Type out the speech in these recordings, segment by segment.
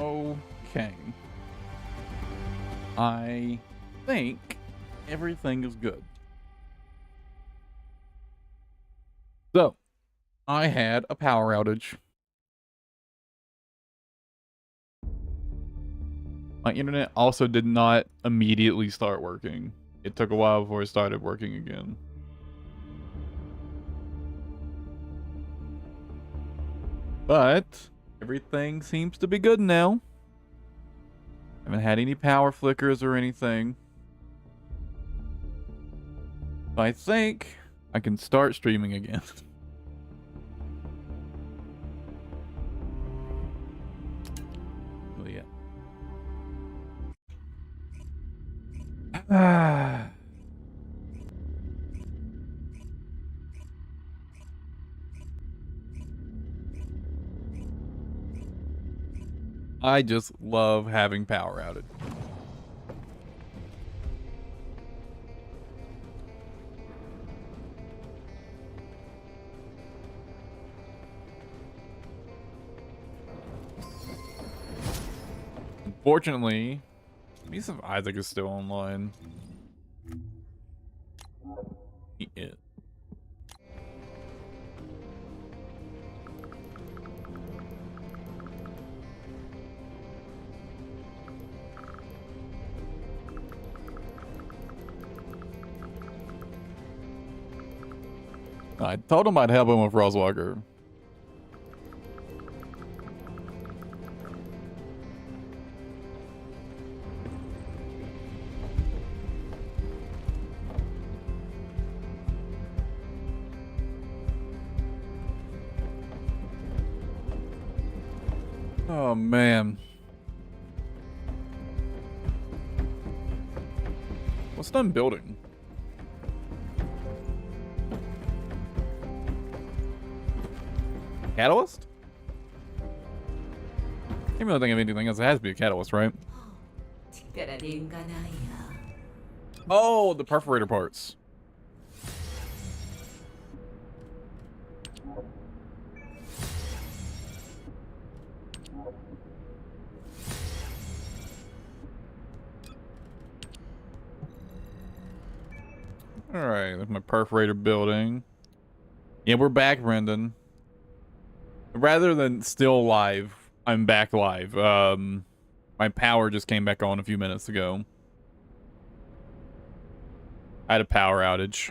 Okay. I think everything is good. So, I had a power outage. My internet also did not immediately start working. It took a while before it started working again. But everything seems to be good now. Haven't had any power flickers or anything. I think I can start streaming again. Oh, yeah. I just love having power outage. Unfortunately, let me see if Isaac is still online. He is. I told him I'd help him with Frostwalker. Oh, man. What's done building? Catalyst? Can't really think of anything else. It has to be a catalyst, right? Oh, the perforator parts. Alright, there's my perforator building. Yeah, we're back, Brendan. Rather than still live, I'm back live. My power just came back on a few minutes ago. I had a power outage.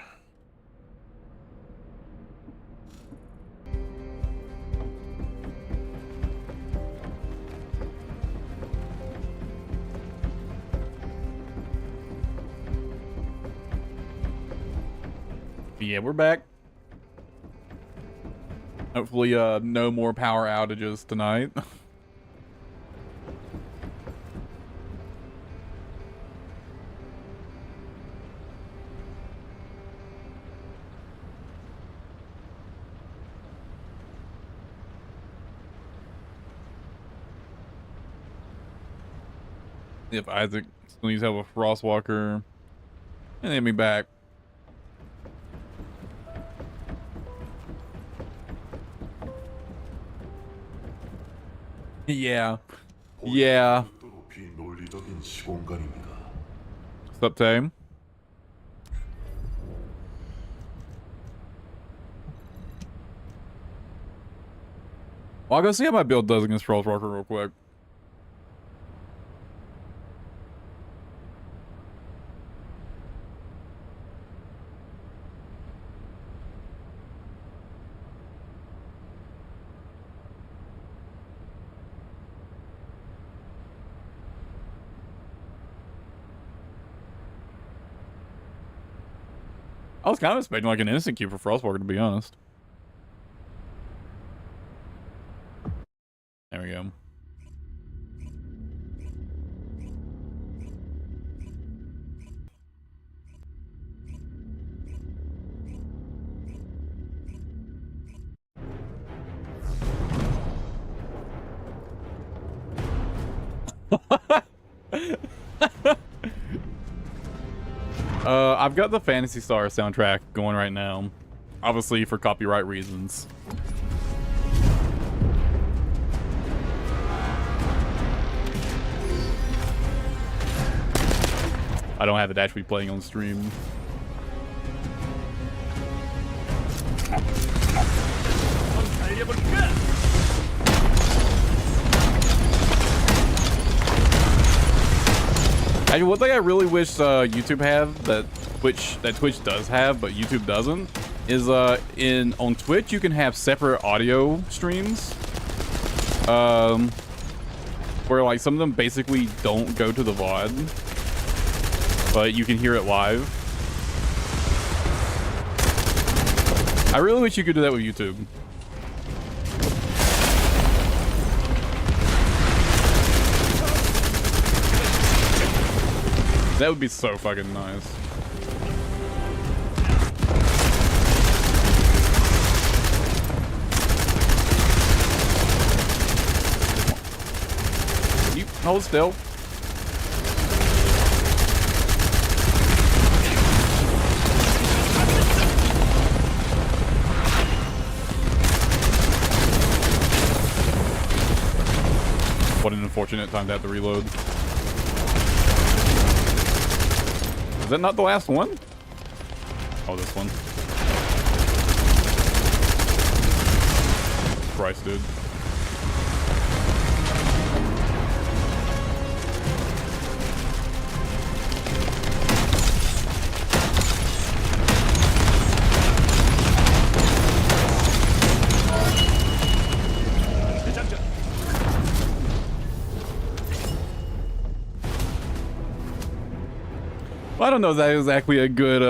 Yeah, we're back. Hopefully, no more power outages tonight. If Isaac still needs help with Frostwalker, and then be back. Yeah. Yeah. What's up, Tame? Well, I'll go see how my build does against Frostwalker real quick. I was kind of expecting like an instant queue for Frostwalker, to be honest. There we go. I've got the Phantasy Star soundtrack going right now, obviously for copyright reasons. I don't have it actually playing on stream. Actually, one thing I really wish YouTube had that Twitch does have, but YouTube doesn't, is on Twitch you can have separate audio streams. Where like some of them basically don't go to the VOD, but you can hear it live. I really wish you could do that with YouTube. That would be so fucking nice. You hold still. What an unfortunate time to have to reload. Is that not the last one? Oh, this one. Christ, dude. Well, I don't know if that is exactly a good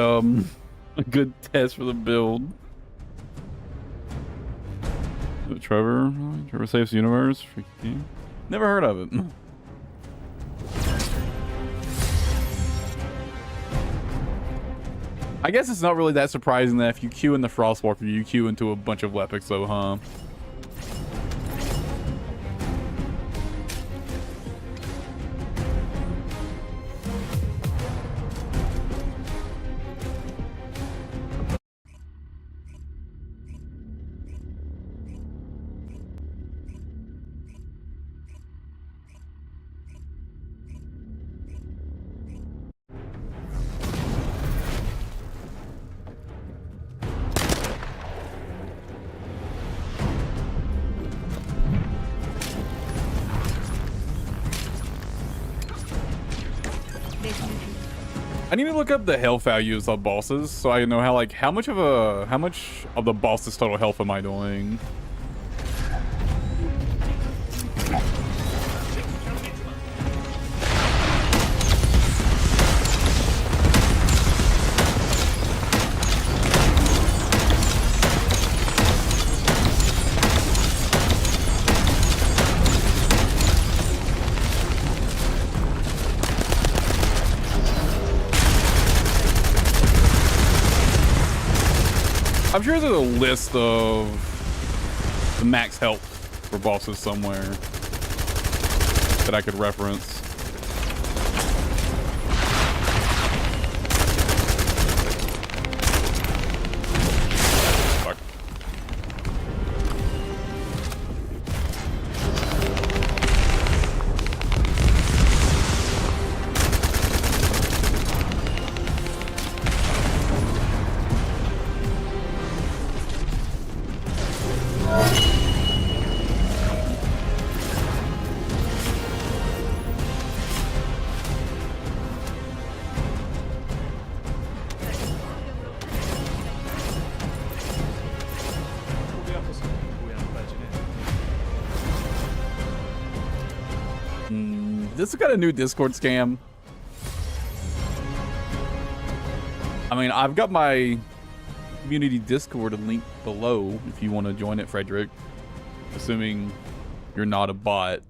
test for the build. Trevor Saves the Universe. Freaky. Never heard of it. I guess it's not really that surprising that if you queue in the Frostwalker, you queue into a bunch of Lepics though, huh? I need to look up the health values of bosses so I know how much of the boss's total health am I doing. I'm sure there's a list of the max health for bosses somewhere that I could reference. Fuck. This has got a new Discord scam. I mean, I've got my community Discord link below if you want to join it, Frederick. Assuming you're not a bot.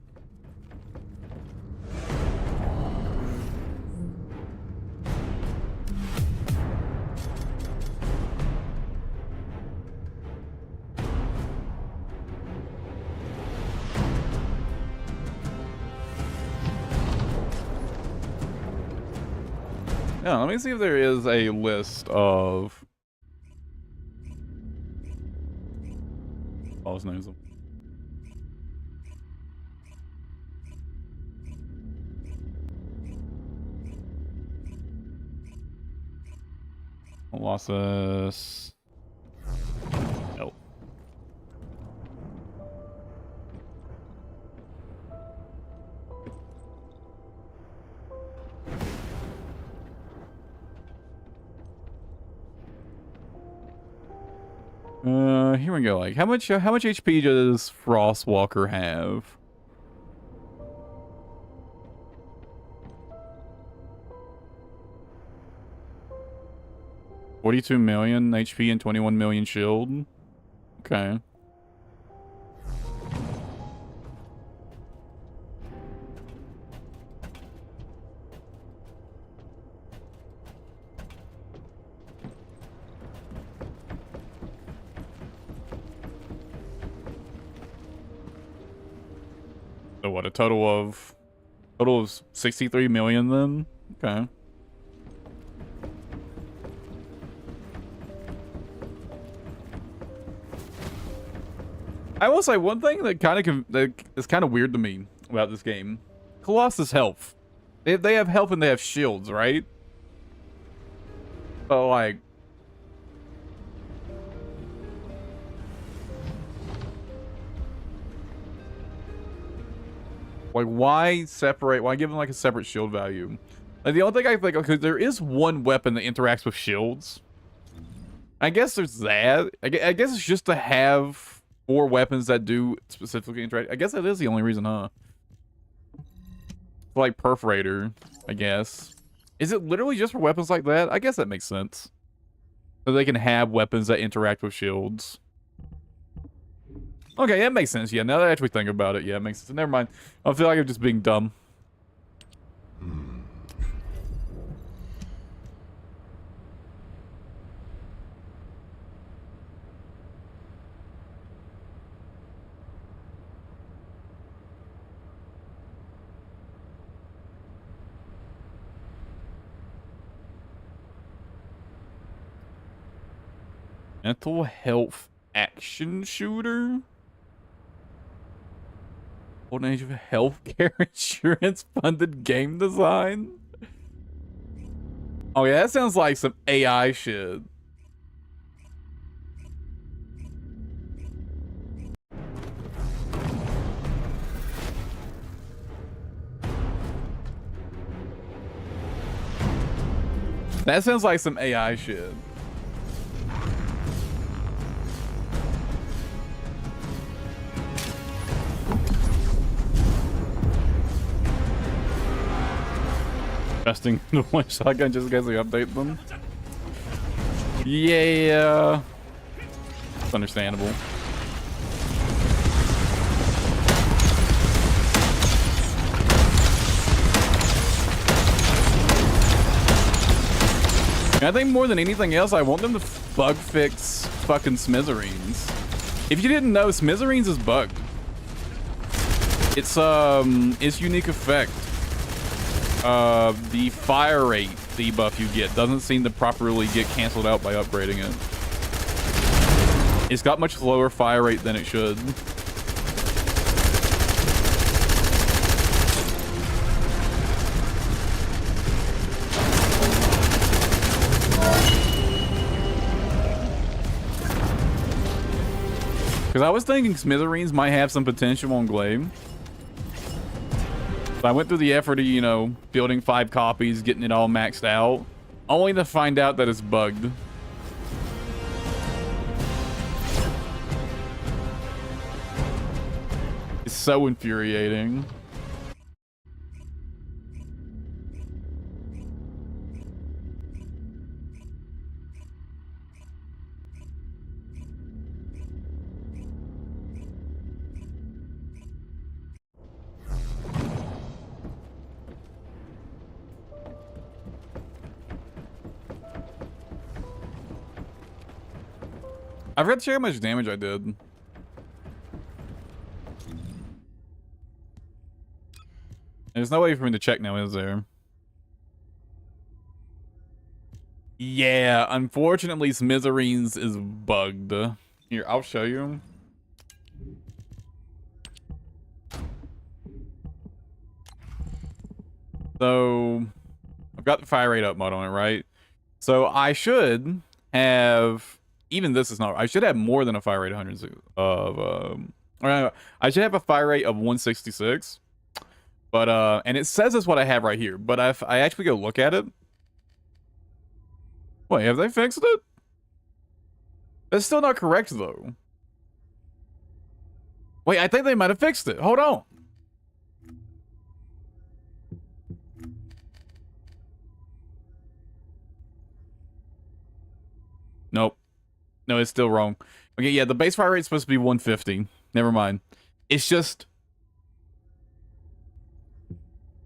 Yeah, let me see if there is a list of boss names. Colossus. Nope. Here we go. Like, how much HP does Frostwalker have? $42 million HP and 21 million shield. Okay. So what, a total of 63 million then? Okay. I will say one thing that is kind of weird to me about this game. Colossus health. They have health and they have shields, right? But like, why separate? Why give them like a separate shield value? Like, the only thing I think, okay, there is one weapon that interacts with shields. I guess there's that. I guess it's just to have 4 weapons that do specifically interact. I guess that is the only reason, huh? Like Perforator, I guess. Is it literally just for weapons like that? I guess that makes sense. So they can have weapons that interact with shields. Okay, that makes sense. Yeah, now that I actually think about it, yeah, it makes sense. Never mind. I feel like I'm just being dumb. Mental health action shooter? Golden age of healthcare insurance funded game design? Oh yeah, that sounds like some AI shit. That sounds like some AI shit. Testing the one shotgun just in case they update them. Yeah. It's understandable. I think more than anything else, I want them to bug fix fucking Smithereens. If you didn't know, Smithereens is bugged. Its unique effect. The fire rate debuff you get doesn't seem to properly get canceled out by upgrading it. It's got much lower fire rate than it should. Because I was thinking Smithereens might have some potential on Glaive. So I went through the effort of, you know, building 5 copies, getting it all maxed out, only to find out that it's bugged. It's so infuriating. I forgot to check how much damage I did. There's no way for me to check now, is there? Yeah, unfortunately, Smithereens is bugged. Here, I'll show you. So, I've got the fire rate up mode on it, right? So I should have, even this is not, I should have more than a fire rate of 100 of, I should have a fire rate of 166. But, and it says it's what I have right here. But if I actually go look at it. Wait, have they fixed it? That's still not correct, though. Wait, I think they might have fixed it. Hold on. Nope. No, it's still wrong. Okay, yeah, the base fire rate is supposed to be 150. Never mind. It's just...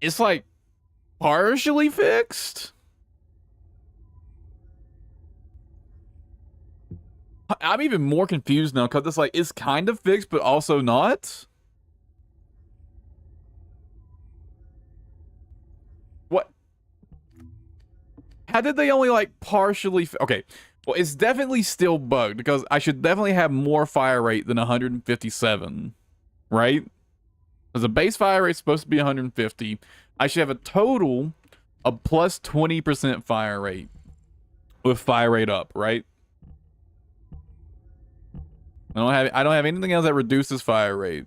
It's like partially fixed? I'm even more confused now because it's like, it's kind of fixed, but also not. What? How did they only like partially? Okay, well, it's definitely still bugged because I should definitely have more fire rate than 157, right? Because the base fire rate is supposed to be 150. I should have a total of plus 20% fire rate with fire rate up, right? I don't have anything else that reduces fire rate.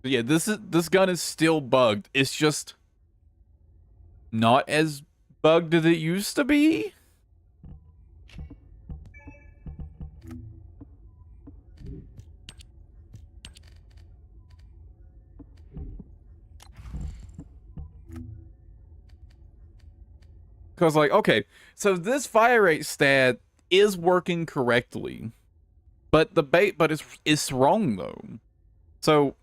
But yeah, this gun is still bugged. It's just not as bugged as it used to be. Because like, okay, so this fire rate stat is working correctly, but it's wrong though. So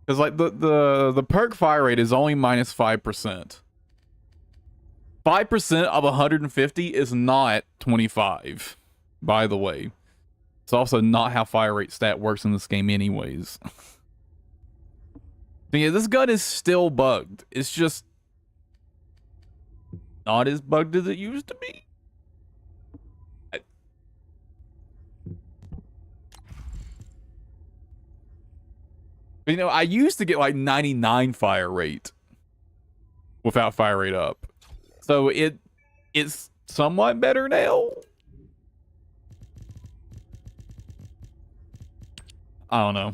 because like the perk fire rate is only minus 5%. 5% of 150 is not 25, by the way. It's also not how fire rate stat works in this game anyways. Yeah, this gun is still bugged. It's just not as bugged as it used to be. You know, I used to get like 99 fire rate without fire rate up. So it's somewhat better now. I don't know.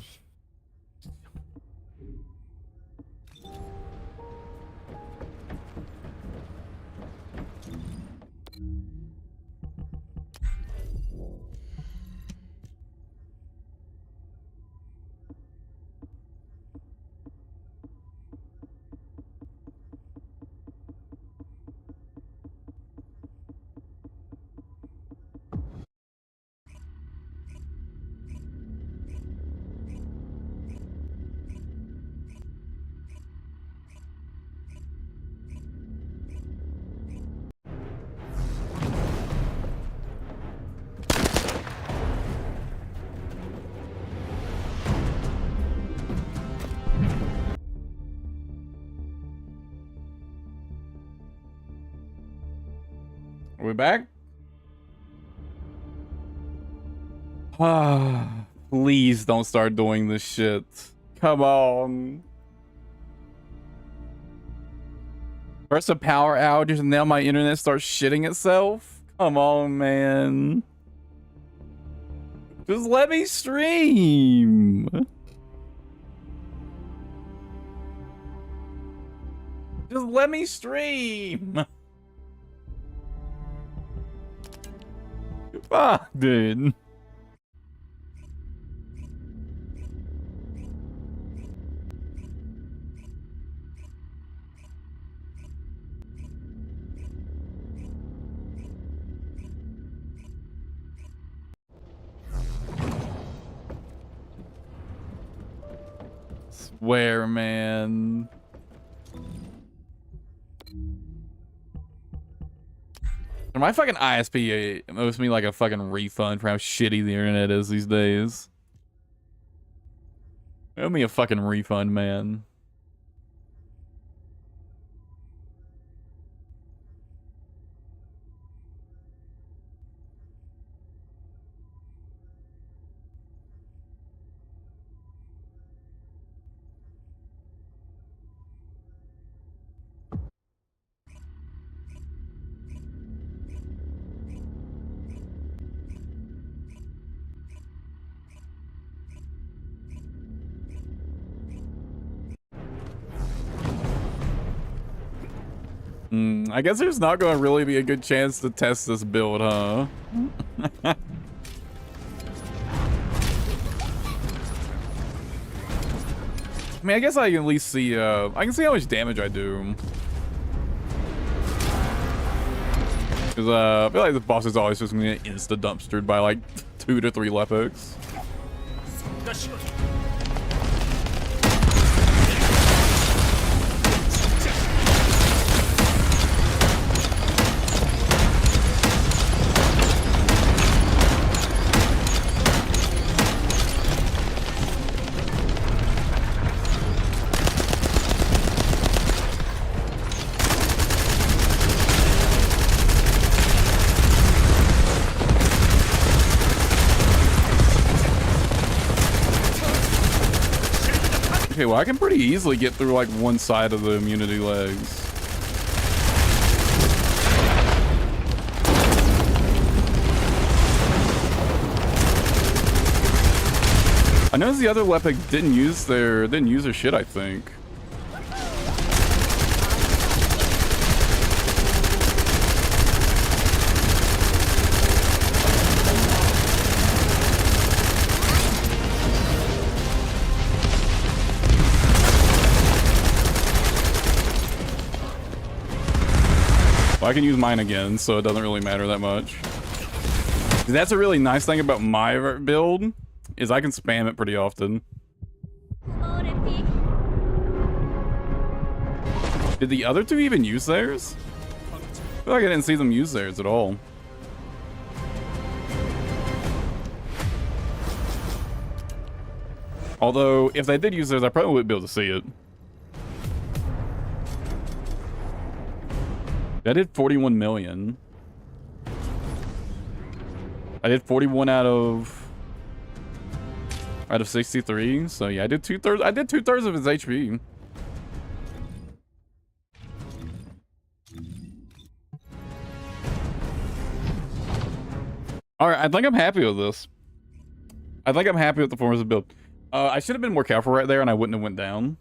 Are we back? Ah, please don't start doing this shit. Come on. First a power outage and now my internet starts shitting itself? Come on, man. Just let me stream. Just let me stream. Fuck, dude. Swear, man. My fucking ISP owes me like a fucking refund for how shitty the internet is these days. Owe me a fucking refund, man. I guess there's not going to really be a good chance to test this build, huh? I mean, I guess I can at least see, I can see how much damage I do. Because, I feel like the boss is always just going to get insta-dumpstered by, like, 2 to 3 Lepics. Okay, well, I can pretty easily get through, like, one side of the immunity legs. I noticed the other Lepic didn't use their shit, I think. I can use mine again, so it doesn't really matter that much. That's a really nice thing about my build, is I can spam it pretty often. Did the other two even use theirs? I feel like I didn't see them use theirs at all. Although, if they did use theirs, I probably wouldn't be able to see it. I did 41 million. I did 41 out of 63. So yeah, I did 2/3. I did 2/3 of his HP. All right, I think I'm happy with this. I think I'm happy with the performance of the build. I should have been more careful right there, and I wouldn't have went down.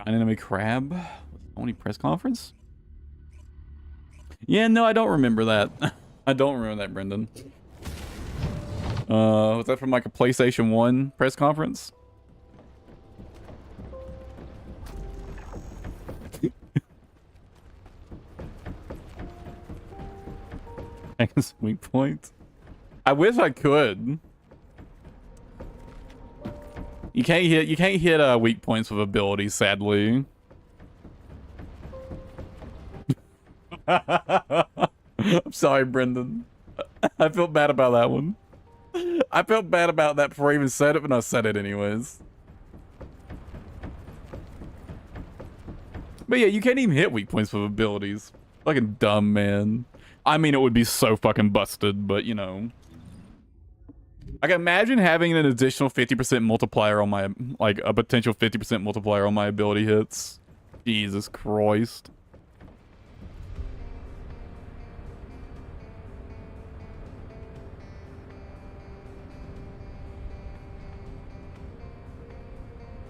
An enemy crab? Only press conference? Yeah, no, I don't remember that. I don't remember that, Brendan. Was that from like a PlayStation 1 press conference? Weak point. I wish I could. You can't hit weak points with abilities, sadly. I'm sorry, Brendan. I felt bad about that one. I felt bad about that before I even said it, but I said it anyways. But yeah, you can't even hit weak points with abilities. Fucking dumb, man. I mean, it would be so fucking busted, but you know. I can imagine having an additional 50% multiplier on my, like, a potential 50% multiplier on my ability hits. Jesus Christ.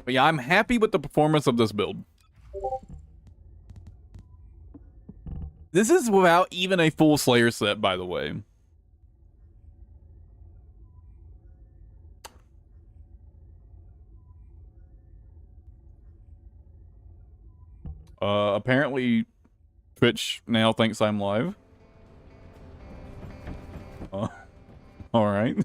But yeah, I'm happy with the performance of this build. This is without even a full Slayer set, by the way. Apparently Twitch now thinks I'm live. All right.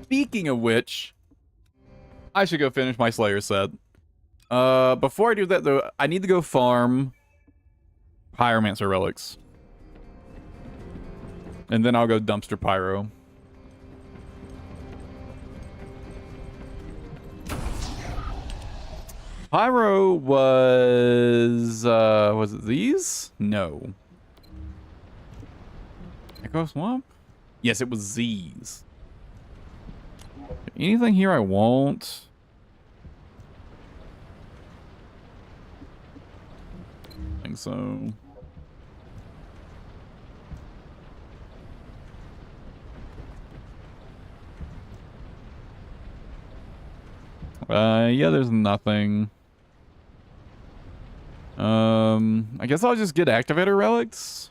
Speaking of which, I should go finish my Slayer set. Before I do that, though, I need to go farm Pyromancer relics. And then I'll go dumpster pyro. Pyro was it these? No. Echo Swamp? Yes, it was these. Anything here I want? I think so. Yeah, there's nothing. I guess I'll just get activator relics.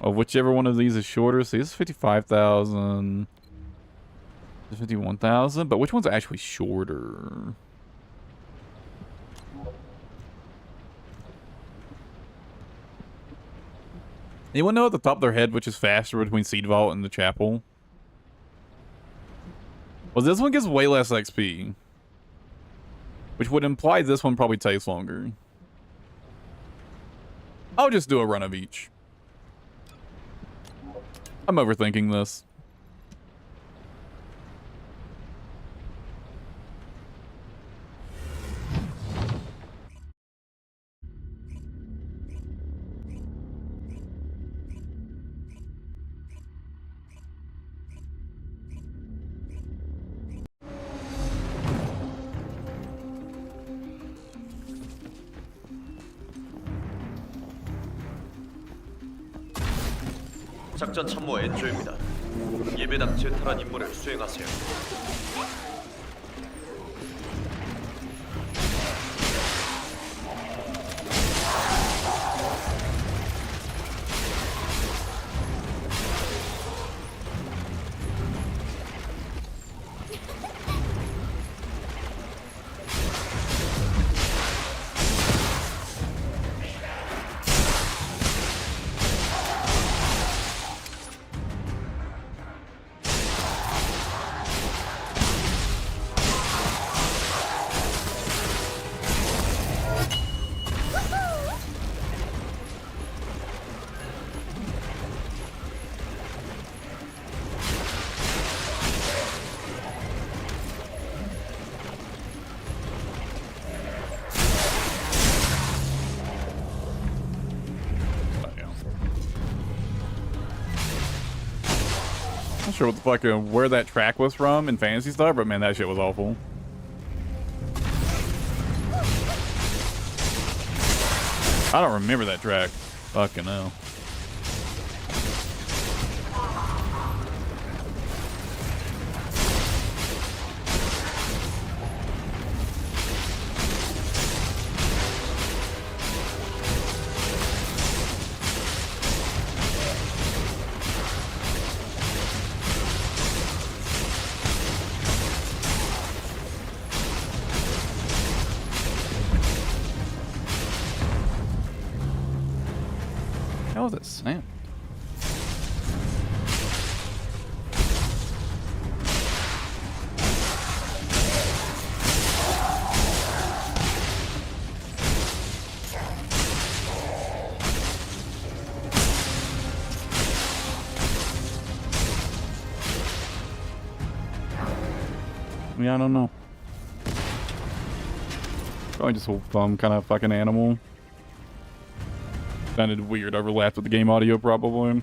Oh, whichever one of these is shorter. See, this is 55,000. This is 51,000. But which one's actually shorter? Anyone know at the top of their head which is faster between Seed Vault and the Chapel? Well, this one gives way less XP. Which would imply this one probably takes longer. I'll just do a run of each. I'm overthinking this. 작전 참모 엔조입니다. 예배당 제탈한 임무를 수행하세요. Not sure what the fuck, where that track was from in Phantasy Star, but man, that shit was awful. I don't remember that track. Fucking hell. How was it snap? Yeah, I don't know. Probably just a kind of fucking animal. Sounded weird, overlapped with the game audio probably.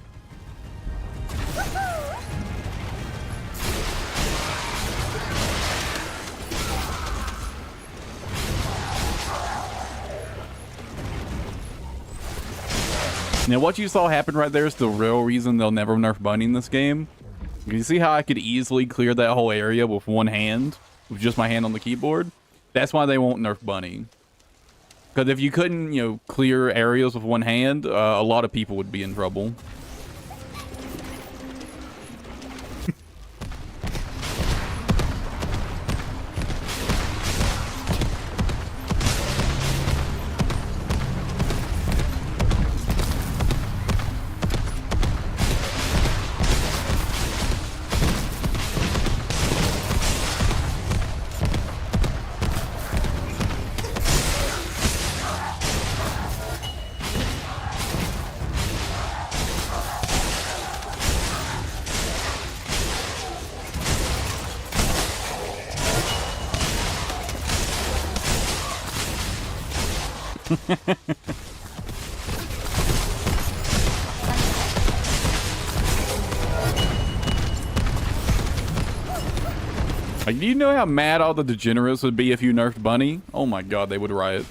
Now what you saw happen right there is the real reason they'll never nerf Bunny in this game. You see how I could easily clear that whole area with one hand? With just my hand on the keyboard? That's why they won't nerf Bunny. Because if you couldn't, you know, clear areas with one hand, a lot of people would be in trouble. Like, do you know how mad all the degenerates would be if you nerfed Bunny? Oh my god, they would riot.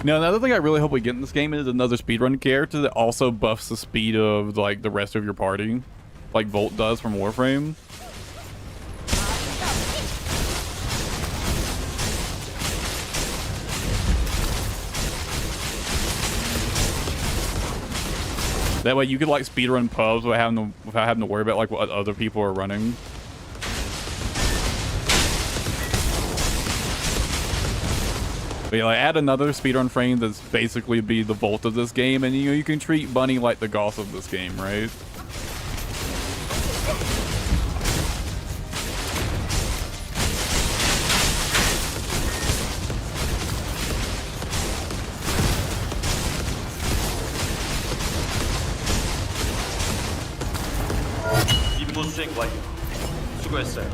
Now, another thing I really hope we get in this game is another speedrun character that also buffs the speed of like the rest of your party, like Volt does from Warframe. That way you could like speedrun pubs without having to worry about like what other people are running. But yeah, like add another speedrun frame that's basically be the Volt of this game, and you know you can treat Bunny like the Goth of this game, right? 임무 수행 완료. 수고했어요.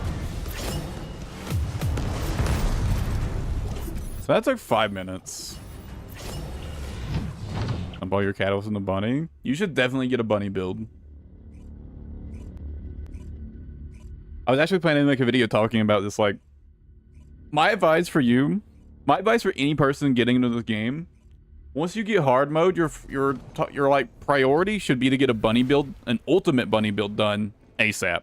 So that took 5 minutes. Dump all your catalyst in the bunny. You should definitely get a bunny build. I was actually planning to make a video talking about this. Like, my advice for you, my advice for any person getting into this game, once you get hard mode, your like priority should be to get a bunny build, an ultimate bunny build done ASAP.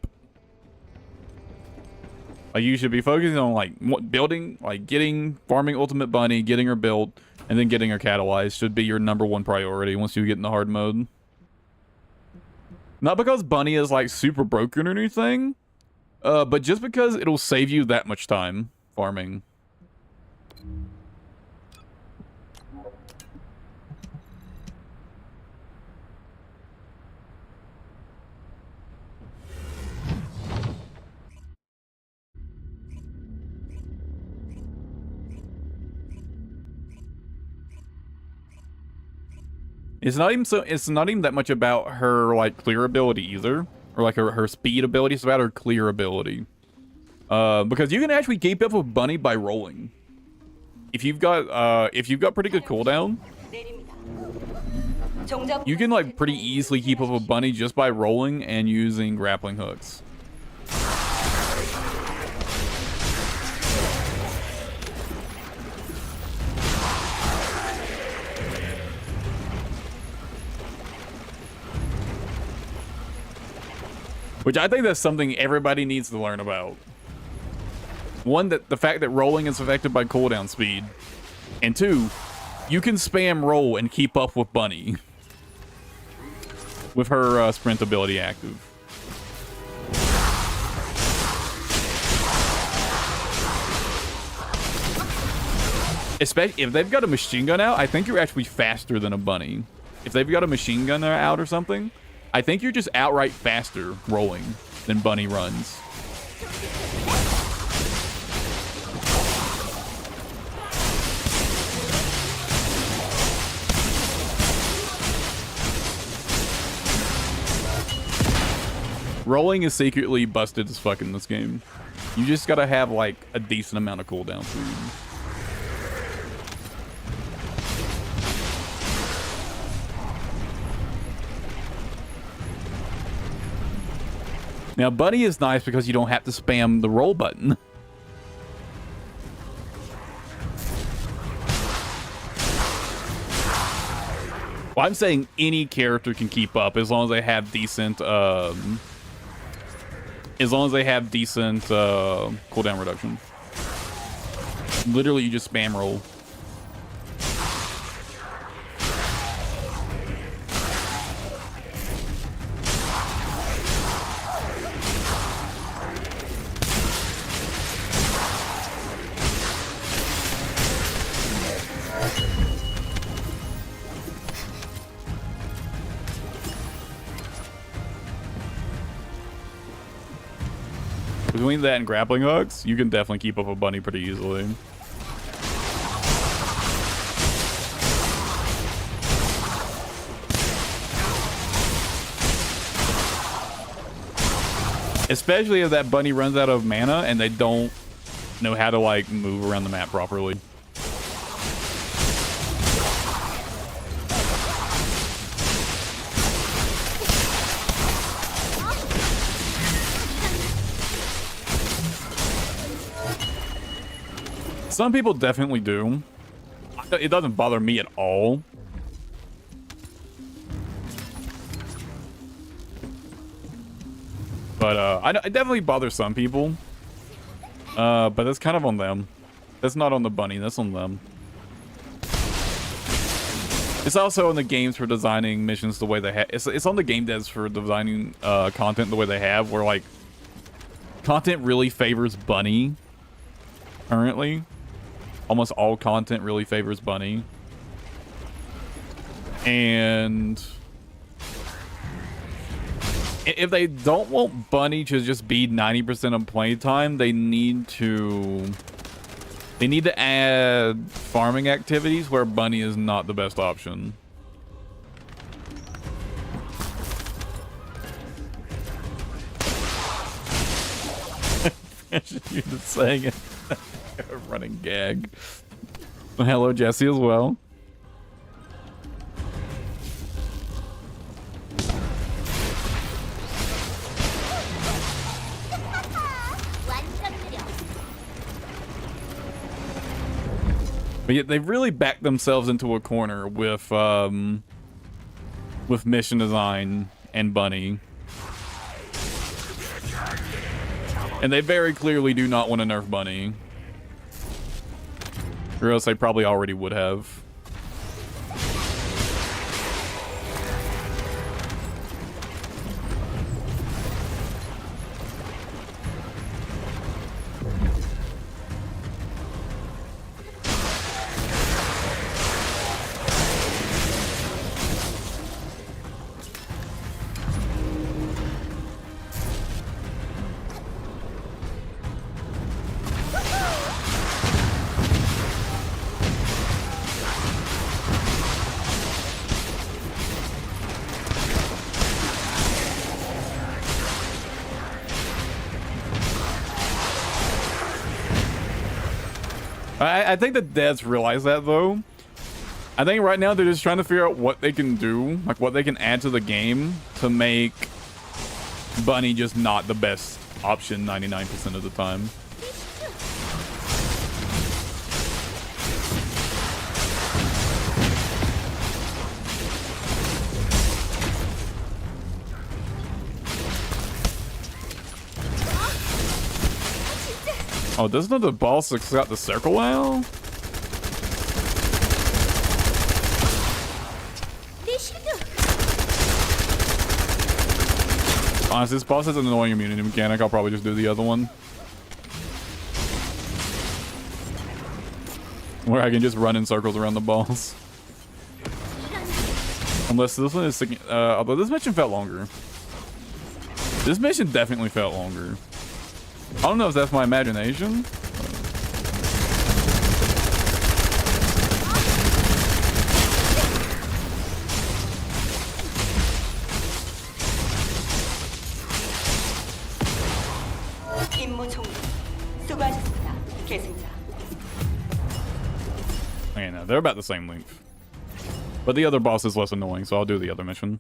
Like, you should be focusing on like building, like farming ultimate bunny, getting her built, and then getting her catalyzed should be your #1 priority once you get in the hard mode. Not because bunny is like super broken or anything, but just because it'll save you that much time farming. It's not even that much about her like clear ability either, or like her speed ability. It's about her clear ability. Because you can actually keep up with Bunny by rolling. If you've got pretty good cooldown, you can like pretty easily keep up with Bunny just by rolling and using grappling hooks. Which I think that's something everybody needs to learn about. One, that the fact that rolling is affected by cooldown speed. And two, you can spam roll and keep up with Bunny. With her sprint ability active. Especially if they've got a machine gun out, I think you're actually faster than a Bunny. If they've got a machine gun out or something, I think you're just outright faster rolling than Bunny runs. Rolling is secretly busted as fuck in this game. You just gotta have like a decent amount of cooldown speed. Now, Bunny is nice because you don't have to spam the roll button. Well, I'm saying any character can keep up as long as they have decent, cooldown reduction. Literally, you just spam roll. Between that and grappling hooks, you can definitely keep up a Bunny pretty easily. Especially if that Bunny runs out of mana and they don't know how to like move around the map properly. Some people definitely do. It doesn't bother me at all. But it definitely bothers some people. But that's kind of on them. That's not on the bunny. That's on them. It's also on the games for designing missions the way they have. It's on the game devs for designing content the way they have, where like content really favors bunny. Currently, almost all content really favors bunny, and if they don't want bunny to just be 90% of playtime, they need to add farming activities where bunny is not the best option. You're just saying it. A running gag. Hello, Jesse, as well. But yet they've really backed themselves into a corner with mission design and bunny. And they very clearly do not want to nerf bunny. Or else they probably already would have. I think the devs realize that, though. I think right now they're just trying to figure out what they can do, like what they can add to the game to make bunny just not the best option 99% of the time. Oh, doesn't the boss that's got the circle now? Honestly, this boss has an annoying immunity mechanic. I'll probably just do the other one. Where I can just run in circles around the balls. Unless this one is... although this mission felt longer. This mission definitely felt longer. I don't know if that's my imagination. Okay, no, they're about the same length. But the other boss is less annoying, so I'll do the other mission.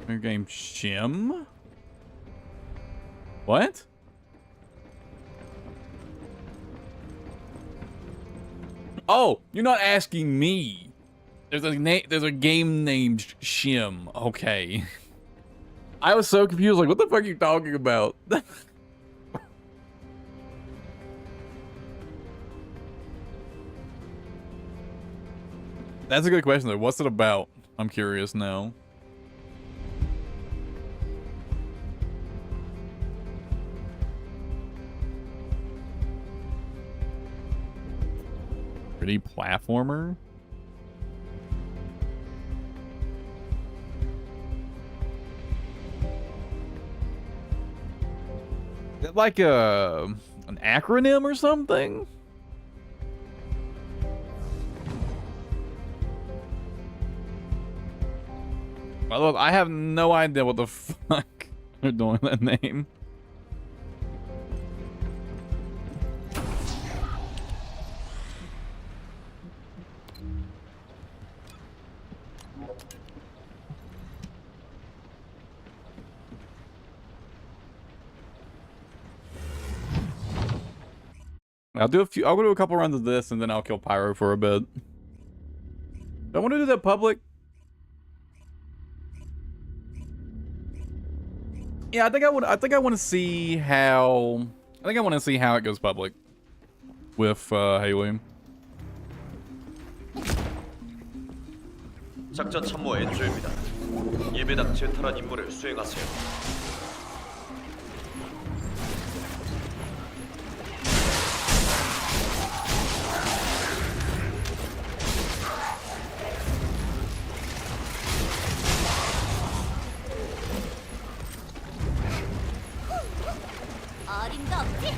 New game Shim? What? Oh, you're not asking me. There's a game named Shim. Okay. I was so confused, like, what the fuck are you talking about? That's a good question though. What's it about? I'm curious now. Pretty platformer? Is it like an acronym or something? Look, I have no idea what the fuck they're doing with that name. I'll go do a couple runs of this and then I'll kill Pyro for a bit. I want to do that public. Yeah, I think I want to see how it goes public with Haley. 작전 참모 엔조입니다. 예배당 제탈한 임무를 수행하세요. 어림도 없지.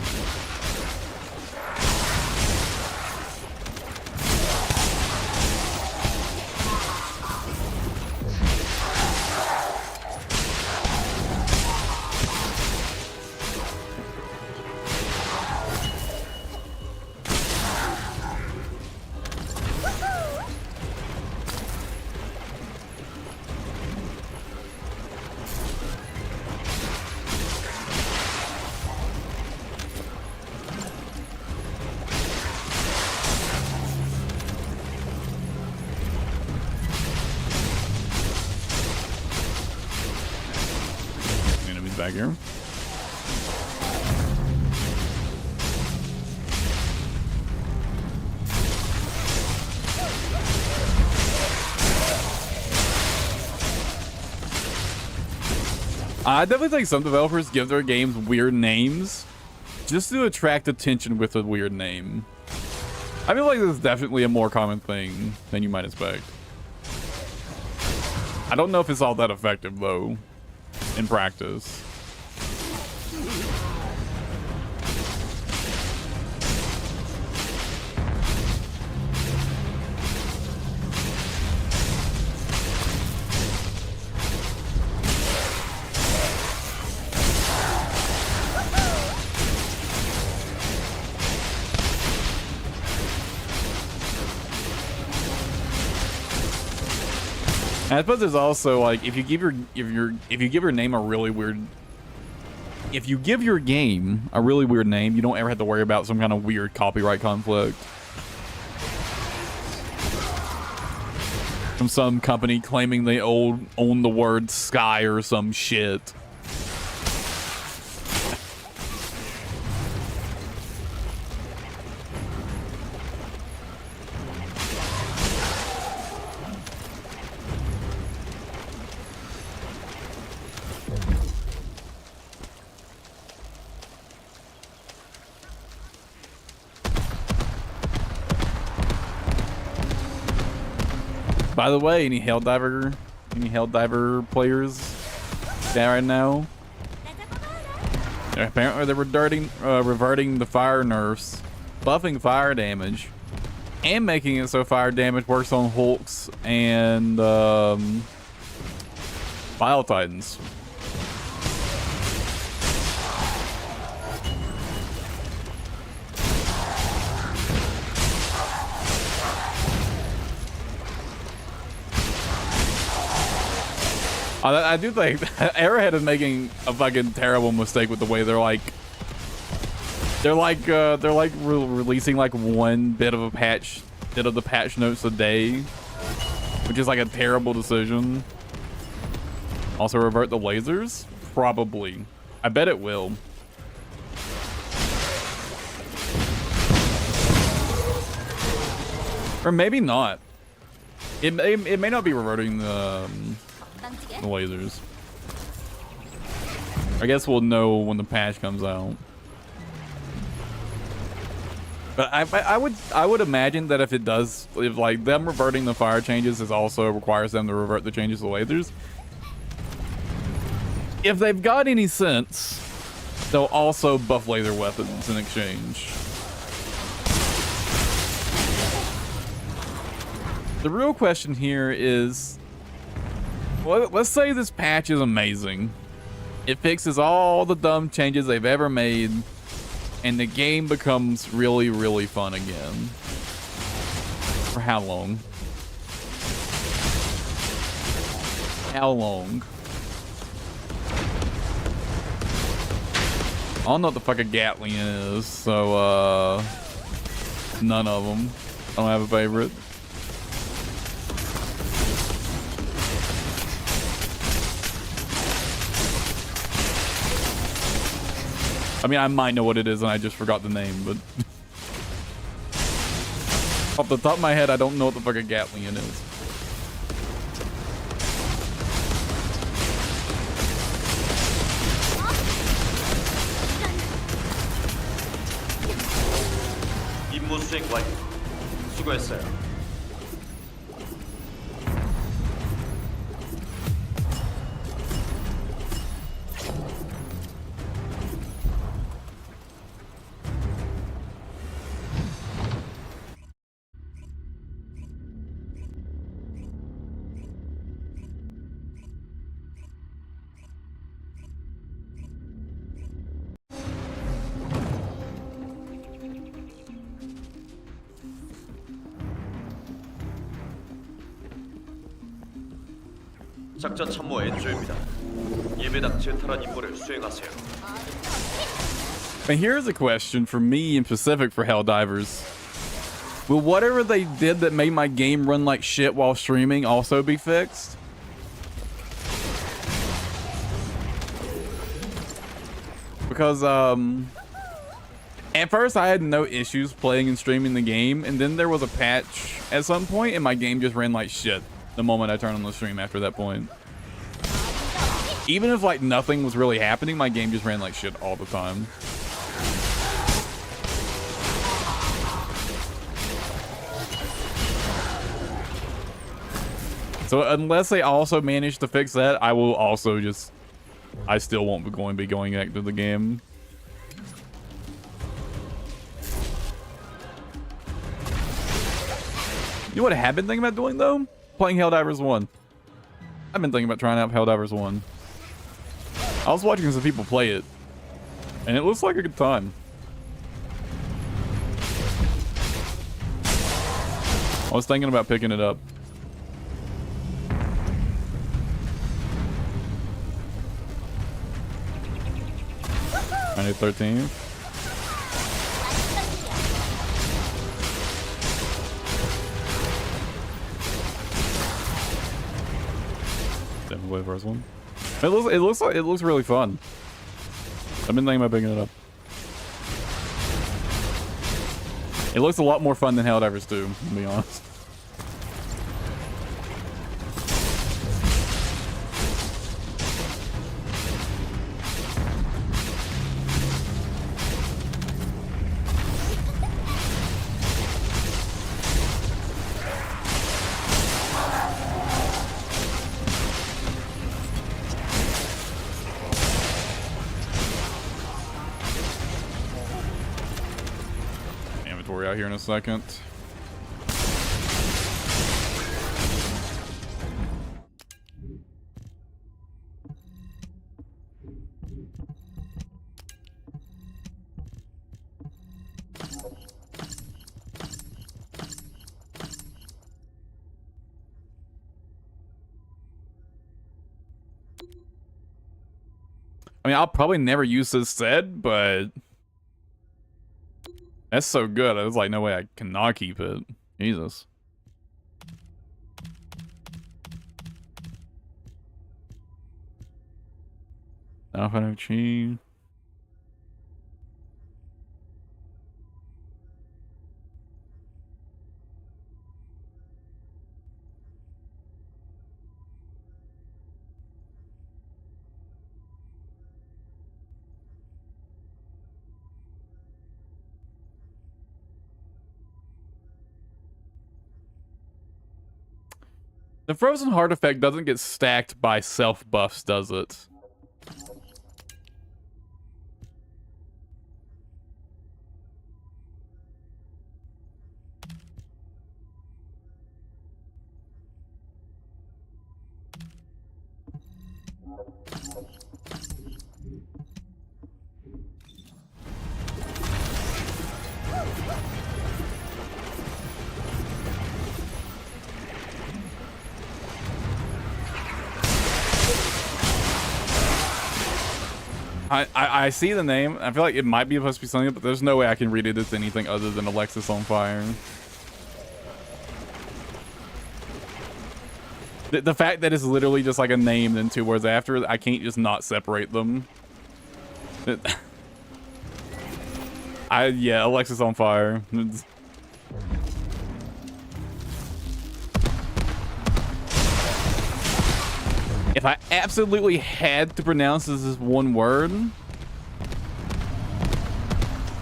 Back here. I definitely think some developers give their games weird names just to attract attention with a weird name. I feel like this is definitely a more common thing than you might expect. I don't know if it's all that effective though in practice. And I suppose there's also like if you give your name a really weird, if you give your game a really weird name, you don't ever have to worry about some kind of weird copyright conflict from some company claiming they own the word sky or some shit. By the way, any Helldiver players down right now? Apparently they're reverting the fire nerfs, buffing fire damage, and making it so fire damage works on Hulks and Bile Titans. I do think Arrowhead is making a fucking terrible mistake with the way they're releasing like one bit of the patch notes a day, which is like a terrible decision. Also revert the lasers? Probably. I bet it will. Or maybe not. It may not be reverting the lasers. I guess we'll know when the patch comes out. But I would imagine that if it does, if like them reverting the fire changes is also requires them to revert the changes to lasers. If they've got any sense, they'll also buff laser weapons in exchange. The real question here is, Well, let's say this patch is amazing. It fixes all the dumb changes they've ever made, and the game becomes really, really fun again. For how long? How long? I don't know what the fuck a Gatling is, so, none of them. I don't have a favorite. I mean, I might know what it is and I just forgot the name, but... off the top of my head, I don't know what the fuck a Gatling is. 임무 수행 완료. 수고했어요. 작전 참모 엔조입니다. 예배당 재탈환 임무를 수행하세요. And here's a question for me in specific for Helldivers. Will whatever they did that made my game run like shit while streaming also be fixed? Because, at first I had no issues playing and streaming the game, and then there was a patch at some point, and my game just ran like shit the moment I turned on the stream after that point. Even if, like, nothing was really happening, my game just ran like shit all the time. So unless they also manage to fix that, I will also just... I still won't be going back to the game. You know what I have been thinking about doing, though? Playing Helldivers 1. I've been thinking about trying out Helldivers 1. I was watching some people play it, and it looks like a good time. I was thinking about picking it up. I need 13. Definitely the first one. It looks really fun. I've been thinking about picking it up. It looks a lot more fun than Helldivers 2, to be honest. Out here in a second. I mean, I'll probably never use this set, but that's so good. There's like no way I cannot keep it. Jesus. Alpha Chi. The frozen heart effect doesn't get stacked by self buffs, does it? I see the name. I feel like it might be supposed to be something, but there's no way I can read it as anything other than Alexis on fire. The fact that it's literally just like a name and 2 words after, I can't just not separate them. Yeah, Alexis on fire. If I absolutely had to pronounce this as one word,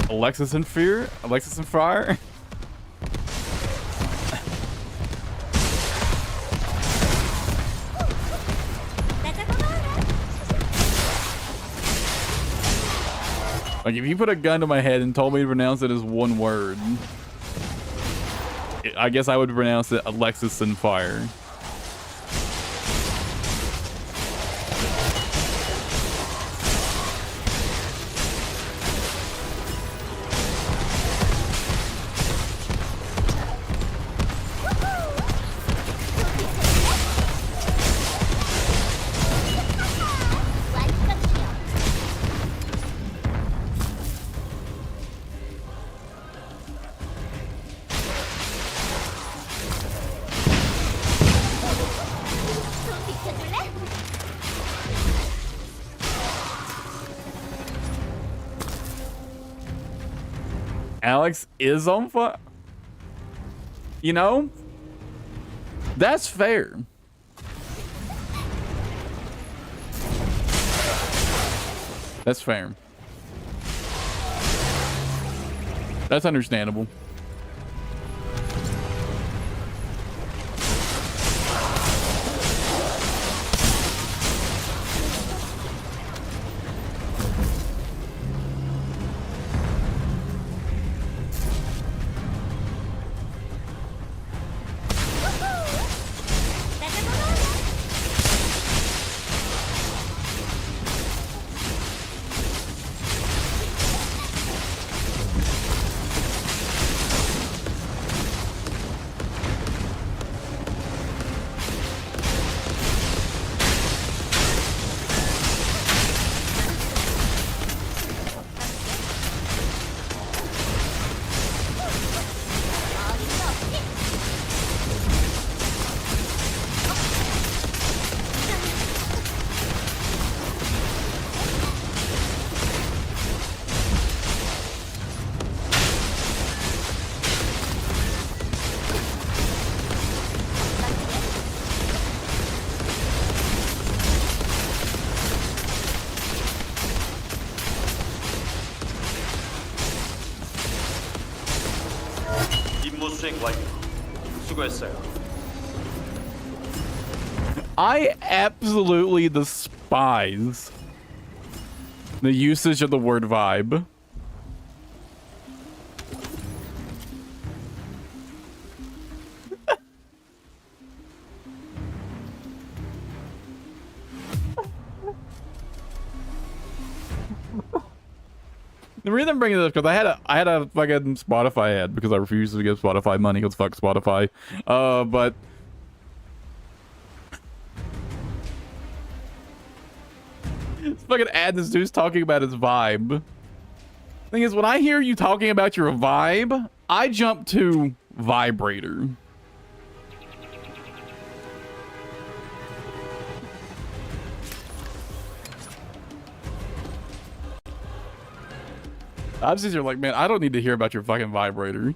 Alexis in fear, Alexis in fire. Like, if you put a gun to my head and told me to pronounce it as one word, I guess I would pronounce it Alexis in fire. Alex is on fire. You know, that's fair. That's fair. That's understandable. 수고했어요. I absolutely despise the usage of the word vibe. The reason I'm bringing this up because I had a fucking Spotify ad because I refused to give Spotify money because fuck Spotify. But this fucking ad, this dude's talking about his vibe. Thing is, when I hear you talking about your vibe, I jump to vibrator. I'm just like, man, I don't need to hear about your fucking vibrator.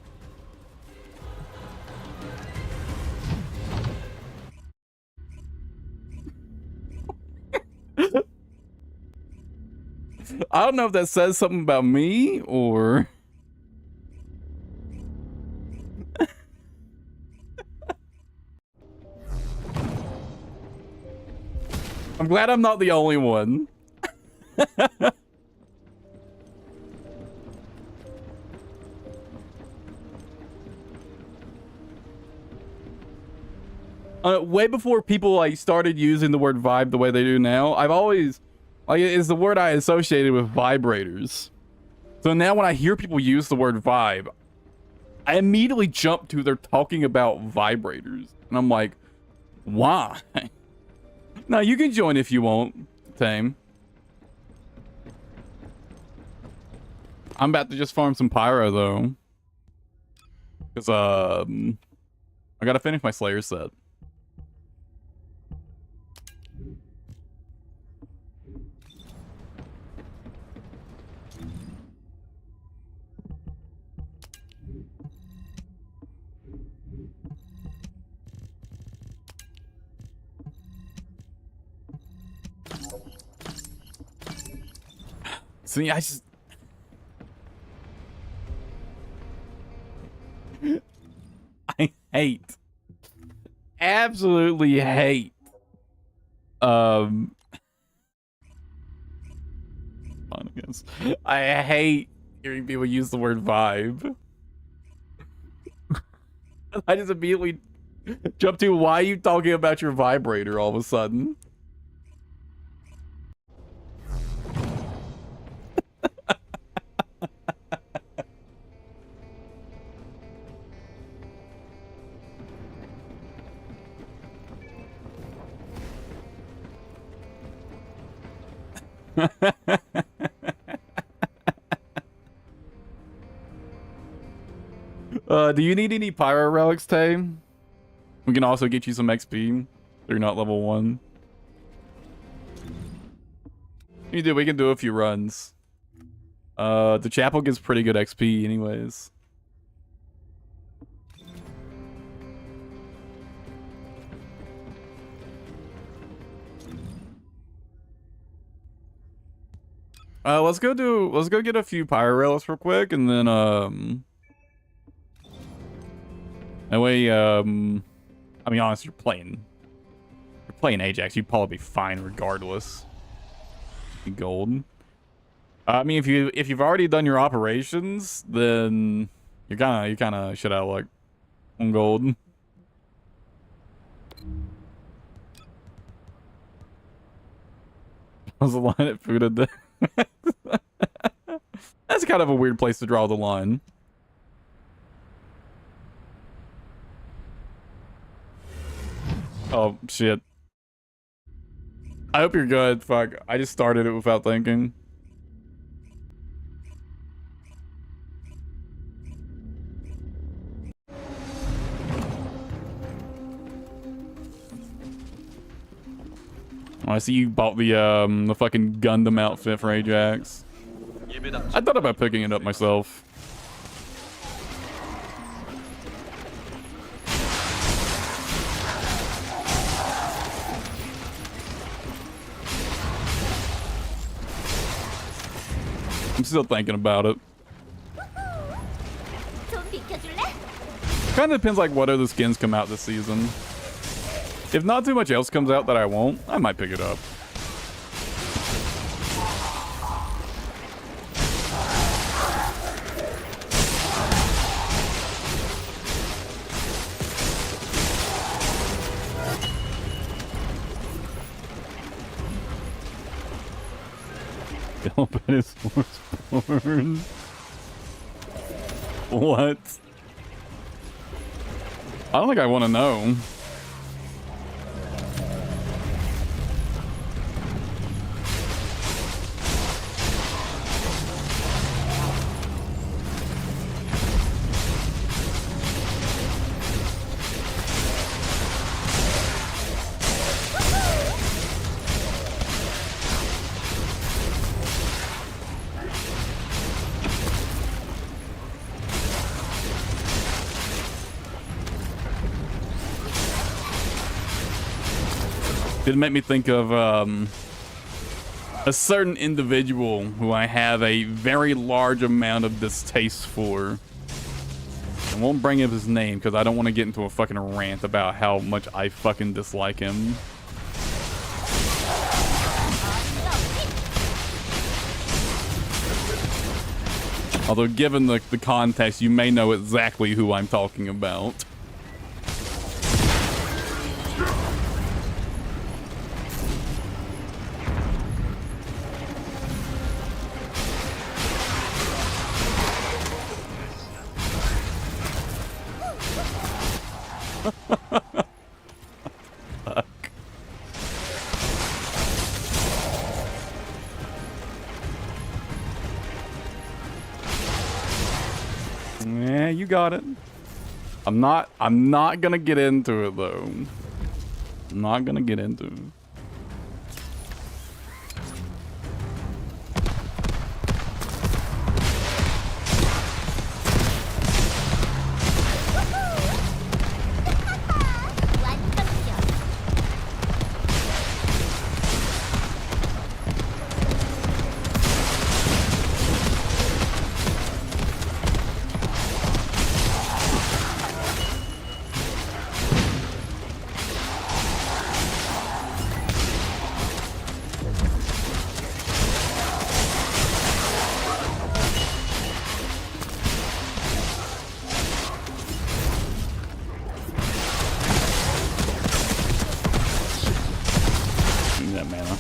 I don't know if that says something about me or... I'm glad I'm not the only one. Way before people like started using the word vibe the way they do now, I've always like it's the word I associated with vibrators. So now when I hear people use the word vibe, I immediately jump to they're talking about vibrators, and I'm like, why? Now you can join if you want, Tame. I'm about to just farm some pyro though. Cause I gotta finish my Slayer set. See, I just... I hate. Absolutely hate. I hate hearing people use the word vibe. I just immediately jump to, why are you talking about your vibrator all of a sudden? Do you need any pyro relics, Tay? We can also get you some XP. They're not level 1. You do. We can do a few runs. The chapel gives pretty good XP, anyways. Let's go get a few pyro relics real quick, and then that way I mean, honestly, you're playing Ajax, you'd probably be fine regardless. Gold. I mean, if you've already done your operations, then you're kind of shit out of luck on gold. Was the line at food at the... That's kind of a weird place to draw the line. Oh, shit. I hope you're good. Fuck. I just started it without thinking. Oh, I see you bought the fucking Gundam outfit for Ajax. I thought about picking it up myself. I'm still thinking about it. Kind of depends like what other skins come out this season. If not too much else comes out that I won't, I might pick it up. Open his firstborn. What? I don't think I want to know. It made me think of a certain individual who I have a very large amount of distaste for. I won't bring up his name because I don't want to get into a fucking rant about how much I fucking dislike him. Although given the context, you may know exactly who I'm talking about. you got it. I'm not gonna get into it though. I'm not gonna get into it. That mana.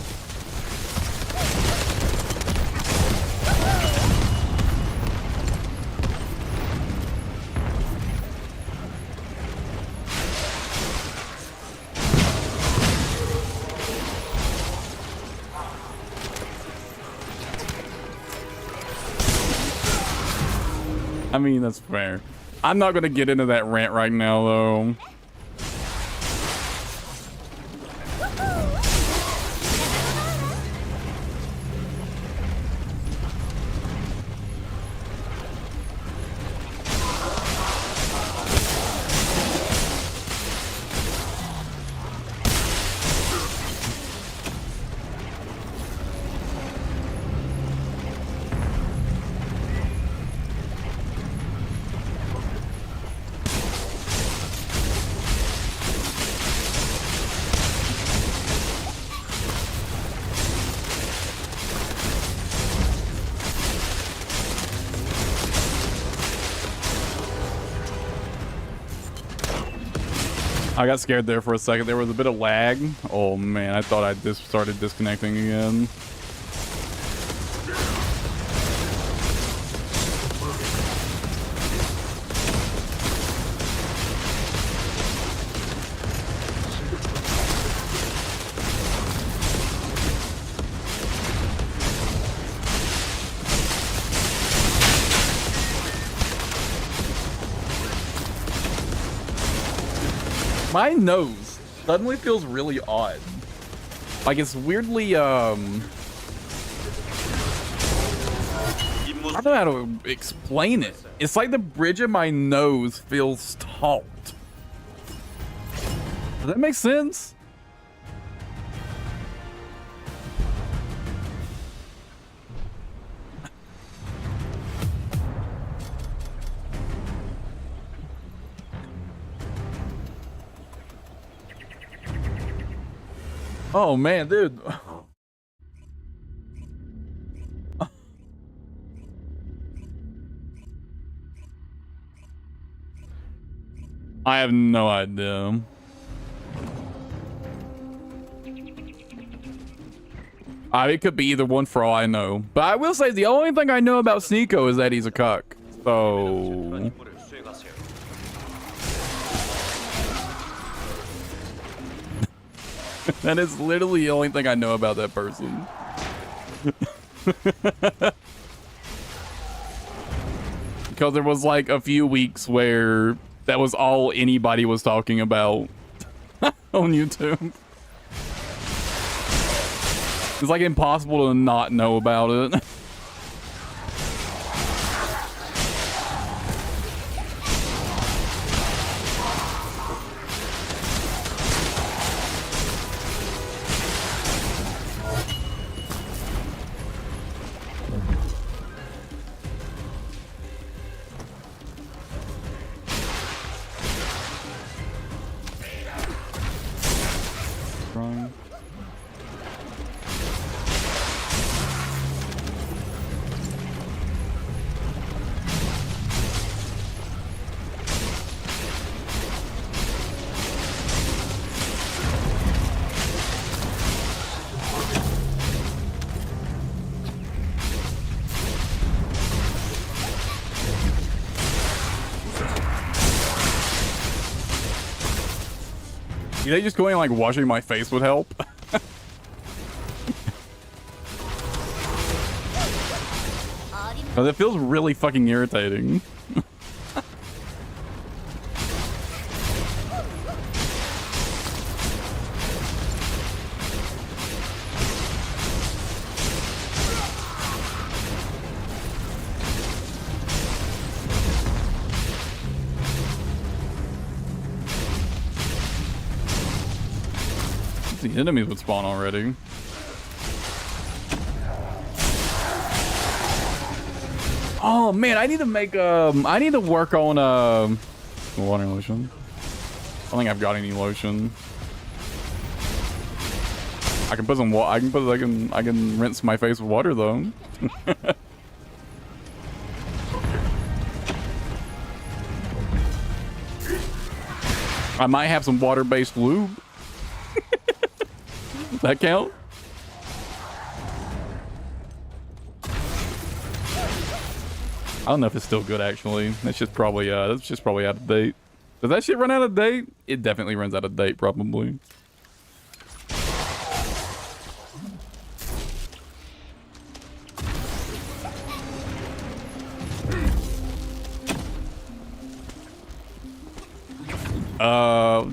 I mean, that's fair. I'm not gonna get into that rant right now though. I got scared there for a second. There was a bit of lag. Oh man, I thought I just started disconnecting again. My nose suddenly feels really odd. Like it's weirdly, I don't know how to explain it. It's like the bridge of my nose feels taut. Does that make sense? Oh man, dude. I have no idea. It could be either one for all I know. But I will say the only thing I know about Sneeko is that he's a cuck. So that is literally the only thing I know about that person. Because there was like a few weeks where that was all anybody was talking about on YouTube. It's like impossible to not know about it. You think just going like washing my face would help? Because it feels really fucking irritating. the enemies would spawn already. Oh man, I need to make I need to work on water lotion. I don't think I've got any lotion. I can put some water. I can rinse my face with water though. I might have some water-based lube. Does that count? I don't know if it's still good actually. That's just probably out of date. Does that shit run out of date? It definitely runs out of date probably.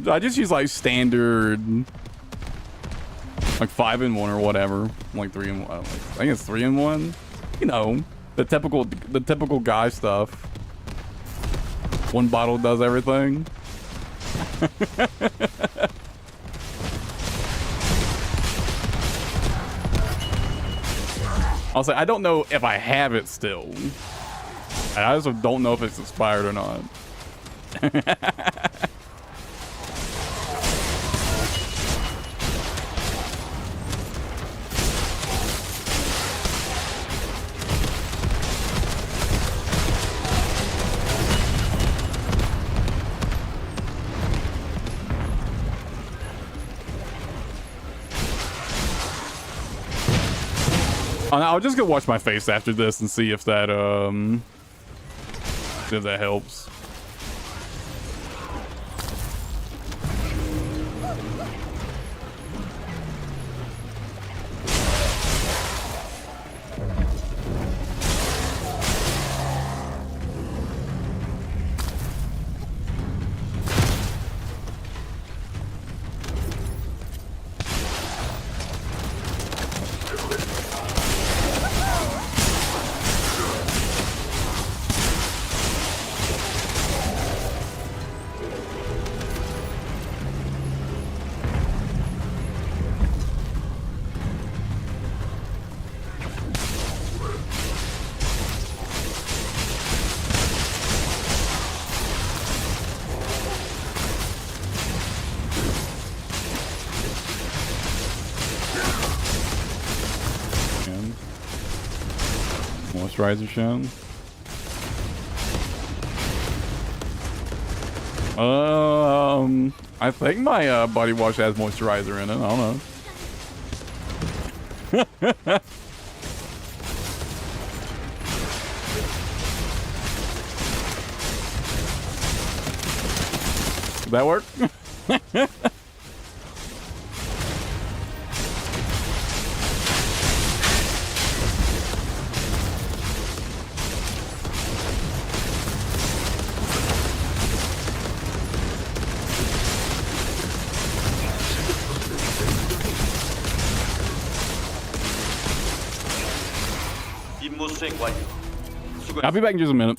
I just use like standard, like 5-in-1 or whatever, like 3-in-1. I think it's 3-in-1. You know, the typical guy stuff. One bottle does everything. I'll say I don't know if I have it still. And I also don't know if it's expired or not. I'll just go wash my face after this and see if that helps. Moisturizer shown. I think my body wash has moisturizer in it. I don't know. Does that work? 임무 수행 완료. 수고. I'll be back in just a minute.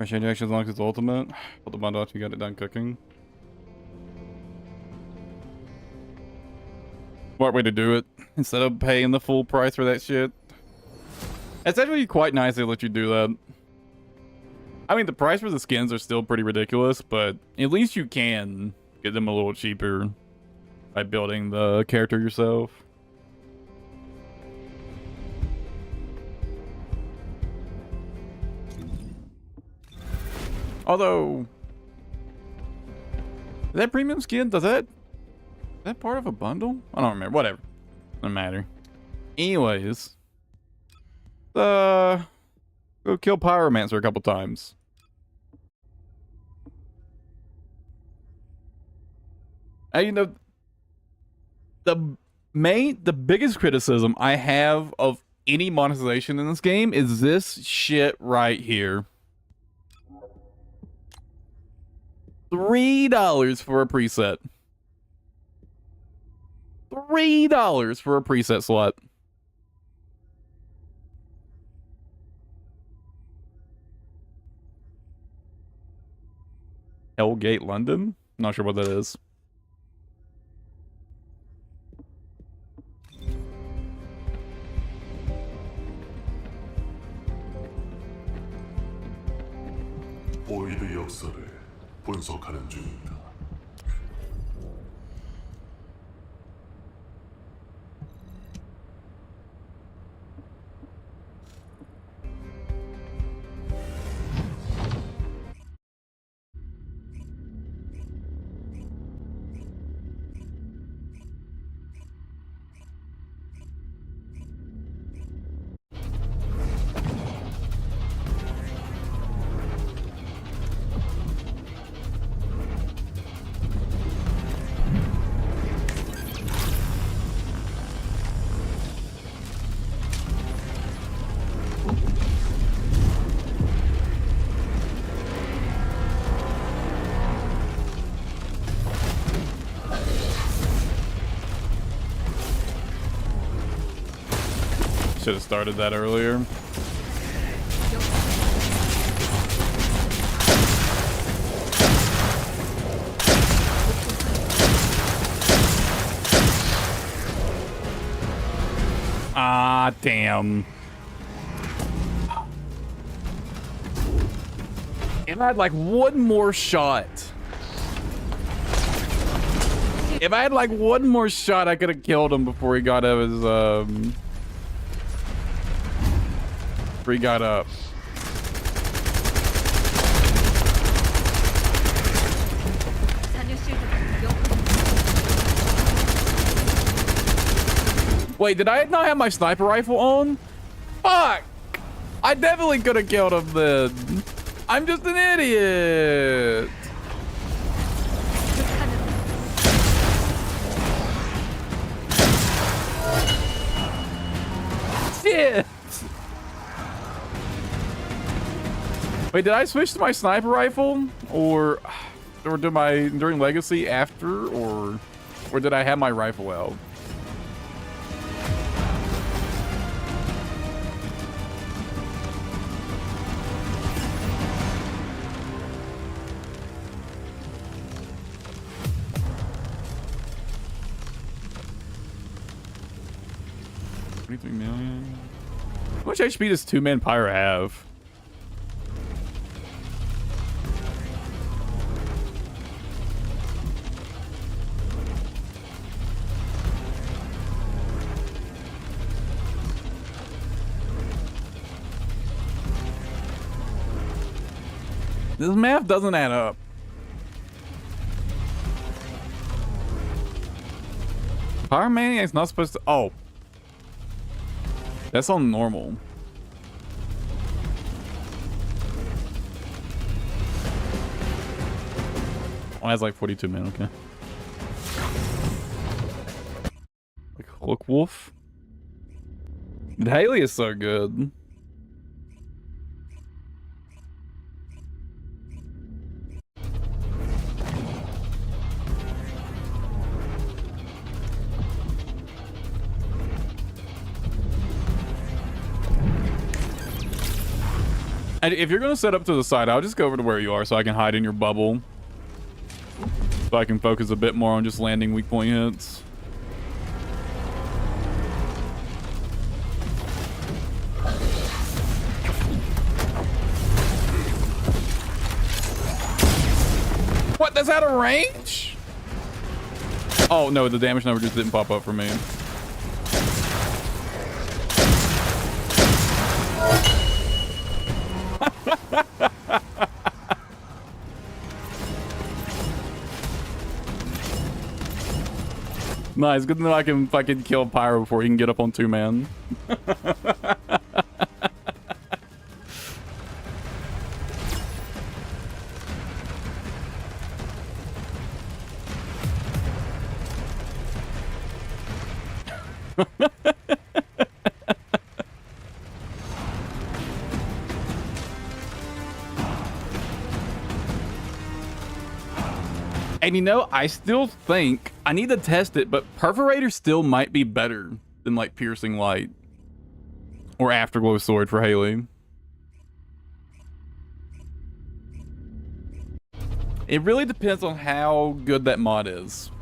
Chain reaction unlocks its ultimate. Put the bundle after you got it done cooking. Smart way to do it. Instead of paying the full price for that shit. It's actually quite nice they let you do that. I mean, the price for the skins are still pretty ridiculous, but at least you can get them a little cheaper by building the character yourself. Although, that premium skin, is that part of a bundle? I don't remember. Whatever. Doesn't matter. Anyways. Go kill Pyromancer a couple times. And, you know, the biggest criticism I have of any monetization in this game is this shit right here. $3 for a preset. $3 for a preset slot. Hellgate London? Not sure what that is. 보이드 역사를 분석하는 중입니다. Should have started that earlier. Ah, damn. If I had like one more shot. If I had like one more shot, I could have killed him before he got out of his, before he got up. Wait, did I not have my sniper rifle on? Fuck! I definitely could have killed him then. I'm just an idiot. Shit! Wait, did I switch to my sniper rifle? Or during Legacy after? Or did I have my rifle out? $23 million. How much HP does two-man Pyro have? This math doesn't add up. Power Maniac's not supposed to... Oh. That's on normal. Oh, that's like 42 men, okay. Like Hook Wolf. But Haley is so good. And if you're gonna set up to the side, I'll just go over to where you are so I can hide in your bubble. So I can focus a bit more on just landing weak point hits. What? That's out of range? Oh no, the damage number just didn't pop up for me. Nice, good to know I can fucking kill Pyro before he can get up on 2-man. And you know, I still think I need to test it, but Perforator still might be better than like Piercing Light or Afterglow Sword for Haley. It really depends on how good that mod is.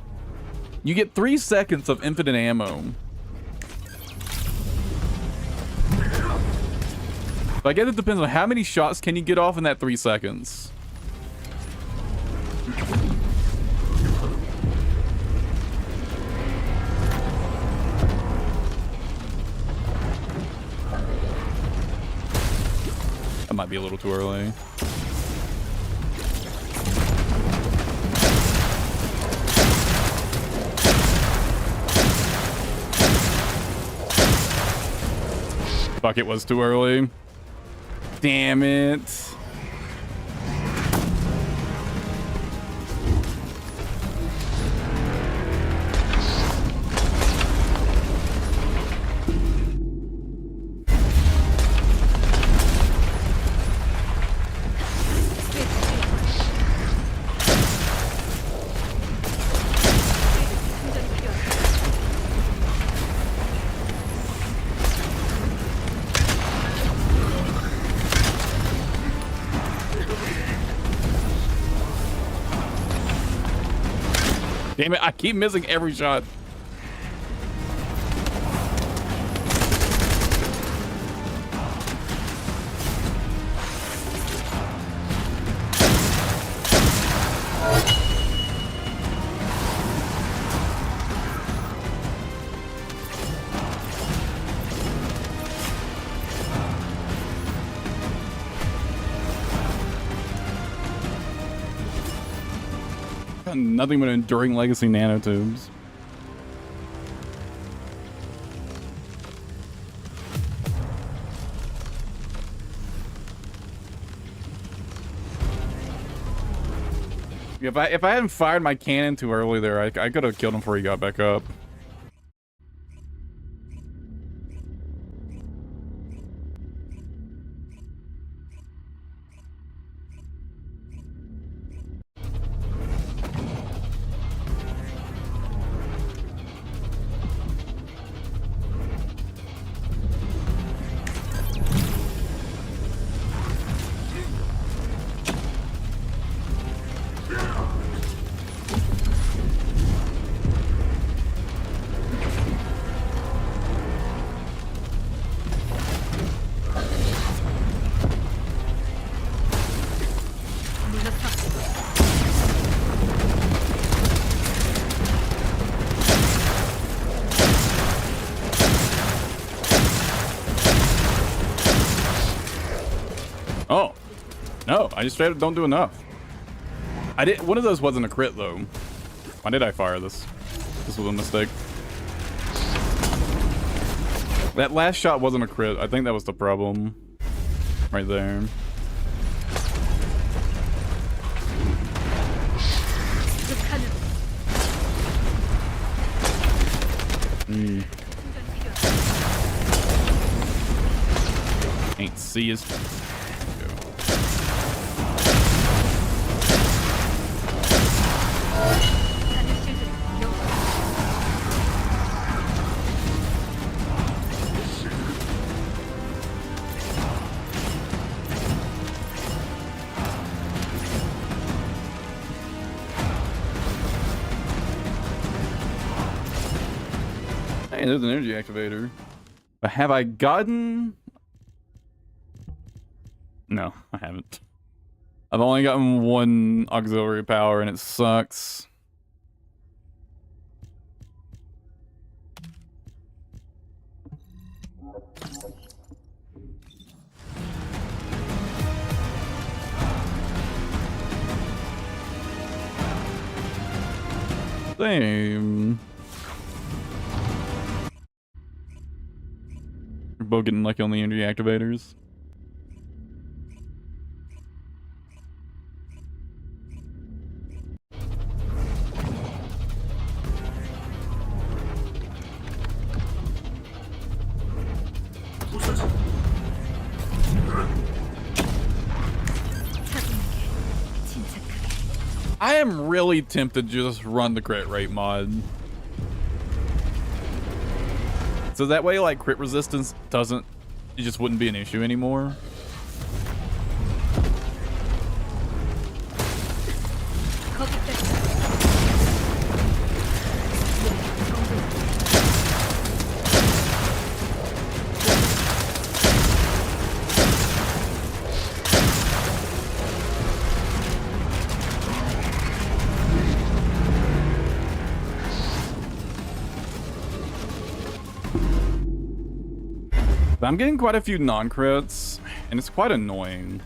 You get 3 seconds of infinite ammo. So I guess it depends on how many shots can you get off in that 3 seconds. That might be a little too early. Fuck, it was too early. Damn it. Damn it, I keep missing every shot. Nothing but enduring legacy nanotubes. If I hadn't fired my cannon too early there, I could have killed him before he got back up. Oh, no, I just straight up don't do enough. One of those wasn't a crit though. Why did I fire this? This was a mistake. That last shot wasn't a crit. I think that was the problem. Right there. Ain't see his. there's an energy activator. But have I gotten... No, I haven't. I've only gotten one auxiliary power and it sucks. Same. We're both getting lucky on the energy activators. I am really tempted to just run the crit rate mod. So that way, like, crit resistance doesn't... It just wouldn't be an issue anymore. I'm getting quite a few non-crits, and it's quite annoying.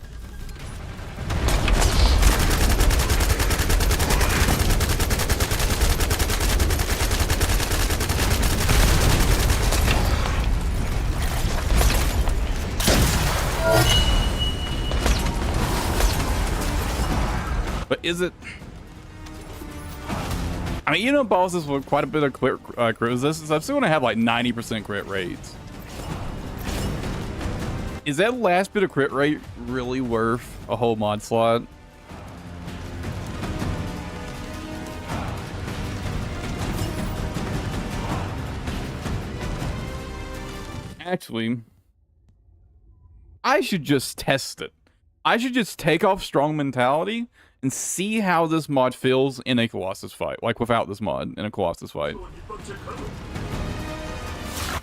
But is it... I mean, you know, bosses with quite a bit of crit resistance, I'm still gonna have like 90% crit rates. Is that last bit of crit rate really worth a whole mod slot? Actually, I should just test it. I should just take off strong mentality and see how this mod feels in a Colossus fight. Like without this mod in a Colossus fight.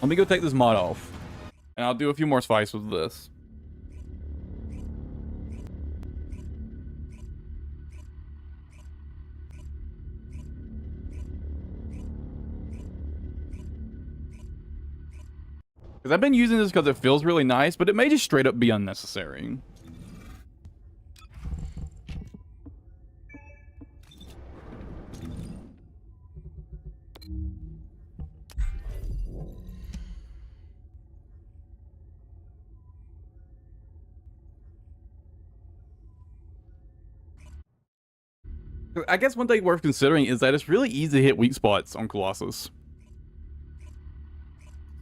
Let me go take this mod off. And I'll do a few more fights with this. Because I've been using this because it feels really nice, but it may just straight up be unnecessary. I guess one thing worth considering is that it's really easy to hit weak spots on Colossus.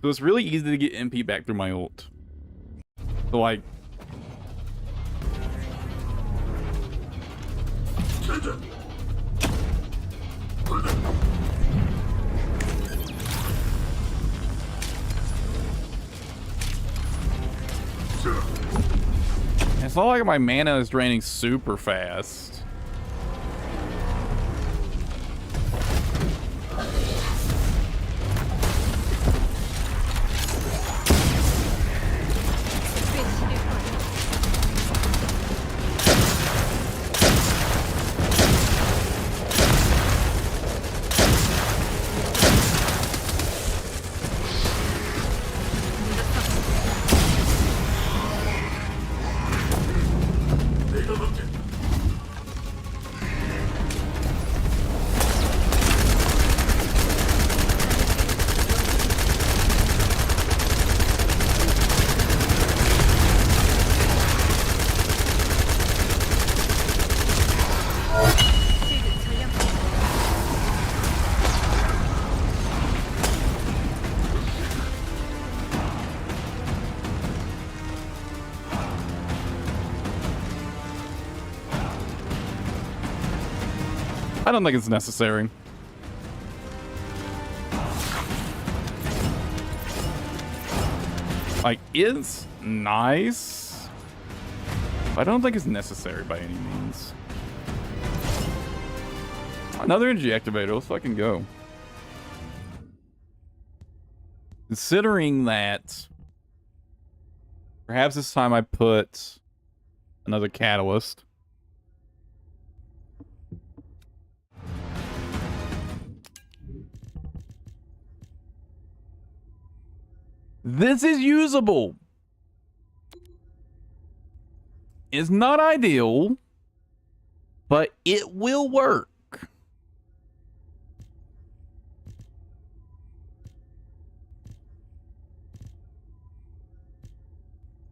So it's really easy to get MP back through my ult. So like... It's not like my mana is draining super fast. I don't think it's necessary. Like, it's nice. But I don't think it's necessary by any means. Another energy activator. Let's fucking go. Considering that, perhaps this time I put another catalyst. This is usable. It's not ideal, but it will work.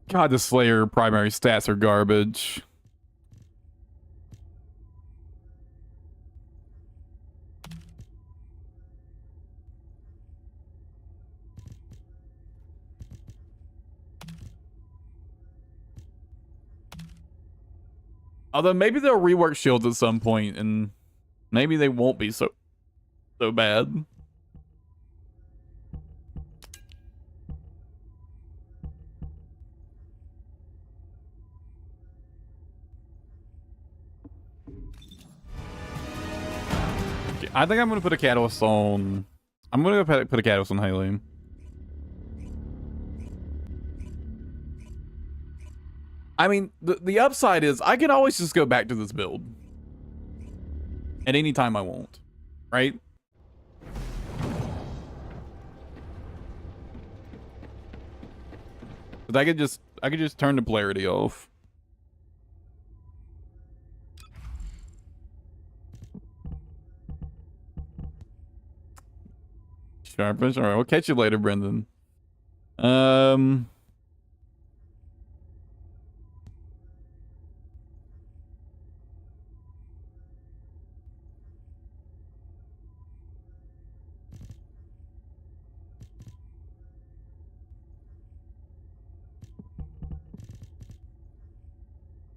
God, the Slayer primary stats are garbage. Although maybe they'll rework shields at some point, and maybe they won't be so bad. Okay, I think I'm gonna put a catalyst on. I'm gonna put a catalyst on Haley. I mean, the upside is I can always just go back to this build at any time I want, right? But I could just turn the polarity off. Sharpish. All right, we'll catch you later, Brendan.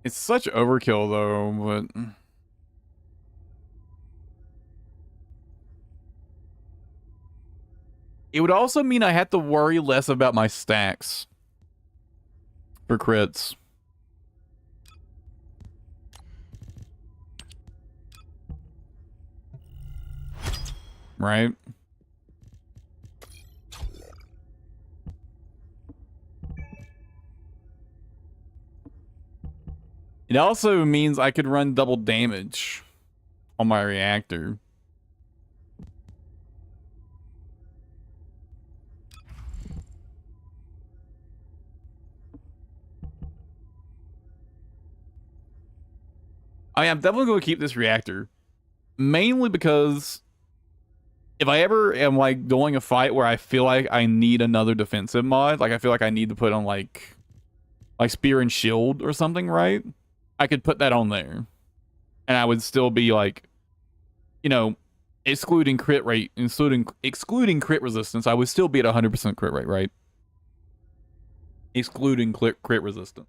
It's such overkill though, but it would also mean I have to worry less about my stacks for crits. Right? It also means I could run double damage on my reactor. I mean, I'm definitely going to keep this reactor. Mainly because if I ever am like doing a fight where I feel like I need another defensive mod, like I feel like I need to put on like spear and shield or something, right? I could put that on there. And I would still be like, you know, excluding crit rate, excluding crit resistance, I would still be at 100% crit rate, right? Excluding crit resistance.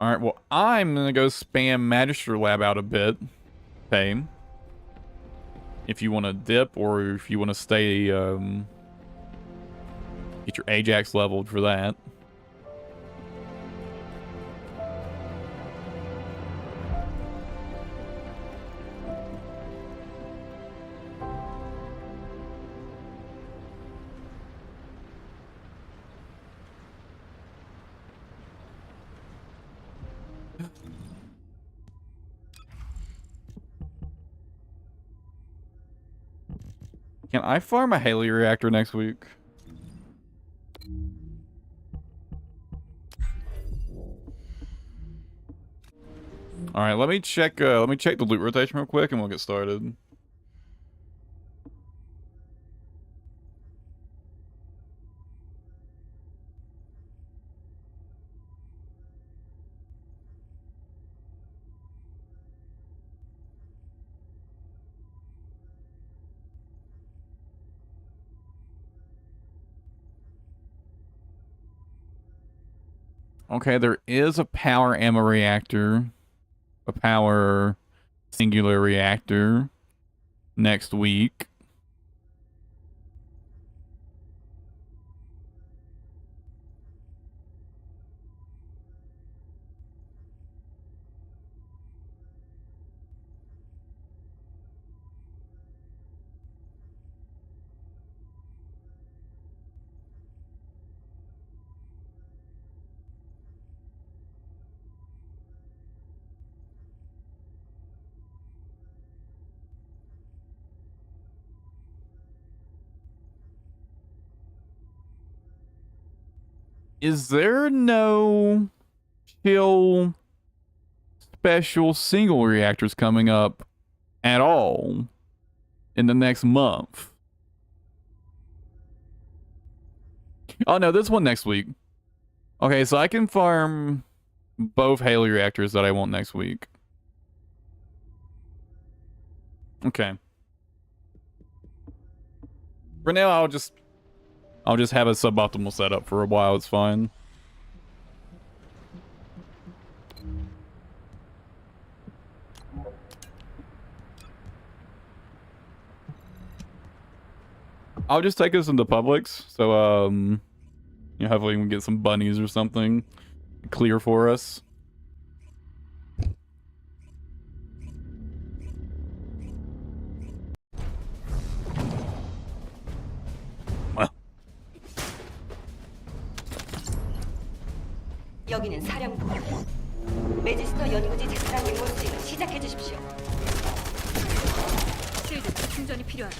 All right, well, I'm gonna go spam Magister Lab out a bit. Okay. If you want to dip, or if you want to stay, get your Ajax leveled for that. Can I farm a Haley reactor next week? All right, let me check the loot rotation real quick and we'll get started. Okay, there is a power ammo reactor, a power singular reactor next week. Is there no chill special single reactors coming up at all in the next month? Oh no, this one next week. Okay, so I can farm both Haley reactors that I want next week. Okay. For now, I'll just have a suboptimal setup for a while. It's fine. I'll just take us into Publix. So, you know, hopefully we can get some bunnies or something clear for us. Well. 여기는 사령부. 매지스터 연구지 제트랑 임무 수행을 시작해 주십시오. 실드 충전이 필요하다.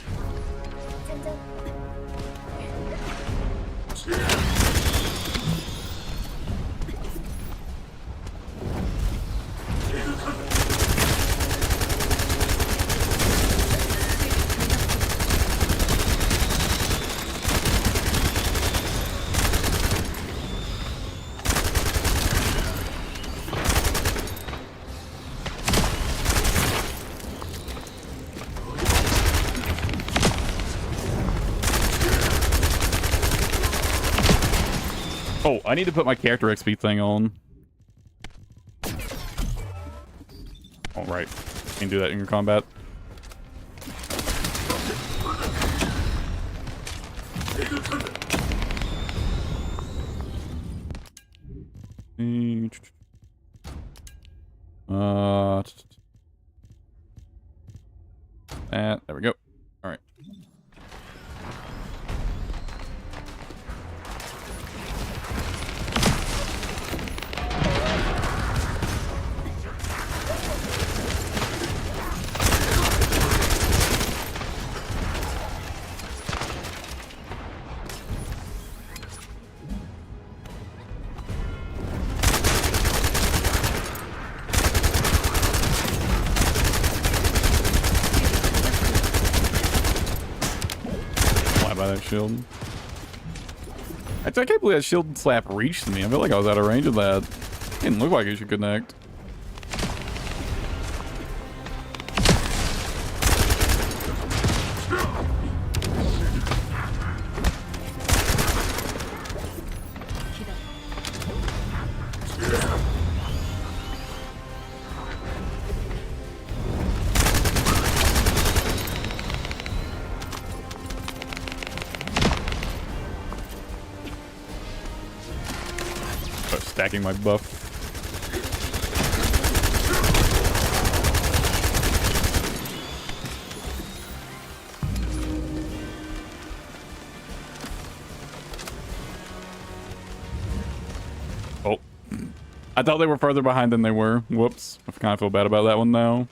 Oh, I need to put my character XP thing on. All right, you can do that in your combat. There we go. All right. By that shield. I can't believe that shield slap reached me. I feel like I was out of range of that. Didn't look like it should connect. Stacking my buff. Oh. I thought they were further behind than they were. Whoops. I kind of feel bad about that one now.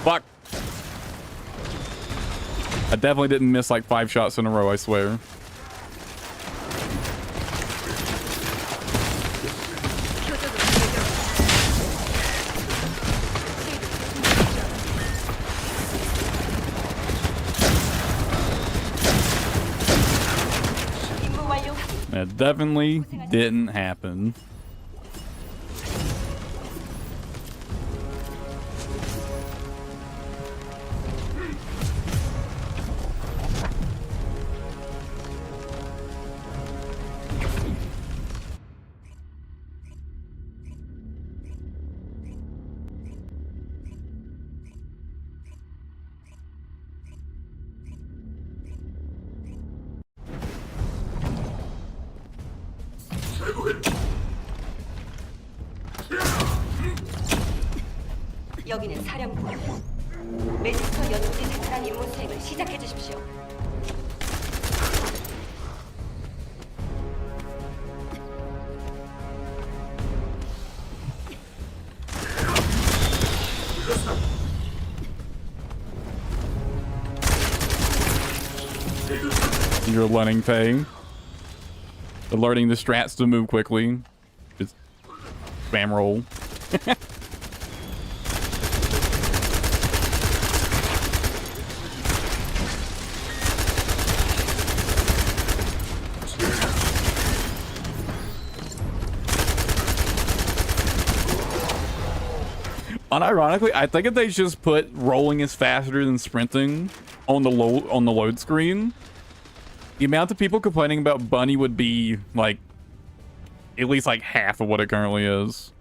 Fuck. I definitely didn't miss like 5 shots in a row, I swear. That definitely didn't happen. 여기는 사령부. 메지스터 연구지 대탈한 임무 수행을 시작해 주십시오. You're learning Faye. Alerting the strats to move quickly. Just spam roll. Unironically, I think if they just put rolling is faster than sprinting on the load screen, the amount of people complaining about Bunny would be like at least like half of what it currently is.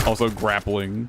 Also grappling.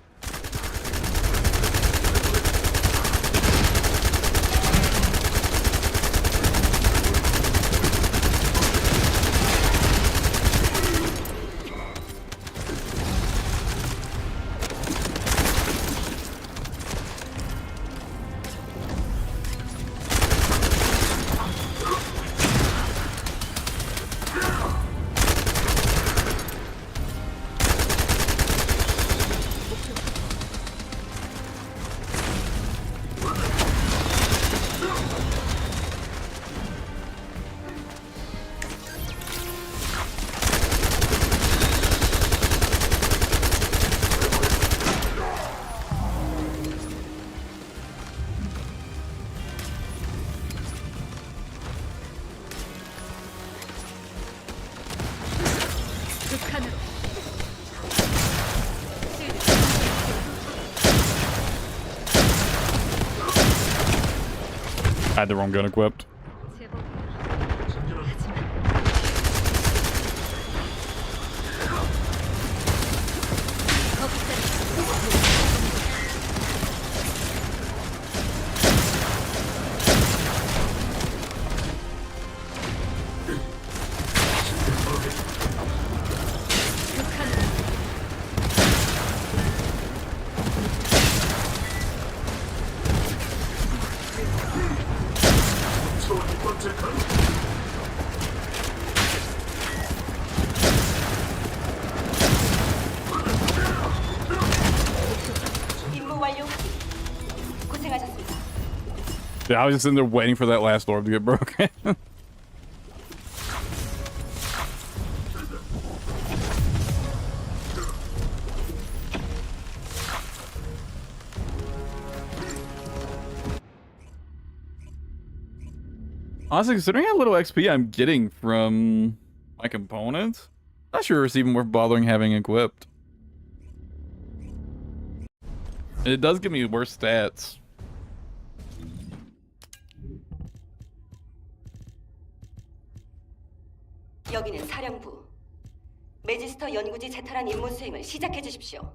I had the wrong gun equipped. 임무 완료. 고생하셨습니다. Yeah, I was just in there waiting for that last orb to get broken. Honestly, considering how little XP I'm getting from my components, not sure it's even worth bothering having equipped. It does give me worse stats. 여기는 사령부. 메지스터 연구지 재탈한 임무 수행을 시작해 주십시오.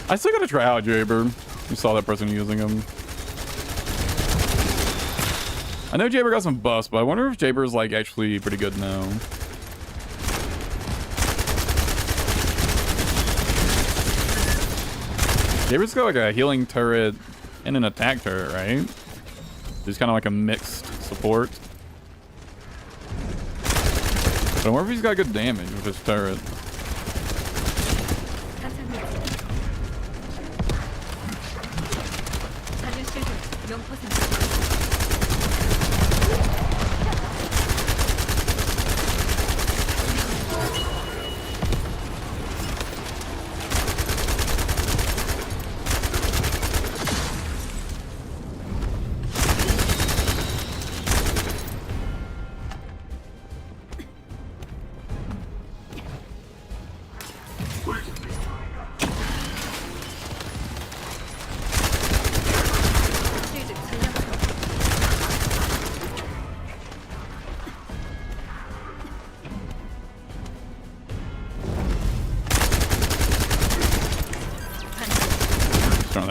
I still gotta try out Jaber. You saw that person using him. I know Jaber got some buffs, but I wonder if Jaber's like actually pretty good now. Jaber's got like a healing turret and an attack turret, right? Just kind of like a mixed support. But I wonder if he's got good damage with his turret.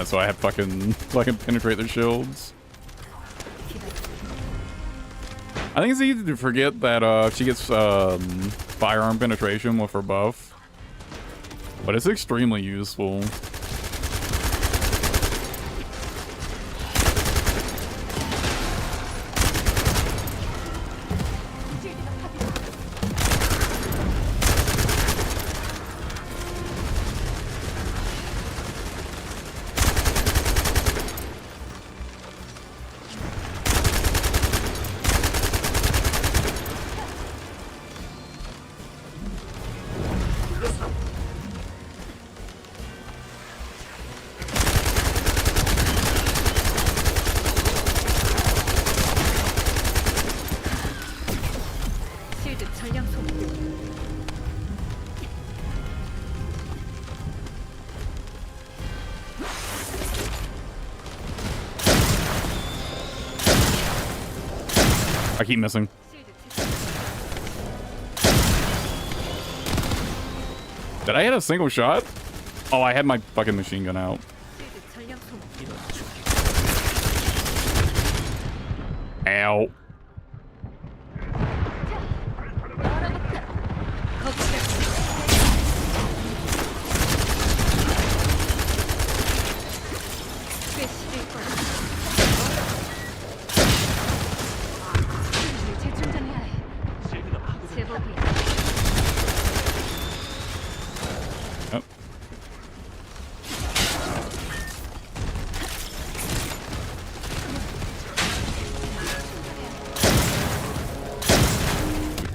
it so I have fucking so I can penetrate their shields. I think it's easy to forget that she gets firearm penetration with her buff, but it's extremely useful. I keep missing. Did I hit a single shot? Oh, I had my fucking machine gun out. Ow.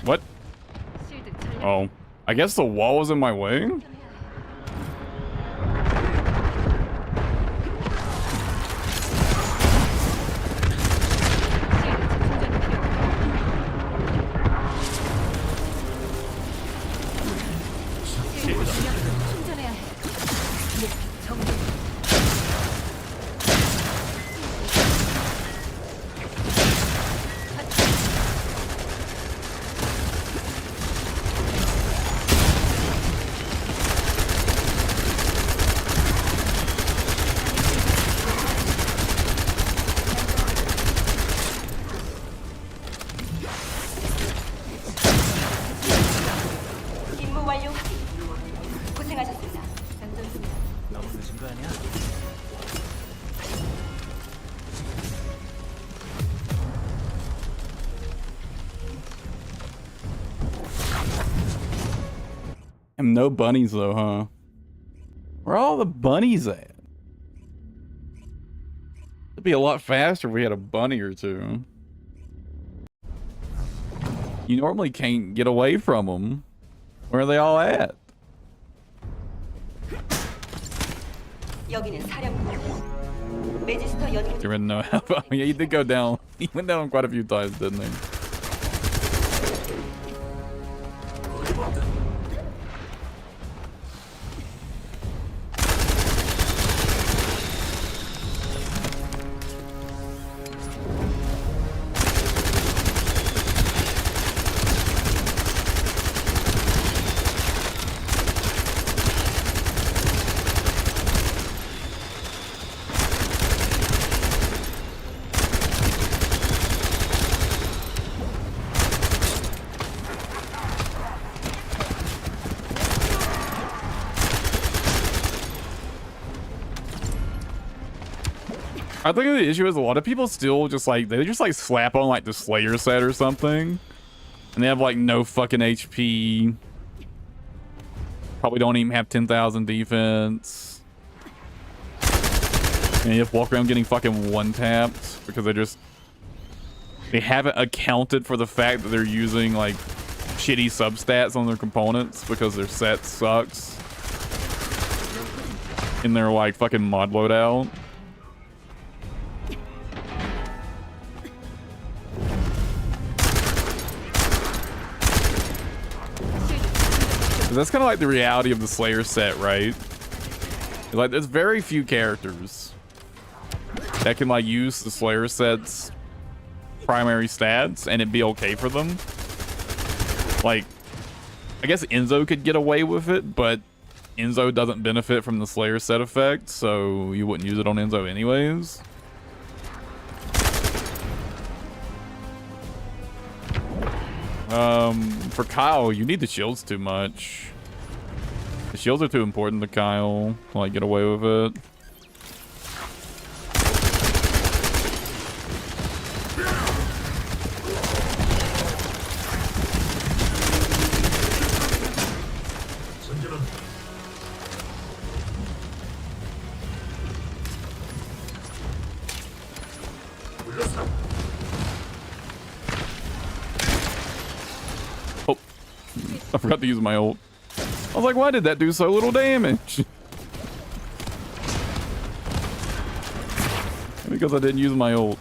What? Oh, I guess the wall was in my way? 임무 완료. 고생하셨습니다. And no bunnies though, huh? Where are all the bunnies at? It'd be a lot faster if we had a bunny or two. You normally can't get away from them. Where are they all at? 여기는 사령부. 매지스터 연구. There no help. Yeah, he did go down. He went down quite a few times, didn't he? I think the issue is a lot of people still just like, they just like slap on like the Slayer set or something. And they have like no fucking HP. Probably don't even have 10,000 defense. And you just walk around getting fucking one-tapped because they haven't accounted for the fact that they're using like shitty substats on their components because their set sucks. In their like fucking mod loadout. That's kind of like the reality of the Slayer set, right? Like, there's very few characters that can like use the Slayer set's primary stats and it'd be okay for them. Like, I guess Enzo could get away with it, but Enzo doesn't benefit from the Slayer set effect, so you wouldn't use it on Enzo anyways. For Kyle, you need the shields too much. The shields are too important to Kyle to like get away with it. Oh, I forgot to use my ult. I was like, why did that do so little damage? Because I didn't use my ult.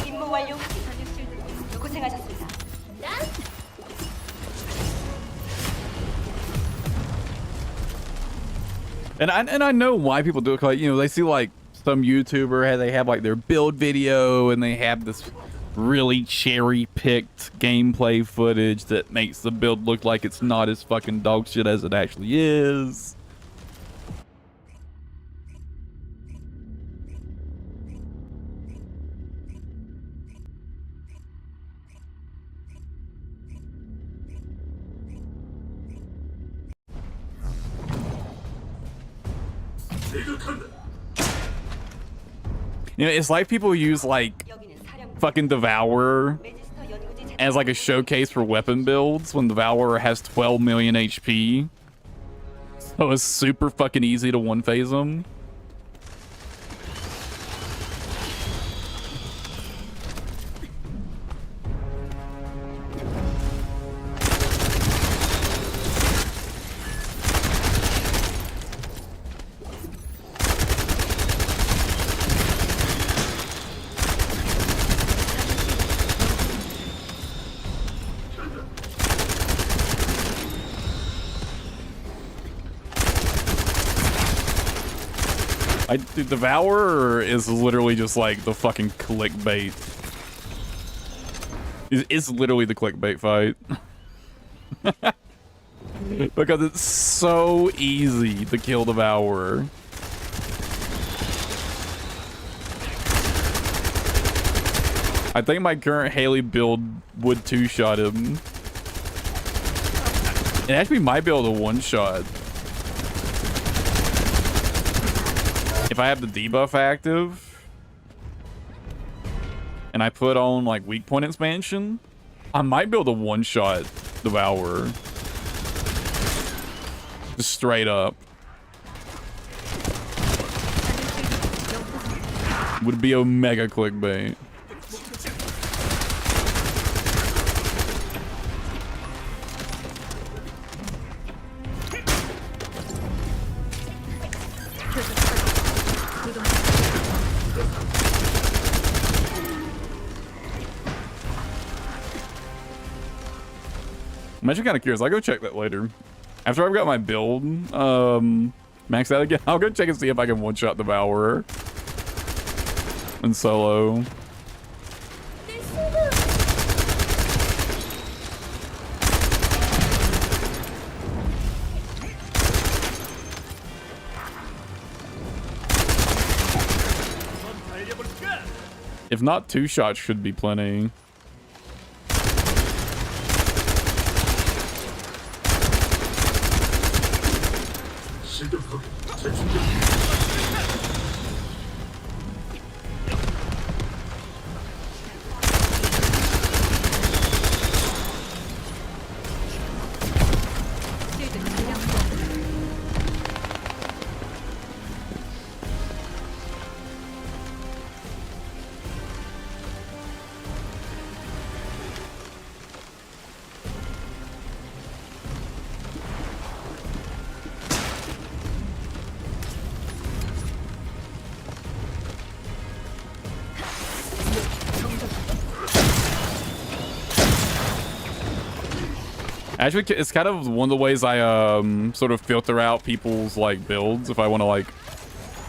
임무 완료 확인. 고생하셨습니다. And I know why people do it. Like, you know, they see like some YouTuber, they have like their build video and they have this really cherry-picked gameplay footage that makes the build look like it's not as fucking dog shit as it actually is. You know, it's like people use like 여기는 사령부. fucking Devourer 매지스터 연구지 재탈. as like a showcase for weapon builds when Devourer has 12 million HP. So it's super fucking easy to one phase them. Dude, Devourer is literally just like the fucking clickbait. It's literally the clickbait fight. Because it's so easy to kill Devourer. I think my current Haley build would two-shot him. It actually might be able to one-shot. If I have the debuff active and I put on like weak point expansion, I might be able to one-shot Devourer. Just straight up. Would be a mega clickbait. I'm actually kind of curious. I'll go check that later. After I've got my build maxed out again, I'll go check and see if I can one-shot the Devourer in solo. If not, two shots should be plenty. Actually, it's kind of one of the ways I sort of filter out people's like builds if I want to like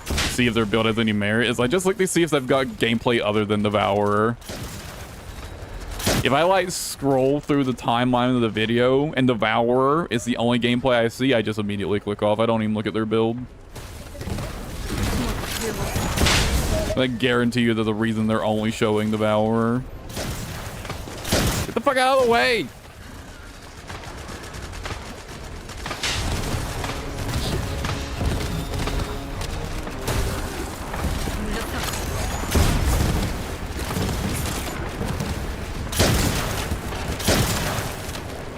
see if their build has any merit. Is I just look to see if they've got gameplay other than Devourer. If I like scroll through the timeline of the video and Devourer is the only gameplay I see, I just immediately click off. I don't even look at their build. I guarantee you that the reason they're only showing Devourer. Get the fuck out of the way!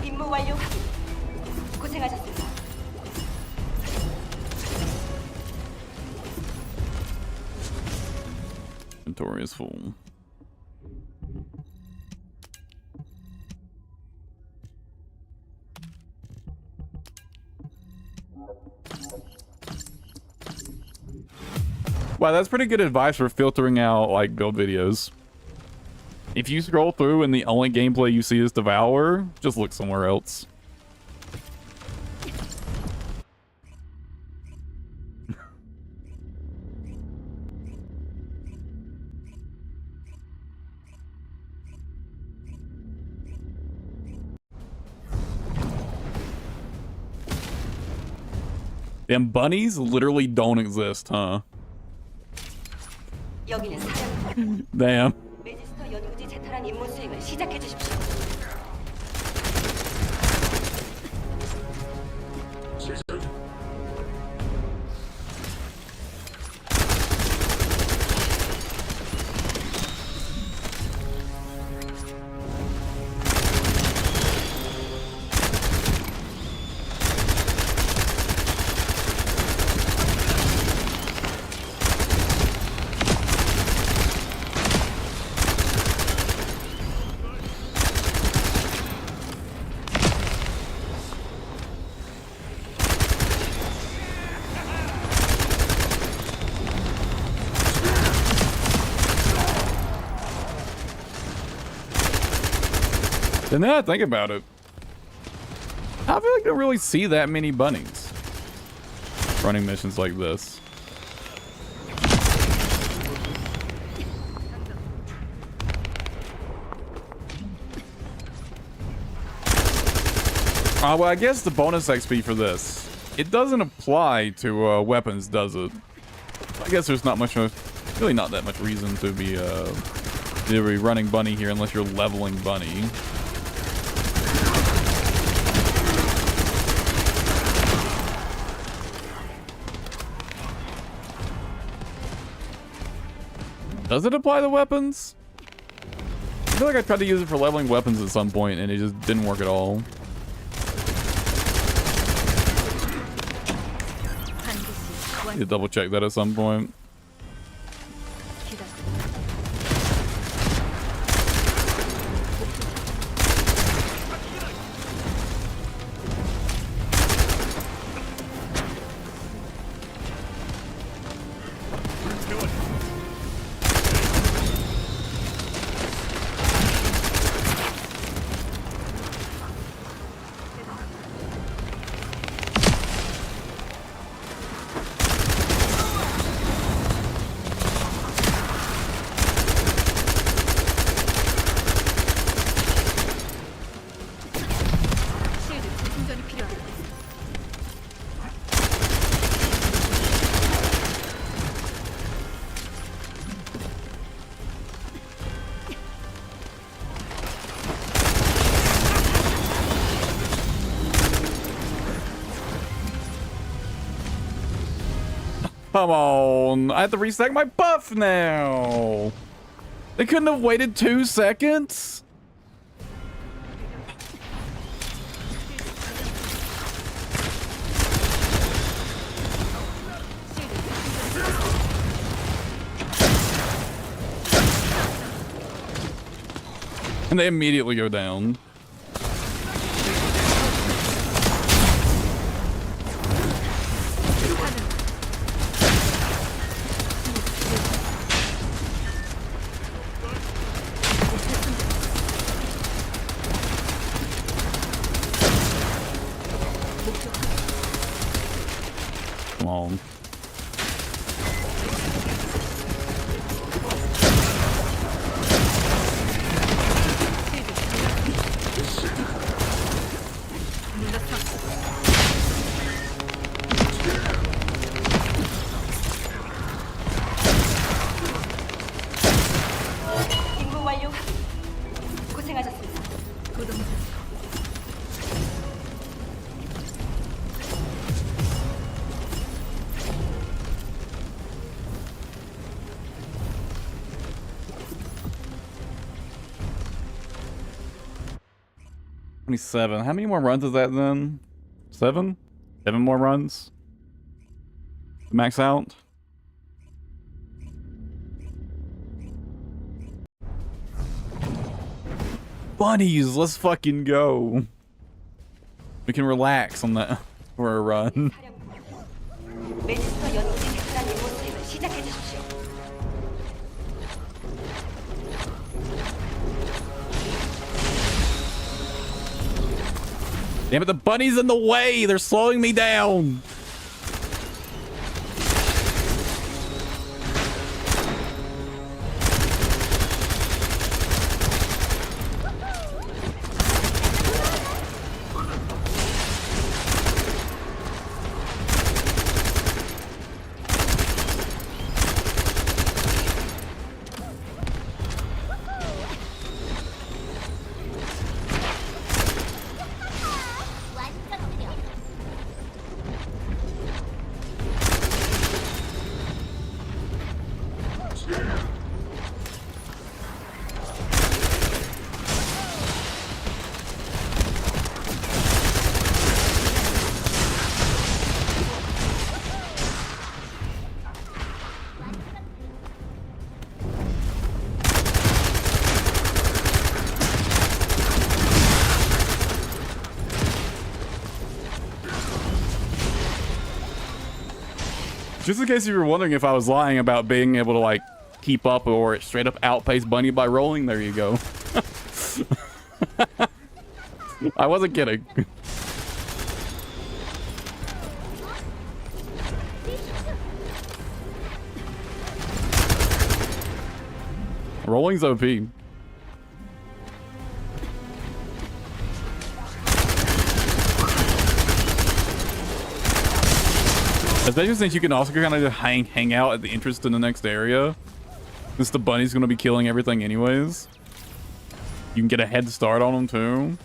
임무 완료 확인. 고생하셨습니다. Inventory is full. Wow, that's pretty good advice for filtering out like build videos. If you scroll through and the only gameplay you see is Devour, just look somewhere else. Damn, bunnies literally don't exist, huh? 여기는 사령부. Damn. 매지스터 연구지 재탈환 임무 수행을 시작해 주십시오. And then I think about it, I feel like I don't really see that many bunnies running missions like this. Well, I guess the bonus XP for this, it doesn't apply to weapons, does it? I guess there's not much, really not that much reason to be running bunny here unless you're leveling bunny. Does it apply to weapons? I feel like I tried to use it for leveling weapons at some point and it just didn't work at all. Need to double check that at some point. Come on, I have to reset my buff now. They couldn't have waited 2 seconds. And they immediately go down. down. 임무 완료. 고생하셨습니다. 27. How many more runs is that then? 7? 7 more runs? Max out? Bunnies, let's fucking go. We can relax on that for a run. 사령부. 매지스터 연구지 테란 임무 수행을 시작해 주십시오. Damn it, the bunny's in the way! They're slowing me down! Just in case you were wondering if I was lying about being able to, like, keep up or straight up outpace Bunny by rolling, there you go. I wasn't kidding. Rolling's OP. Especially since you can also kind of hang out at the entrance to the next area. Since the bunny's going to be killing everything anyways. You can get a head start on them too.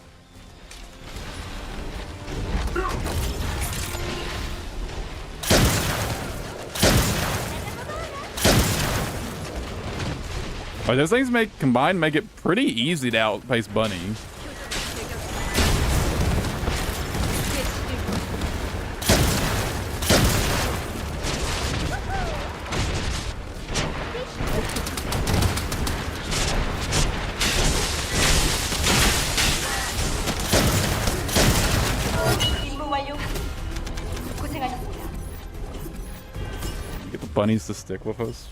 Alright, those things combined make it pretty easy to outpace Bunny. Bunnies to stick with us.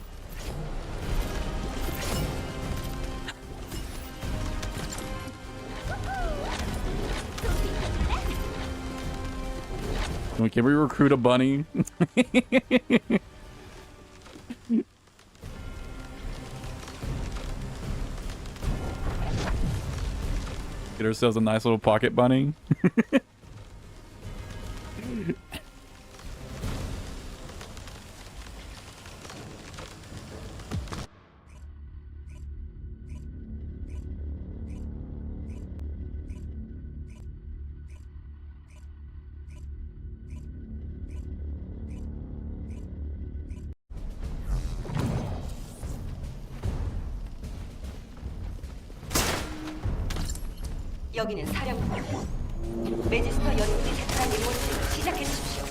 Can we recruit a bunny? Get ourselves a nice little pocket bunny. 여기는 사령부. 매지스터 연구지 테란 임무 수행을 시작해 주십시오.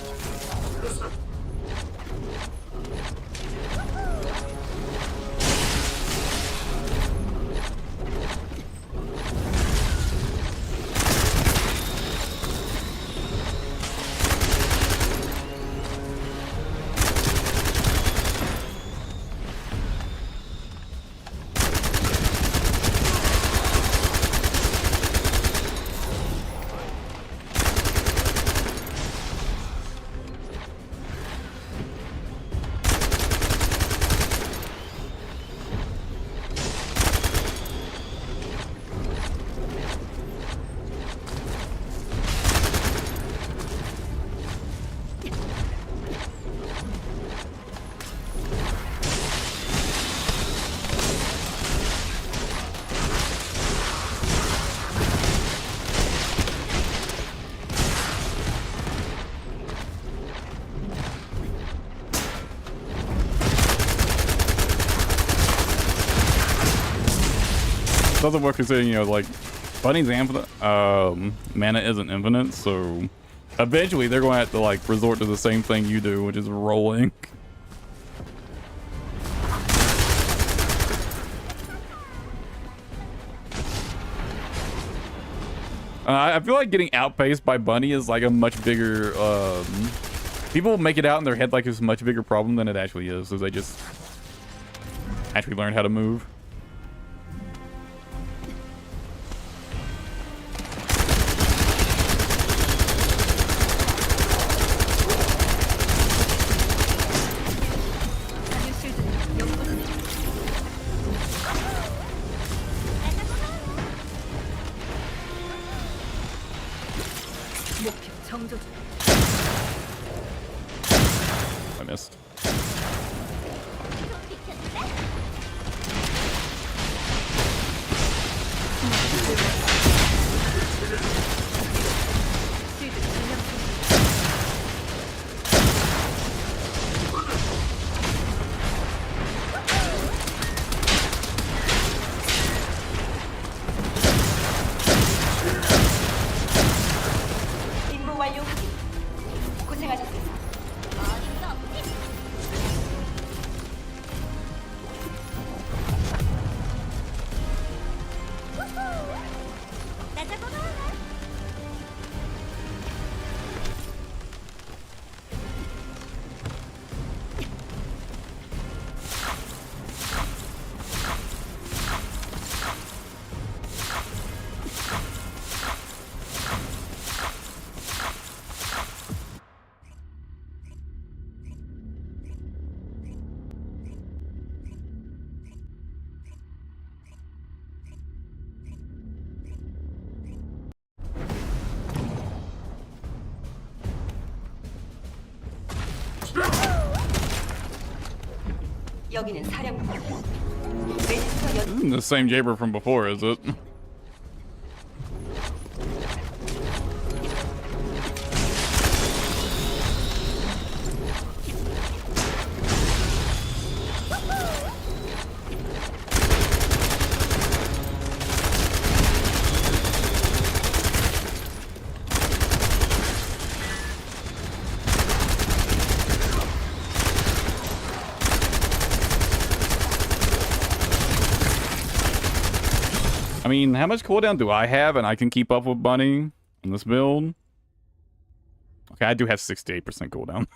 also worth considering, you know, like, Bunny's mana isn't infinite, so eventually they're going to have to, like, resort to the same thing you do, which is rolling. I feel like getting outpaced by Bunny is like a much bigger, people make it out in their head like it's a much bigger problem than it actually is, so they just actually learn how to move. I missed. 임무 완료 확인. 고생하셨습니다. 여기는 사령부. 레지스터 연 Isn't the same Jaber from before, is it? I mean, how much cooldown do I have and I can keep up with Bunny in this build? Okay, I do have 68% cooldown.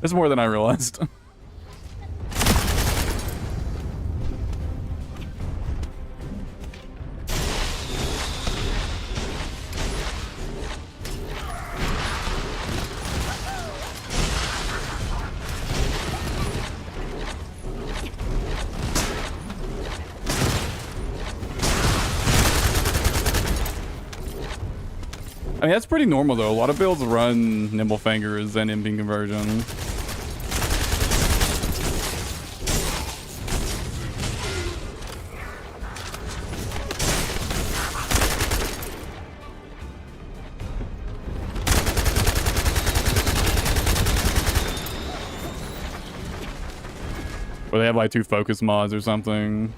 That's more than I realized. I mean, that's pretty normal, though. A lot of builds run Nimble Fingers and MP conversion. Or they have, like, 2 focus mods or something.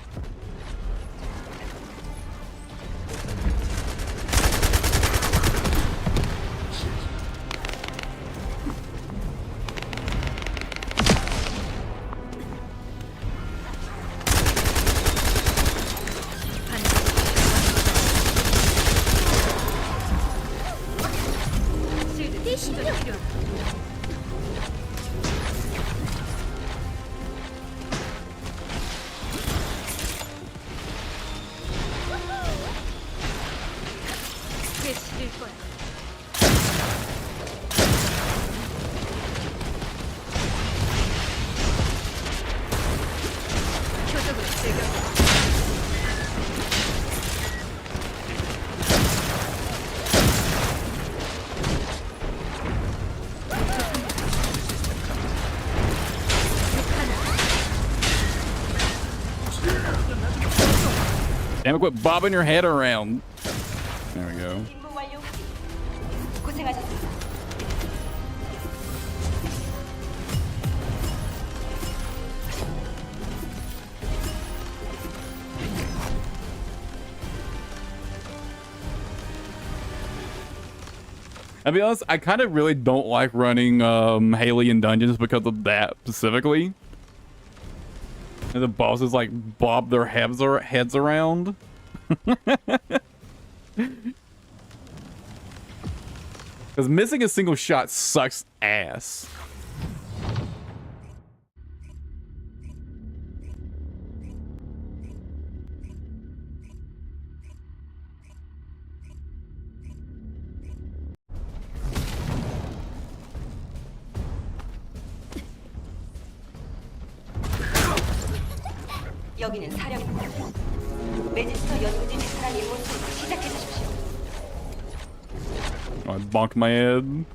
Damn it, quit bobbing your head around. There we go. 임무 완료 확인. 고생하셨습니다. I'll be honest, I kind of really don't like running Haley in dungeons because of that specifically. And the bosses like bob their heads around. Because missing a single shot sucks ass. 여기는 사령부. 매지스터 연구지 테란 임무 수행을 시작해 주십시오. I bonked my head.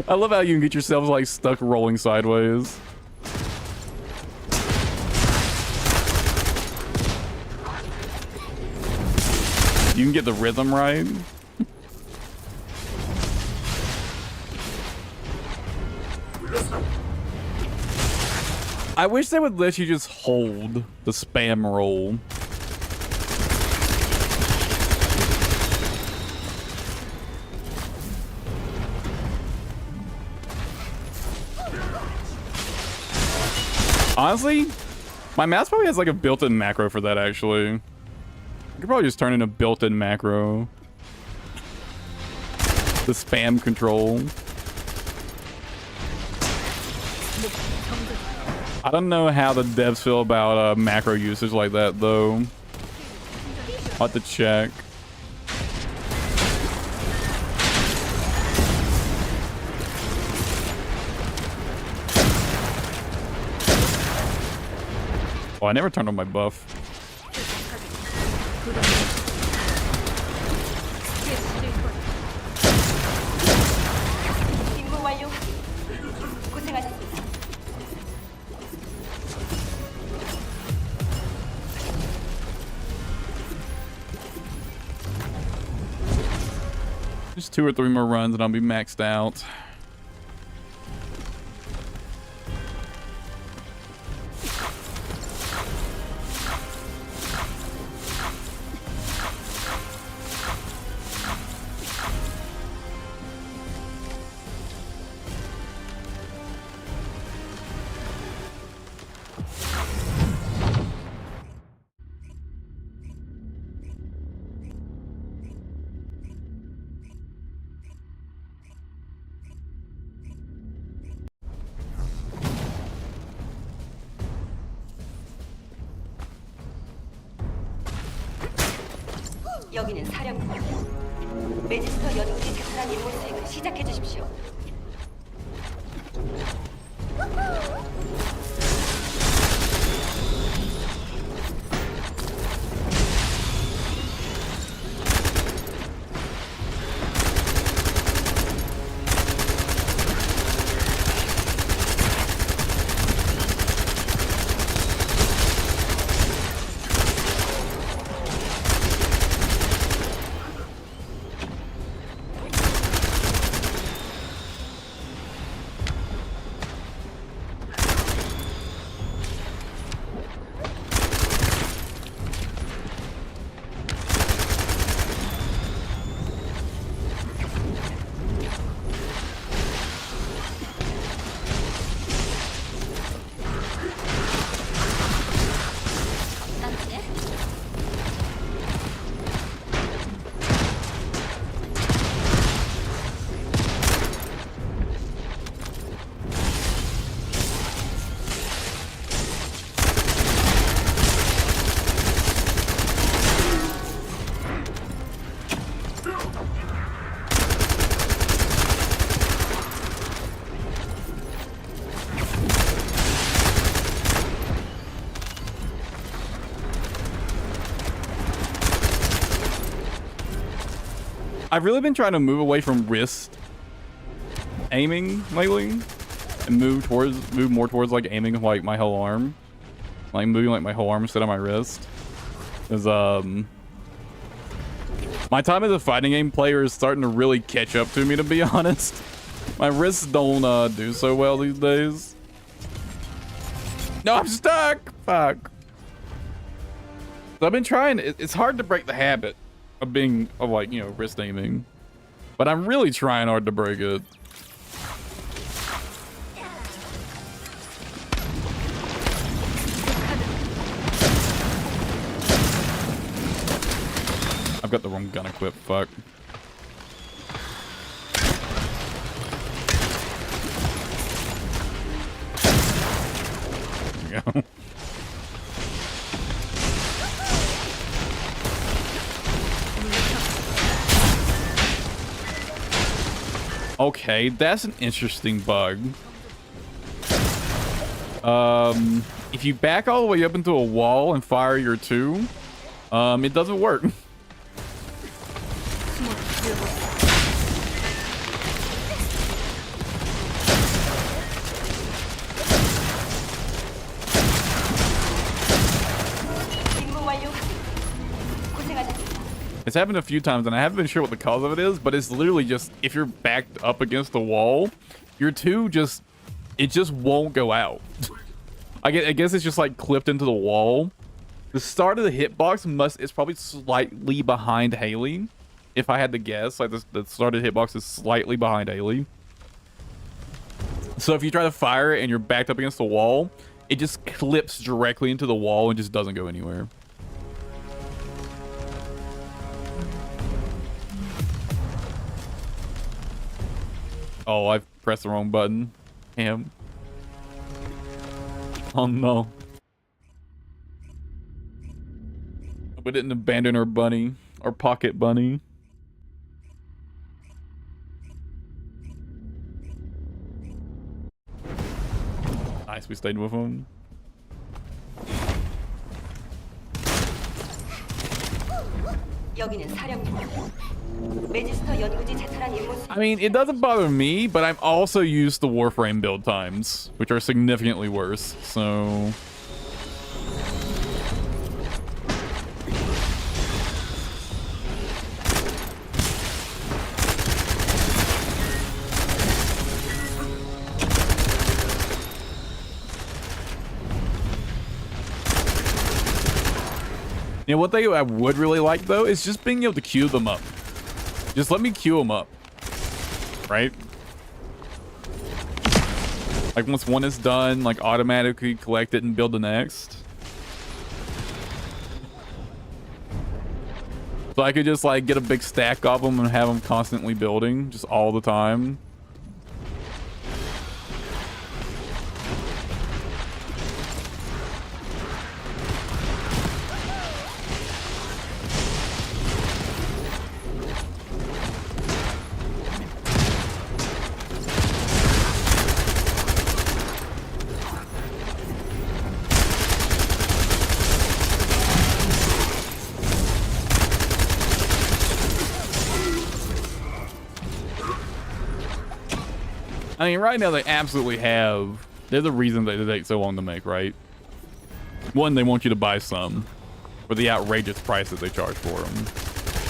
I love how you can get yourselves like stuck rolling sideways. You can get the rhythm right. I wish they would let you just hold the spam roll. Honestly, my mouse probably has like a built-in macro for that actually. I could probably just turn in a built-in macro. The spam control. I don't know how the devs feel about macro usage like that though. I'll have to check. Oh, I never turned on my buff. 임무 완료. 고생하셨습니다. Just 2 or 3 more runs and I'll be maxed out. 여기는 사령부. 매지스터 연구지 테란 임무 수행을 시작해 주십시오. I've really been trying to move away from wrist aiming lately and move more towards like aiming like my whole arm. Like moving like my whole arm instead of my wrist. Cause my time as a fighting game player is starting to really catch up to me, to be honest. My wrists don't do so well these days. No, I'm stuck. Fuck. So I've been trying. It's hard to break the habit of being like, you know, wrist aiming, but I'm really trying hard to break it. I've got the wrong gun equipped. Fuck. There we go. Okay, that's an interesting bug. If you back all the way up into a wall and fire your 2, it doesn't work. It's happened a few times, and I haven't been sure what the cause of it is, but it's literally just if you're backed up against the wall, your 2 just won't go out. I guess it's just like clipped into the wall. The start of the hitbox is probably slightly behind Haley. If I had to guess, like the start of the hitbox is slightly behind Haley. So if you try to fire it and you're backed up against the wall, it just clips directly into the wall and just doesn't go anywhere. Oh, I've pressed the wrong button. Damn. Oh no. We didn't abandon our bunny. Our pocket bunny. Nice, we stayed with him. 여기는 사령부. 매지스터 연구지 재탈한 임무. I mean, it doesn't bother me, but I'm also used to Warframe build times, which are significantly worse, so... You know, what I would really like, though, is just being able to queue them up. Just let me queue them up. Right? Like, once one is done, like, automatically collect it and build the next. So I could just, like, get a big stack of them and have them constantly building, just all the time. I mean, right now they absolutely have... They're the reason that they take so long to make, right? One, they want you to buy some for the outrageous prices they charge for them.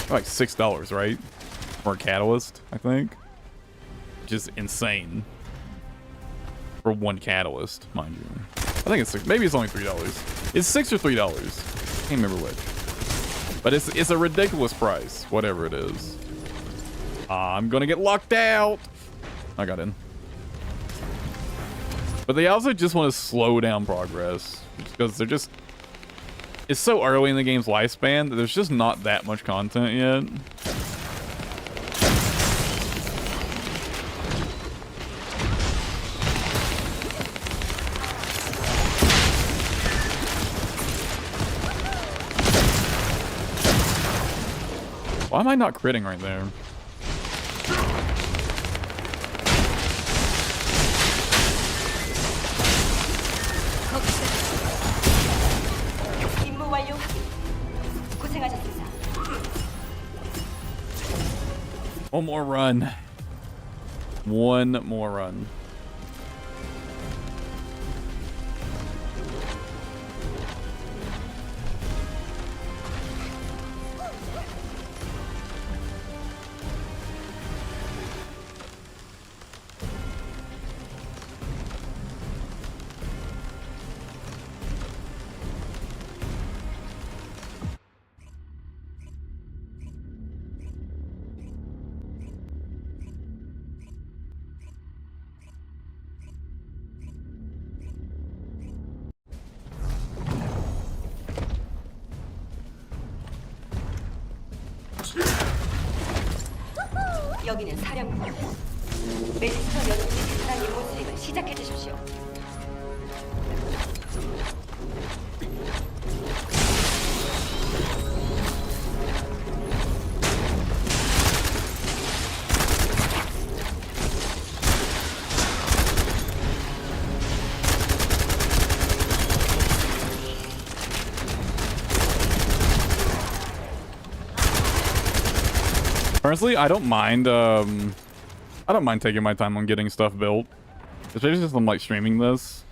Like $6, right? For a catalyst, I think. Which is insane. For one catalyst, mind you. I think it's $6. Maybe it's only $3. It's $6 or $3. Can't remember which. But it's a ridiculous price, whatever it is. I'm gonna get locked out. I got in. But they also just want to slow down progress because they're just... It's so early in the game's lifespan that there's just not that much content yet. Why am I not critting right there? 임무 완료 확인. 고생하셨습니다. One more run. One more run. 여기는 사령부. 메지스터 연구지 재탈한 임무 수행을 시작해 주십시오. Honestly, I don't mind taking my time on getting stuff built. Especially since I'm like streaming this.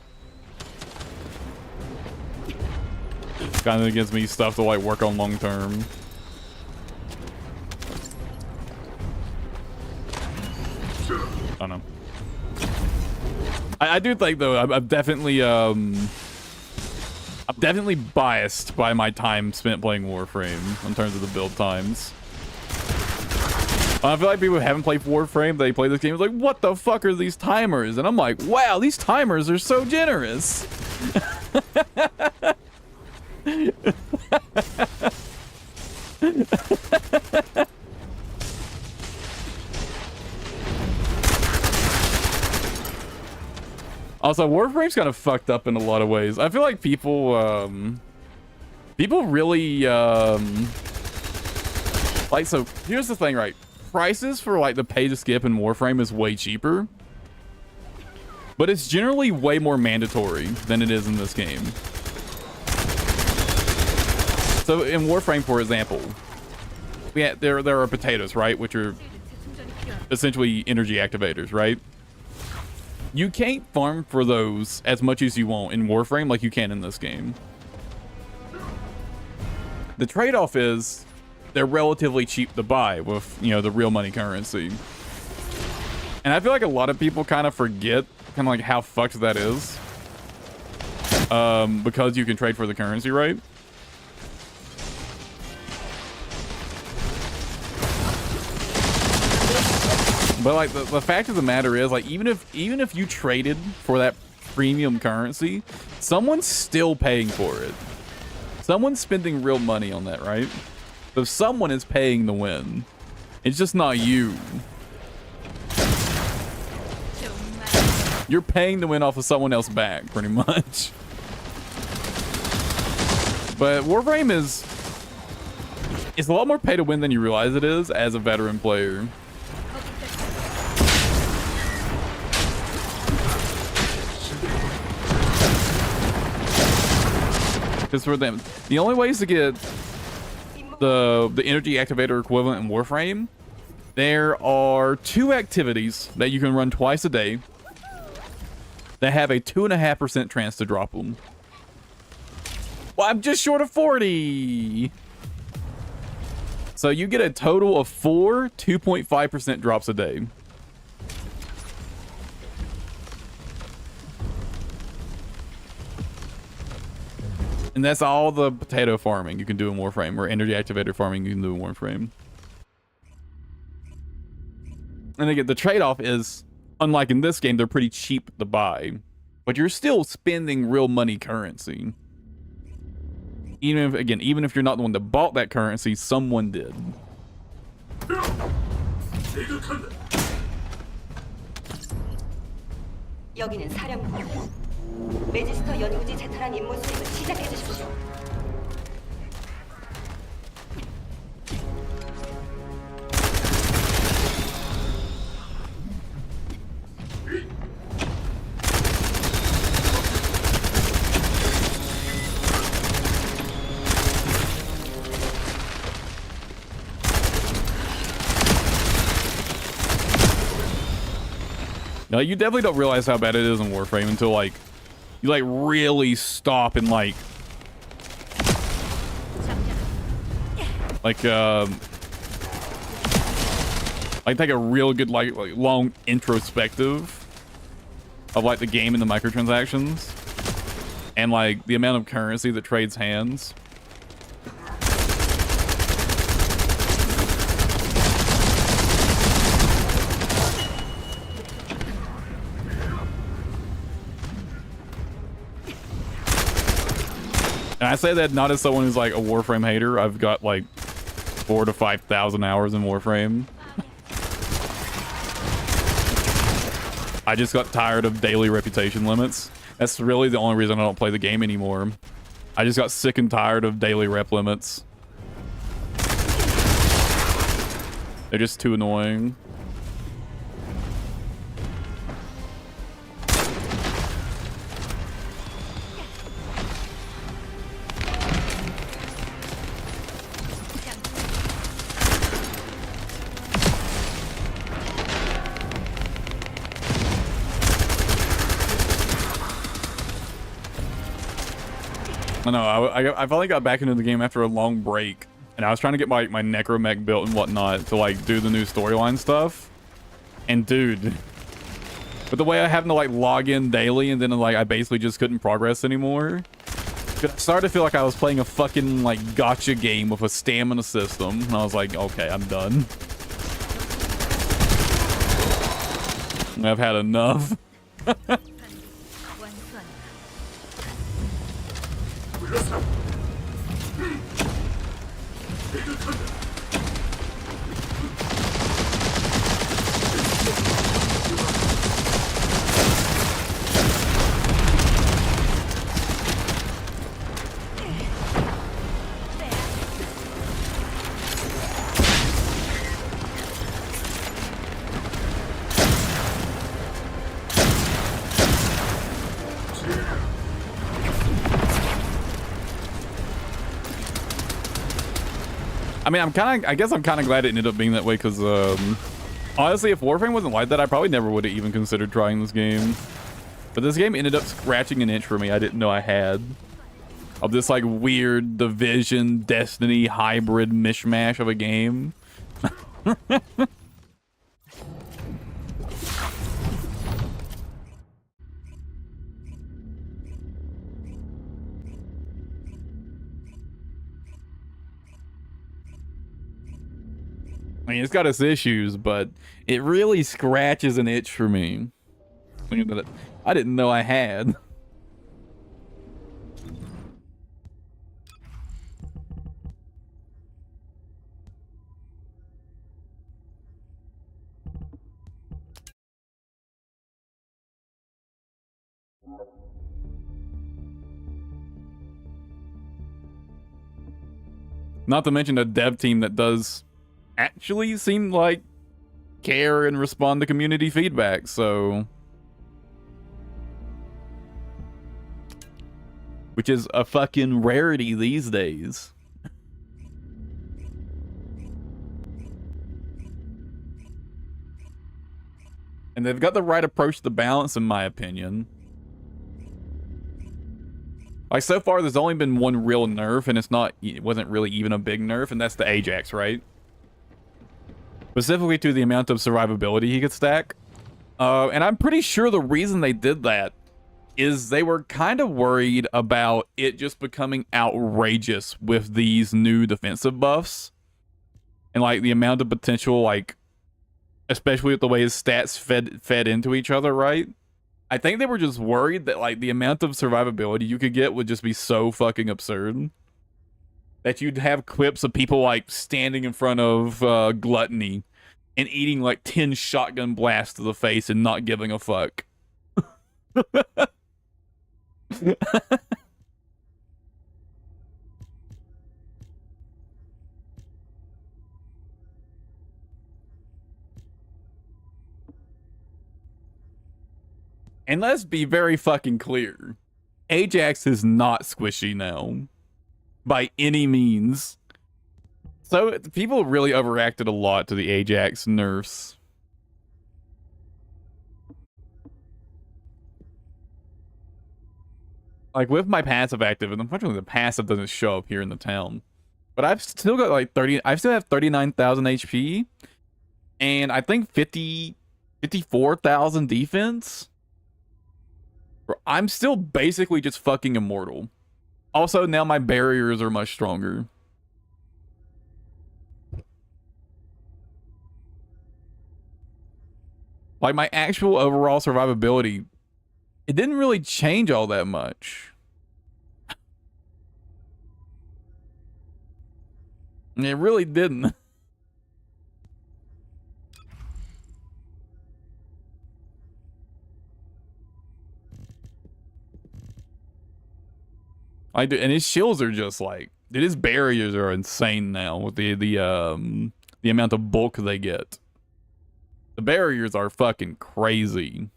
Kind of gives me stuff to like work on long term. I don't know. I do think though, I'm definitely biased by my time spent playing Warframe in terms of the build times. I feel like people who haven't played Warframe, they play this game, it's like, what the fuck are these timers? And I'm like, wow, these timers are so generous. Also, Warframe's kind of fucked up in a lot of ways. I feel like people really, like, so here's the thing, right? Prices for like the pay to skip in Warframe is way cheaper, but it's generally way more mandatory than it is in this game. So in Warframe, for example, there are potatoes, right, which are essentially energy activators, right? You can't farm for those as much as you want in Warframe like you can in this game. The trade-off is they're relatively cheap to buy with, you know, the real money currency. And I feel like a lot of people kind of forget kind of like how fucked that is. Because you can trade for the currency, right? But like the fact of the matter is, like, even if you traded for that premium currency, someone's still paying for it. Someone's spending real money on that, right? So someone is paying the win. It's just not you. You're paying the win off of someone else back, pretty much. But Warframe it's a lot more pay to win than you realize it is as a veteran player. Because for them, the only ways to get the energy activator equivalent in Warframe, there are 2 activities that you can run twice a day that have a 2.5% chance to drop them. Well, I'm just short of 40. So you get a total of 4 2.5% drops a day. And that's all the potato farming you can do in Warframe, or energy activator farming you can do in Warframe. And again, the trade-off is, unlike in this game, they're pretty cheap to buy. But you're still spending real money currency. Even if you're not the one that bought that currency, someone did. 여기는 사령부. 메지스터 연구지 재탈한 임무 수행을 시작해 주십시오. No, you definitely don't realize how bad it is in Warframe until like you like really stop and like take a real good like long introspective of like the game and the microtransactions and like the amount of currency that trades hands. And I say that not as someone who's like a Warframe hater. I've got like 4,000 to 5,000 hours in Warframe. I just got tired of daily reputation limits. That's really the only reason I don't play the game anymore. I just got sick and tired of daily rep limits. They're just too annoying. I know, I finally got back into the game after a long break, and I was trying to get my necromech built and whatnot to like do the new storyline stuff. And dude, with the way I having to like log in daily and then like I basically just couldn't progress anymore, it started to feel like I was playing a fucking like gacha game with a stamina system, and I was like, okay, I'm done. I've had enough. I mean, I guess I'm kind of glad it ended up being that way because, honestly, if Warframe wasn't like that, I probably never would have even considered trying this game. But this game ended up scratching an itch for me I didn't know I had. Of this, like, weird Division, Destiny, hybrid mishmash of a game. I mean, it's got its issues, but it really scratches an itch for me. That I didn't know I had. Not to mention a dev team that does actually seem like care and respond to community feedback, so which is a fucking rarity these days. And they've got the right approach to the balance, in my opinion. Like, so far, there's only been one real nerf, and it wasn't really even a big nerf, and that's the Ajax, right? Specifically to the amount of survivability he could stack. And I'm pretty sure the reason they did that is they were kind of worried about it just becoming outrageous with these new defensive buffs. And, like, the amount of potential, like, especially with the way his stats fed into each other, right? I think they were just worried that, like, the amount of survivability you could get would just be so fucking absurd. That you'd have clips of people, like, standing in front of Gluttony and eating, like, 10 shotgun blasts to the face and not giving a fuck. And let's be very fucking clear. Ajax is not squishy now. By any means. So people really overreacted a lot to the Ajax nerfs. like with my passive active, and unfortunately the passive doesn't show up here in the town. But I've still got like 30. I still have 39,000 HP, and I think 54,000 defense. Bro, I'm still basically just fucking immortal. Also, now my barriers are much stronger. Like my actual overall survivability, it didn't really change all that much. It really didn't. I do, and his shields are just like, dude, his barriers are insane now with the amount of bulk they get. The barriers are fucking crazy.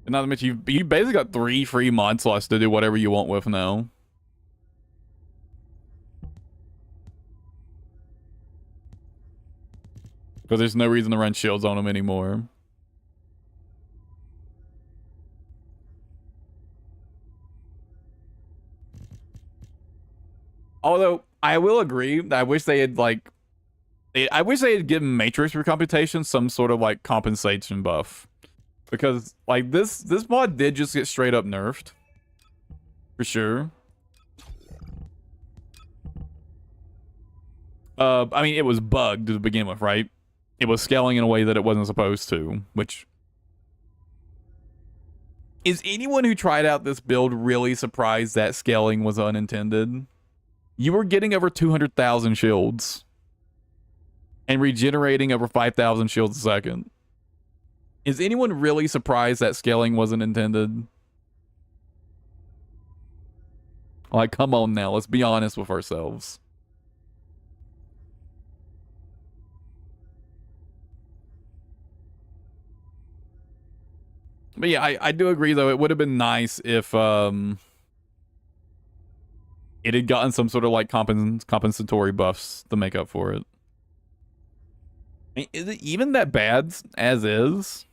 And not to mention, you basically got 3 free mod slots to do whatever you want with now. Because there's no reason to run shields on them anymore. Although, I will agree, I wish they had, like... I wish they had given Matrix Recomputation some sort of, like, compensation buff. Because, like, this mod did just get straight up nerfed. For sure. I mean, it was bugged to begin with, right? It was scaling in a way that it wasn't supposed to, which... Is anyone who tried out this build really surprised that scaling was unintended? You were getting over 200,000 shields. And regenerating over 5,000 shields a second. Is anyone really surprised that scaling wasn't intended? Like, come on now, let's be honest with ourselves. But yeah, I do agree, though. It would have been nice if it had gotten some sort of, like, compensatory buffs to make up for it. I mean, is it even that bad as is?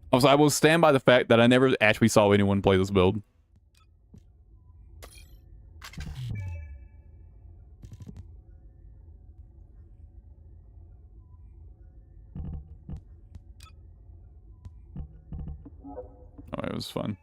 Also, I will stand by the fact that I never actually saw anyone play this build. Oh, it was fun.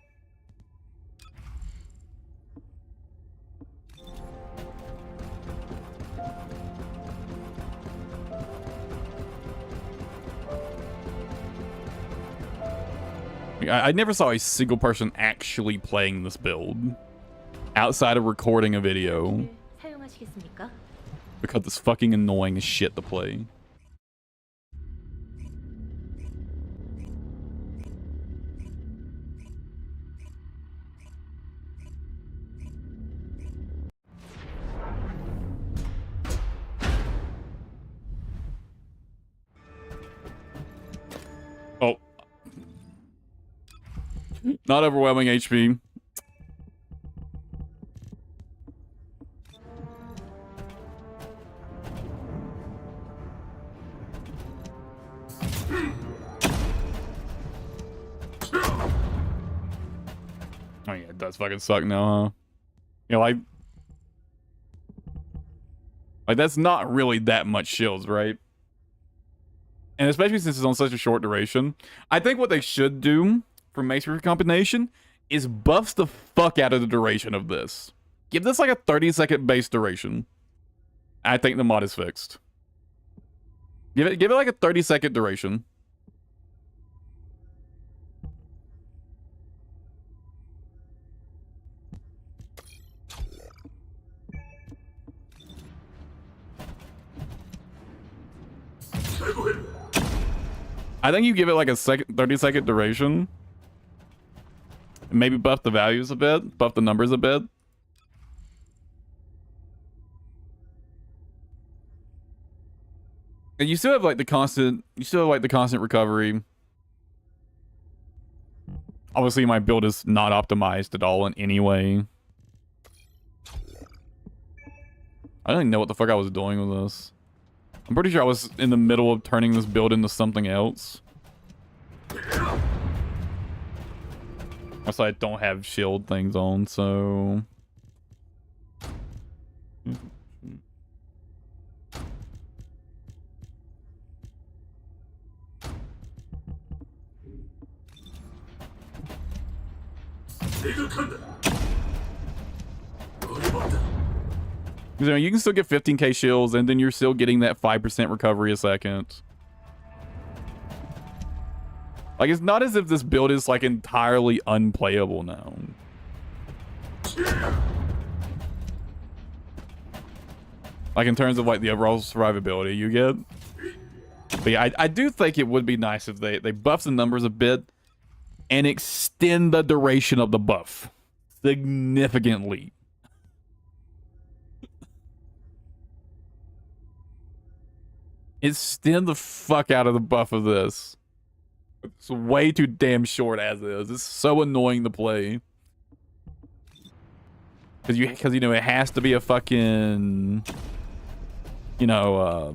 I never saw a single person actually playing this build outside of recording a video because it's fucking annoying as shit to play. Oh. Not overwhelming HP. Oh yeah, it does fucking suck now, huh? You know, like that's not really that much shields, right? And especially since it's on such a short duration. I think what they should do for Matrix Combination is buff the fuck out of the duration of this. Give this like a 30-second base duration. I think the mod is fixed. Give it like a 30-second duration. I think you give it like a 30-second duration. Maybe buff the values a bit, buff the numbers a bit. And you still have like the constant, recovery. Obviously, my build is not optimized at all in any way. I don't even know what the fuck I was doing with this. I'm pretty sure I was in the middle of turning this build into something else. Also, I don't have shield things on, so... You can still get 15k shields, and then you're still getting that 5% recovery a second. Like, it's not as if this build is, like, entirely unplayable now. Like, in terms of, like, the overall survivability you get. But yeah, I do think it would be nice if they buff the numbers a bit and extend the duration of the buff significantly. Extend the fuck out of the buff of this. It's way too damn short as is. It's so annoying to play. Because you know, it has to be a fucking, you know,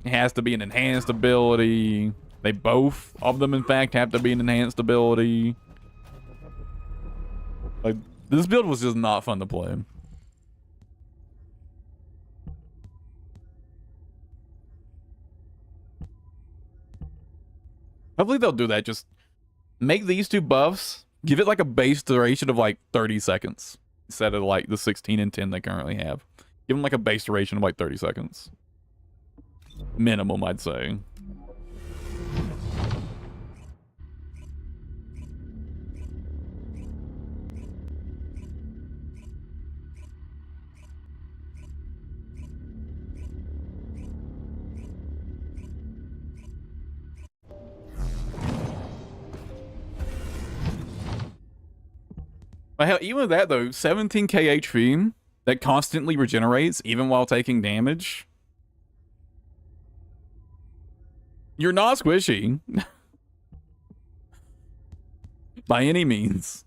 it has to be an enhanced ability. They both of them, in fact, have to be an enhanced ability. Like, this build was just not fun to play. Hopefully they'll do that. Just make these two buffs, give it like a base duration of like 30 seconds instead of like the 16 and 10 they currently have. Give them like a base duration of like 30 seconds. Minimum, I'd say. But hell, even with that though, 17k HP that constantly regenerates even while taking damage. You're not squishy. By any means.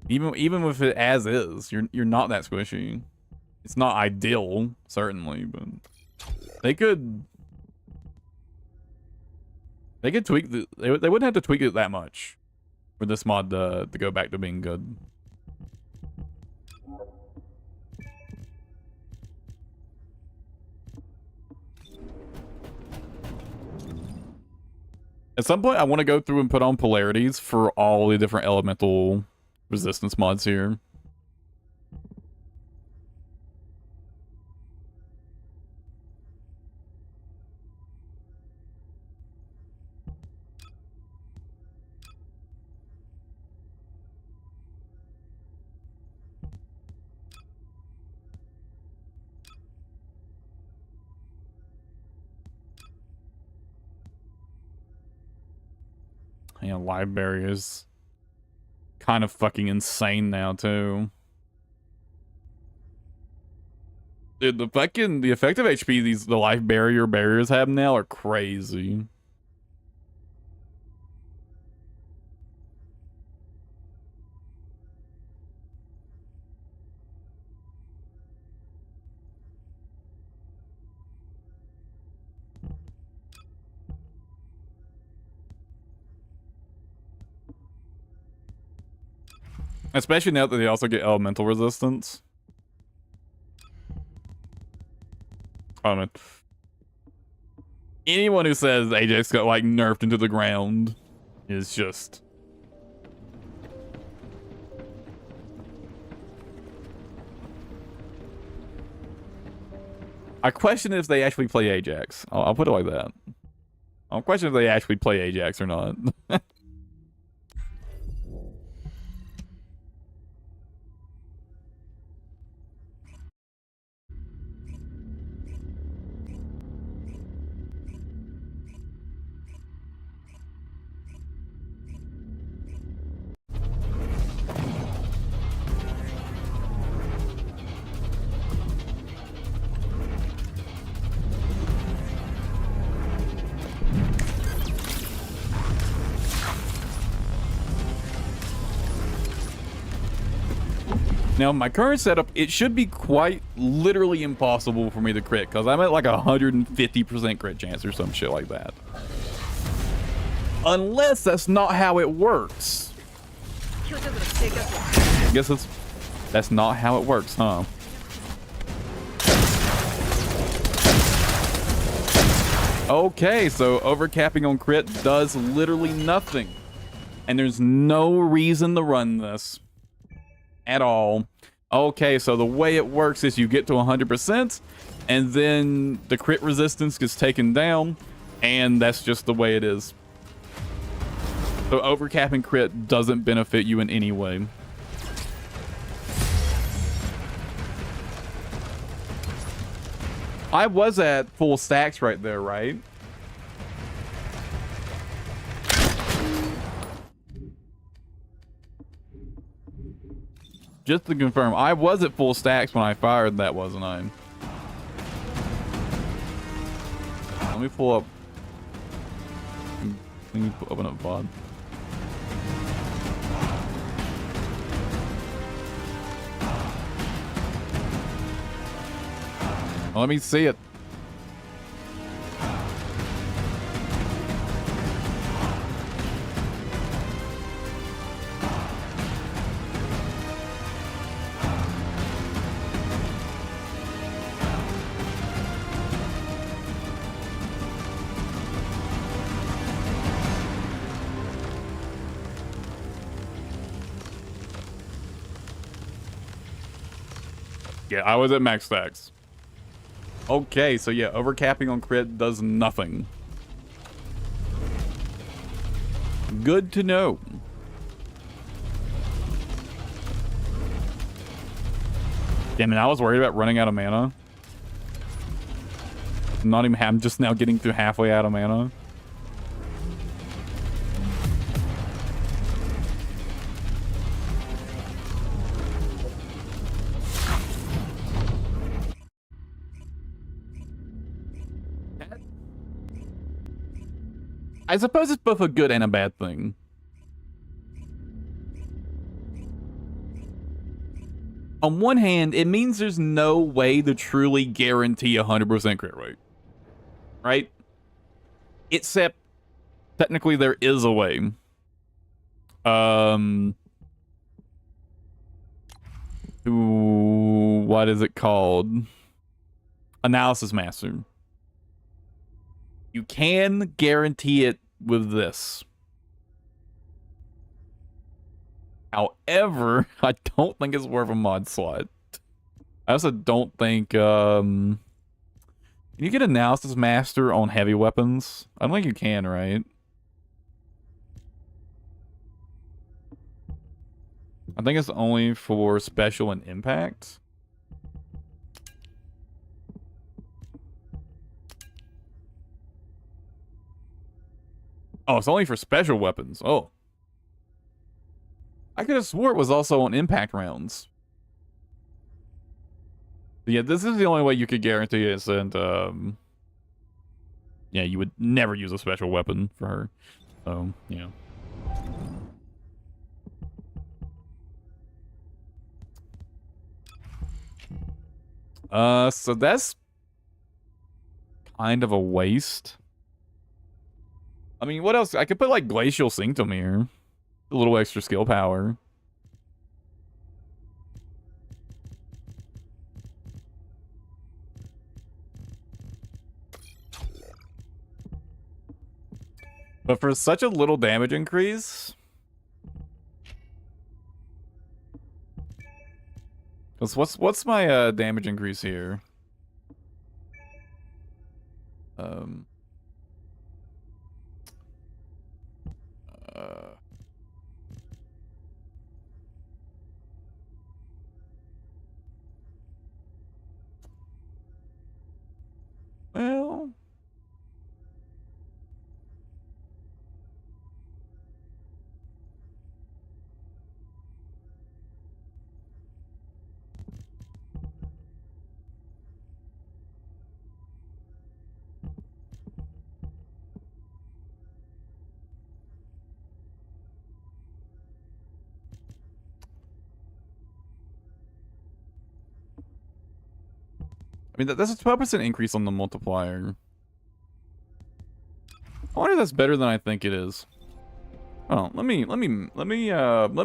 Even with it as is, you're not that squishy. It's not ideal, certainly, but they could tweak they wouldn't have to tweak it that much for this mod to go back to being good. At some point, I want to go through and put on polarities for all the different elemental resistance mods here. Yeah, live barriers kind of fucking insane now too. Dude, the effective HP the life barriers have now are crazy. Especially now that they also get elemental resistance. Oh man. Anyone who says Ajax got like nerfed into the ground is just... I question if they actually play Ajax. I'll put it like that. I'll question if they actually play Ajax or not. Now, my current setup, it should be quite literally impossible for me to crit, because I'm at like 150% crit chance or some shit like that. Unless that's not how it works. I guess that's not how it works, huh? Okay, so overcapping on crit does literally nothing. And there's no reason to run this at all. Okay, so the way it works is you get to 100%, and then the crit resistance gets taken down, and that's just the way it is. So overcapping crit doesn't benefit you in any way. I was at full stacks right there, right? Just to confirm, I was at full stacks when I fired that, wasn't I? Let me pull up. Let me open up VOD. Let me see it. Yeah, I was at max stacks. Okay, so yeah, overcapping on crit does nothing. Good to know. Damn it, I was worried about running out of mana. I'm just now getting through halfway out of mana. I suppose it's both a good and a bad thing. On one hand, it means there's no way to truly guarantee 100% crit rate. Right? Except, technically there is a way. What is it called? Analysis Master. You can guarantee it with this. However, I don't think it's worth a mod slot. I also don't think, can you get Analysis Master on heavy weapons? I don't think you can, right? I think it's only for special and impact. Oh, it's only for special weapons. Oh. I could have swore it was also on impact rounds. But yeah, this is the only way you could guarantee it, and yeah, you would never use a special weapon for her. So, yeah. So that's kind of a waste. I mean, what else? I could put like Glacial Sanctum here. A little extra skill power. But for such a little damage increase... What's my damage increase here? Well... I mean, that's a 12% increase on the multiplier. I wonder if that's better than I think it is. Oh, let me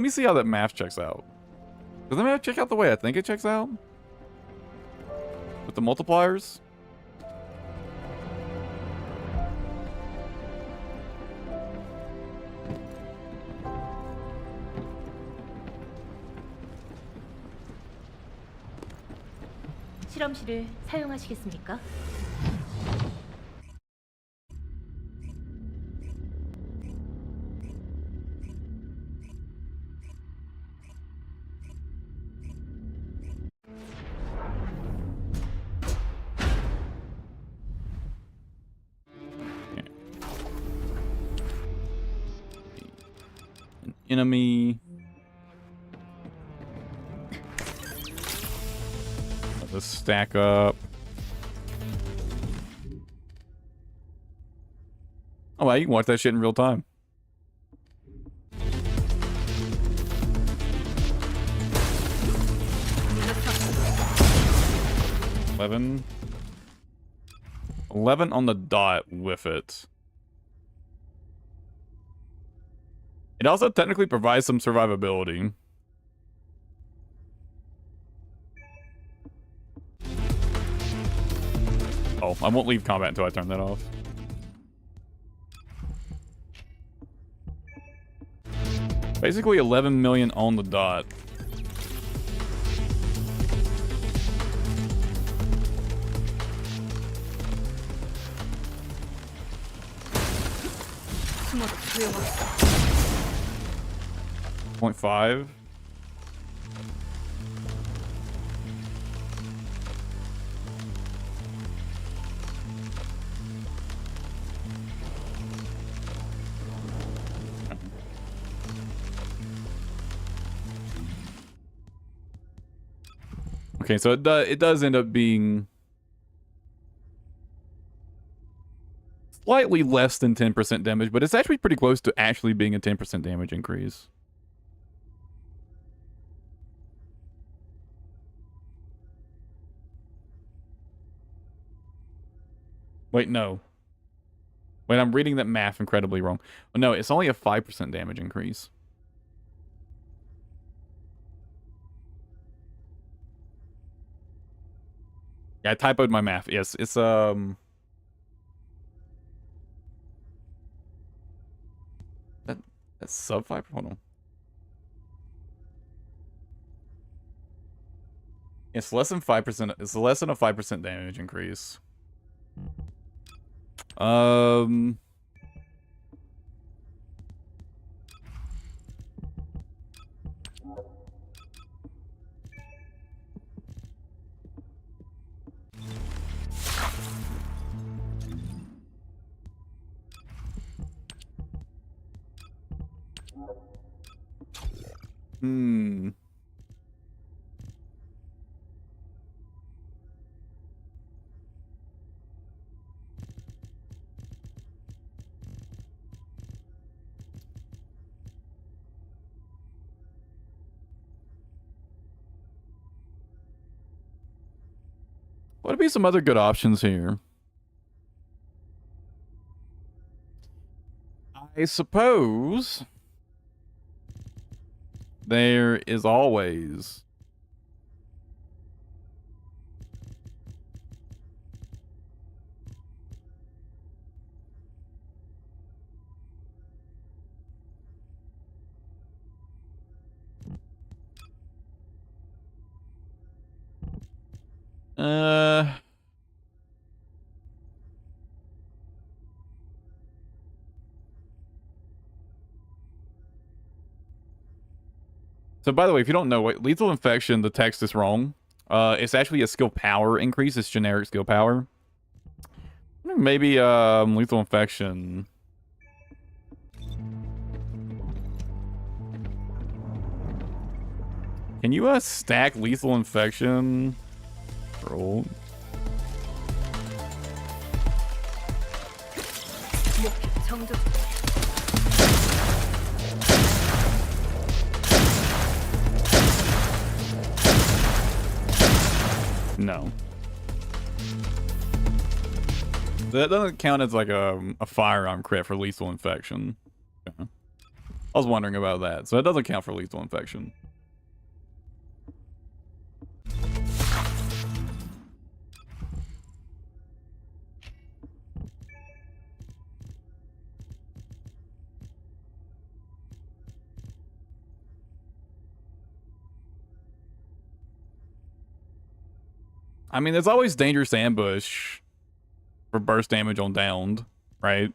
see how that math checks out. Does the math check out the way I think it checks out? With the multipliers? 실험실을 사용하시겠습니까? Enemy. Let this stack up. Oh, wow, you can watch that shit in real time. $11 on the dot with it. It also technically provides some survivability. Oh, I won't leave combat until I turn that off. Basically 11 million on the dot. .5. Okay, so it does end up being slightly less than 10% damage, but it's actually pretty close to actually being a 10% damage increase. Wait, no. Wait, I'm reading that math incredibly wrong. Oh, no, it's only a 5% damage increase. Yeah, I typoed my math. Yes, it's that's sub 5. Hold on. It's less than 5%. It's less than a 5% damage increase. What would be some other good options here? I suppose there is always So by the way, if you don't know, lethal infection, the text is wrong. It's actually a skill power increase. It's generic skill power. Maybe lethal infection. Can you stack lethal infection? Roll. No. That doesn't count as like a firearm crit for lethal infection. Okay. I was wondering about that. So that doesn't count for lethal infection. I mean, there's always dangerous ambush for burst damage on downed, right?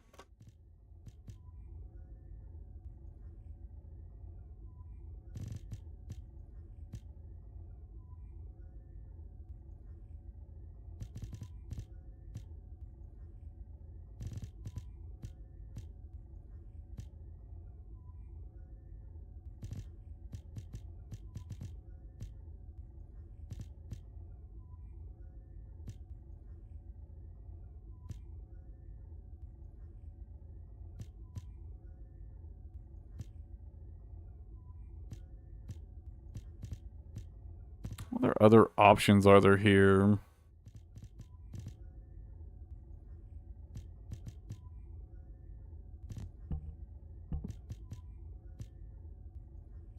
What other options are there here?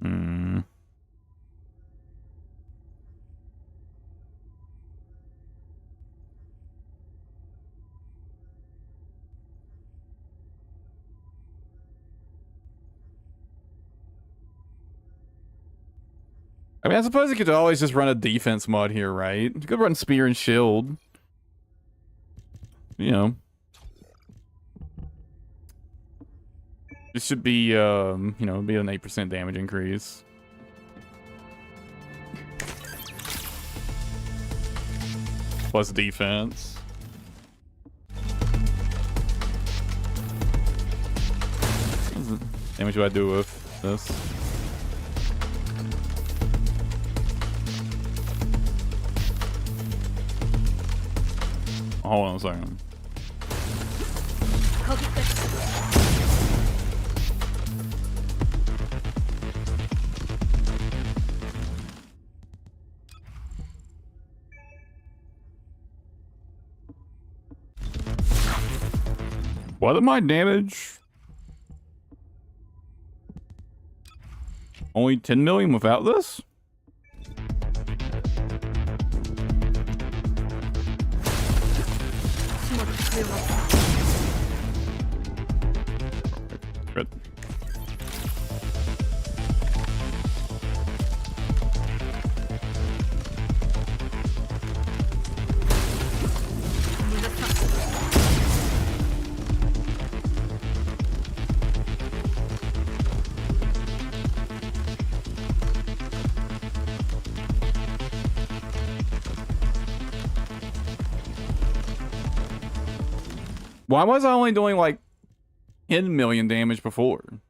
Hmm. I mean, I suppose you could always just run a defense mod here, right? You could run spear and shield. You know. This should be, you know, be an 8% damage increase. Plus defense. What damage do I do with this? Hold on a second. What am I damage? Only 10 million without this? Good. Why was I only doing like 10 million damage before?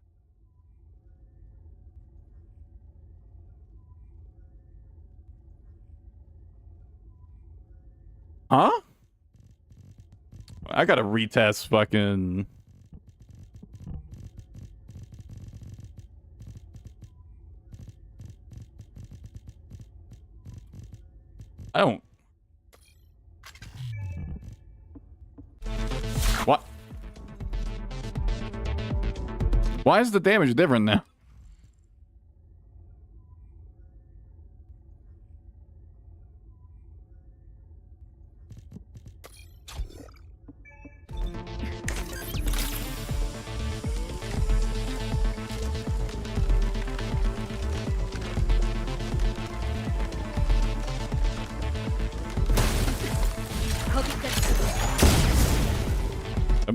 Huh? I gotta retest fucking... I don't... What? Why is the damage different now?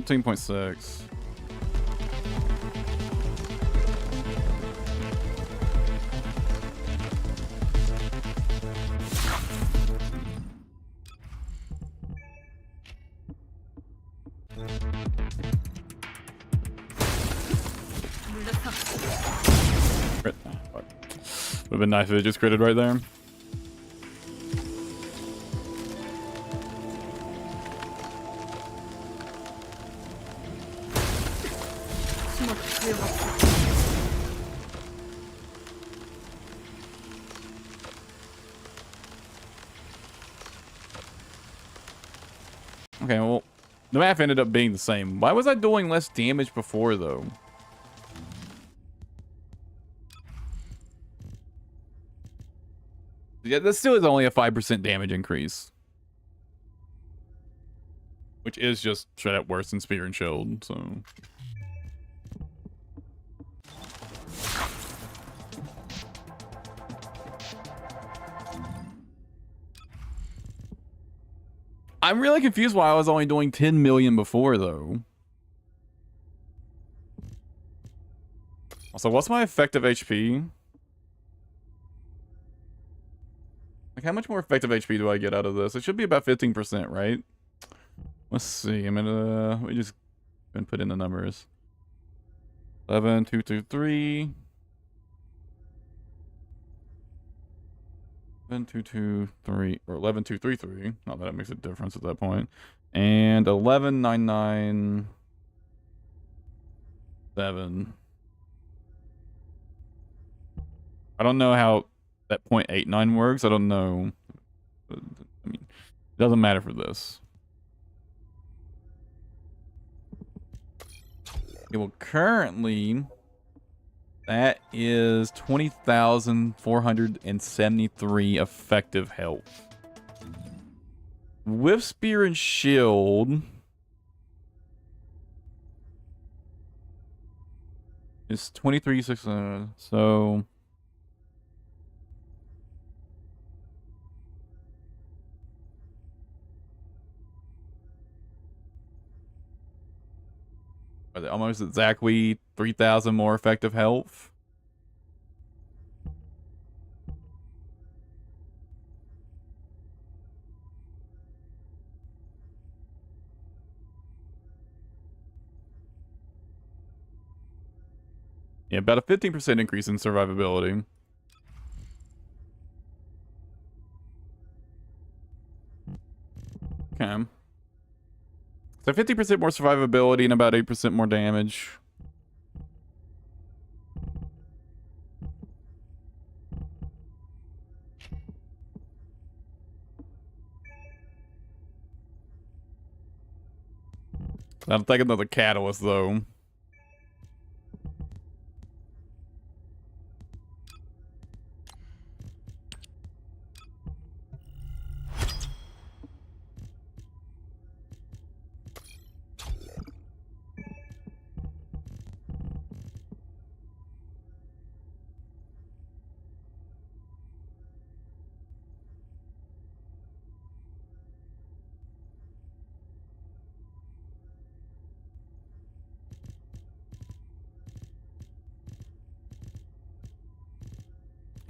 $17.6. Crit. Fuck. Would've been nice if it just critted right there. Okay, well, The math ended up being the same. Why was I doing less damage before, though? Yeah, this still is only a 5% damage increase. Which is just straight up worse than Spear and Shield, so... I'm really confused why I was only doing 10 million before, though. Also, what's my effective HP? Like, how much more effective HP do I get out of this? It should be about 15%, right? Let's see. I'm gonna... we just put in the numbers. 11,223. 11,223 or 11,233. Not that it makes a difference at that point. And 11,997. I don't know how that 0.89 works. I don't know. I mean, it doesn't matter for this. Okay, well, currently, that is 20,473 effective health. With Spear and Shield, it's 23,600. So are they almost exactly 3,000 more effective health? Yeah, about a 15% increase in survivability. Okay. So 50% more survivability and about 8% more damage. I'm thinking another catalyst, though.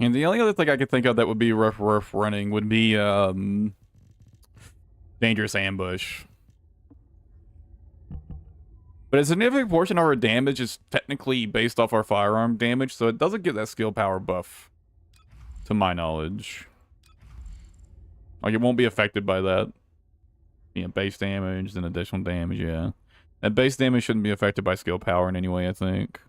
And the only other thing I could think of that would be rough running would be Dangerous Ambush. But a significant portion of our damage is technically based off our firearm damage, so it doesn't get that skill power buff, to my knowledge. Like, it won't be affected by that. You know, base damage, then additional damage, yeah. That base damage shouldn't be affected by skill power in any way, I think.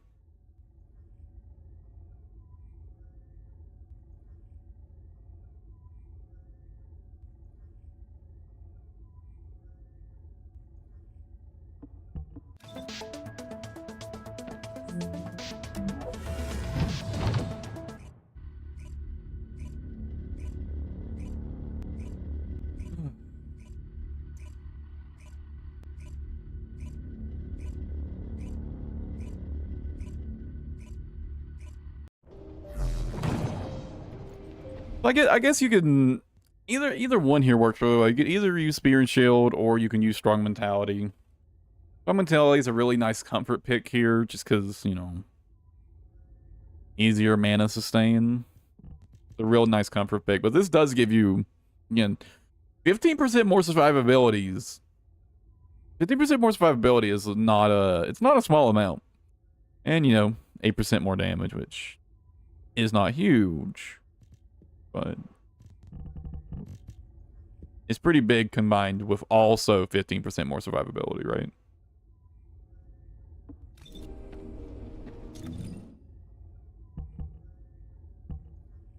I guess you can either one here works really well. You could either use Spear and Shield or you can use Strong Mentality. Strong Mentality is a really nice comfort pick here, just because, you know, easier mana sustain. It's a real nice comfort pick, but this does give you, again, 15% more survivabilities. 15% more survivability is not it's not a small amount. And, you know, 8% more damage, which is not huge. But it's pretty big combined with also 15% more survivability, right?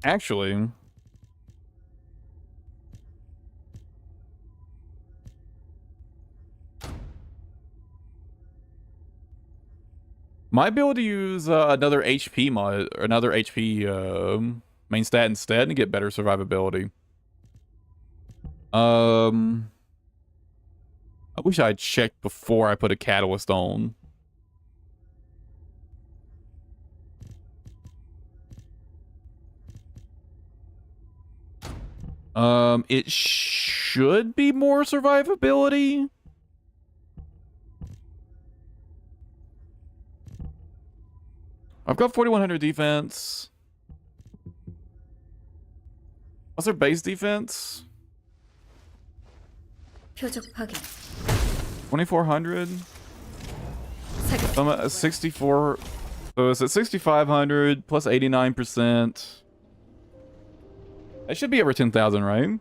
Actually, Might be able to use another HP mod, or another HP main stat instead and get better survivability. I wish I had checked before I put a catalyst on. It should be more survivability. I've got 4100 defense. What's their base defense? 표적 확인. 2400. 사격. I'm at 64. So it's at 6500 plus 89%. That should be over 10,000, right?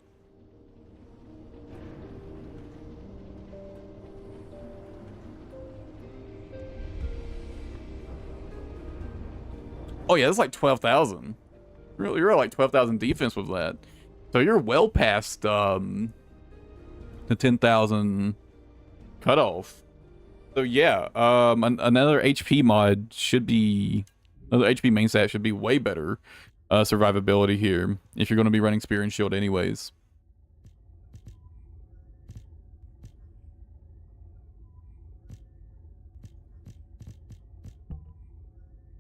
Oh yeah, that's like 12,000. You're at like 12,000 defense with that. So you're well past the 10,000 cutoff. So yeah, another HP mod should be, another HP main stat should be way better survivability here if you're going to be running Spear and Shield anyways.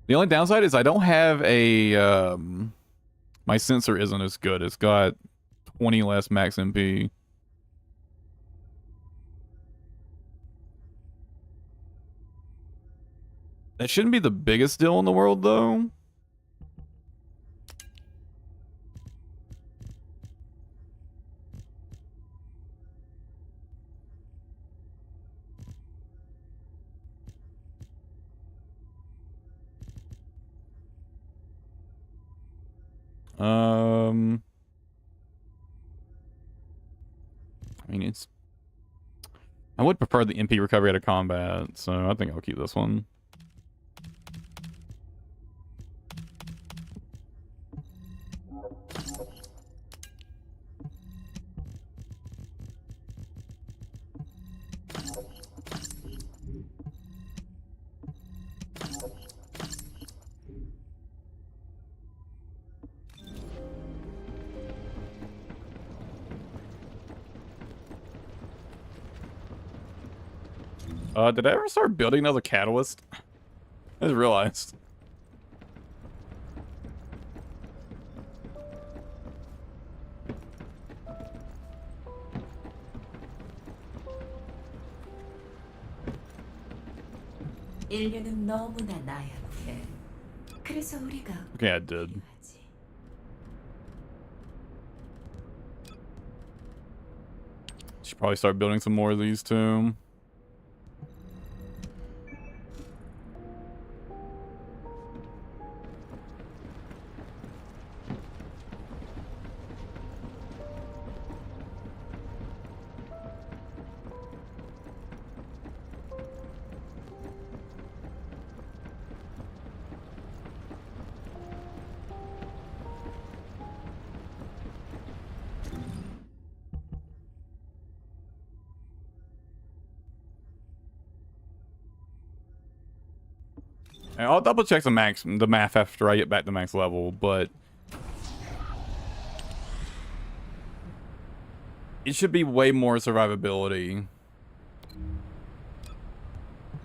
The only downside is I don't have a my sensor isn't as good. It's got 20 less max MP. That shouldn't be the biggest deal in the world though. I mean, it's... I would prefer the MP recovery out of combat, so I think I'll keep this one. Did I ever start building another catalyst? I just realized. 인류는 너무나 나약해. 그래서 우리가 Okay, I did. 필요하지. Should probably start building some more of these too. And I'll double check the math after I get back to max level, but it should be way more survivability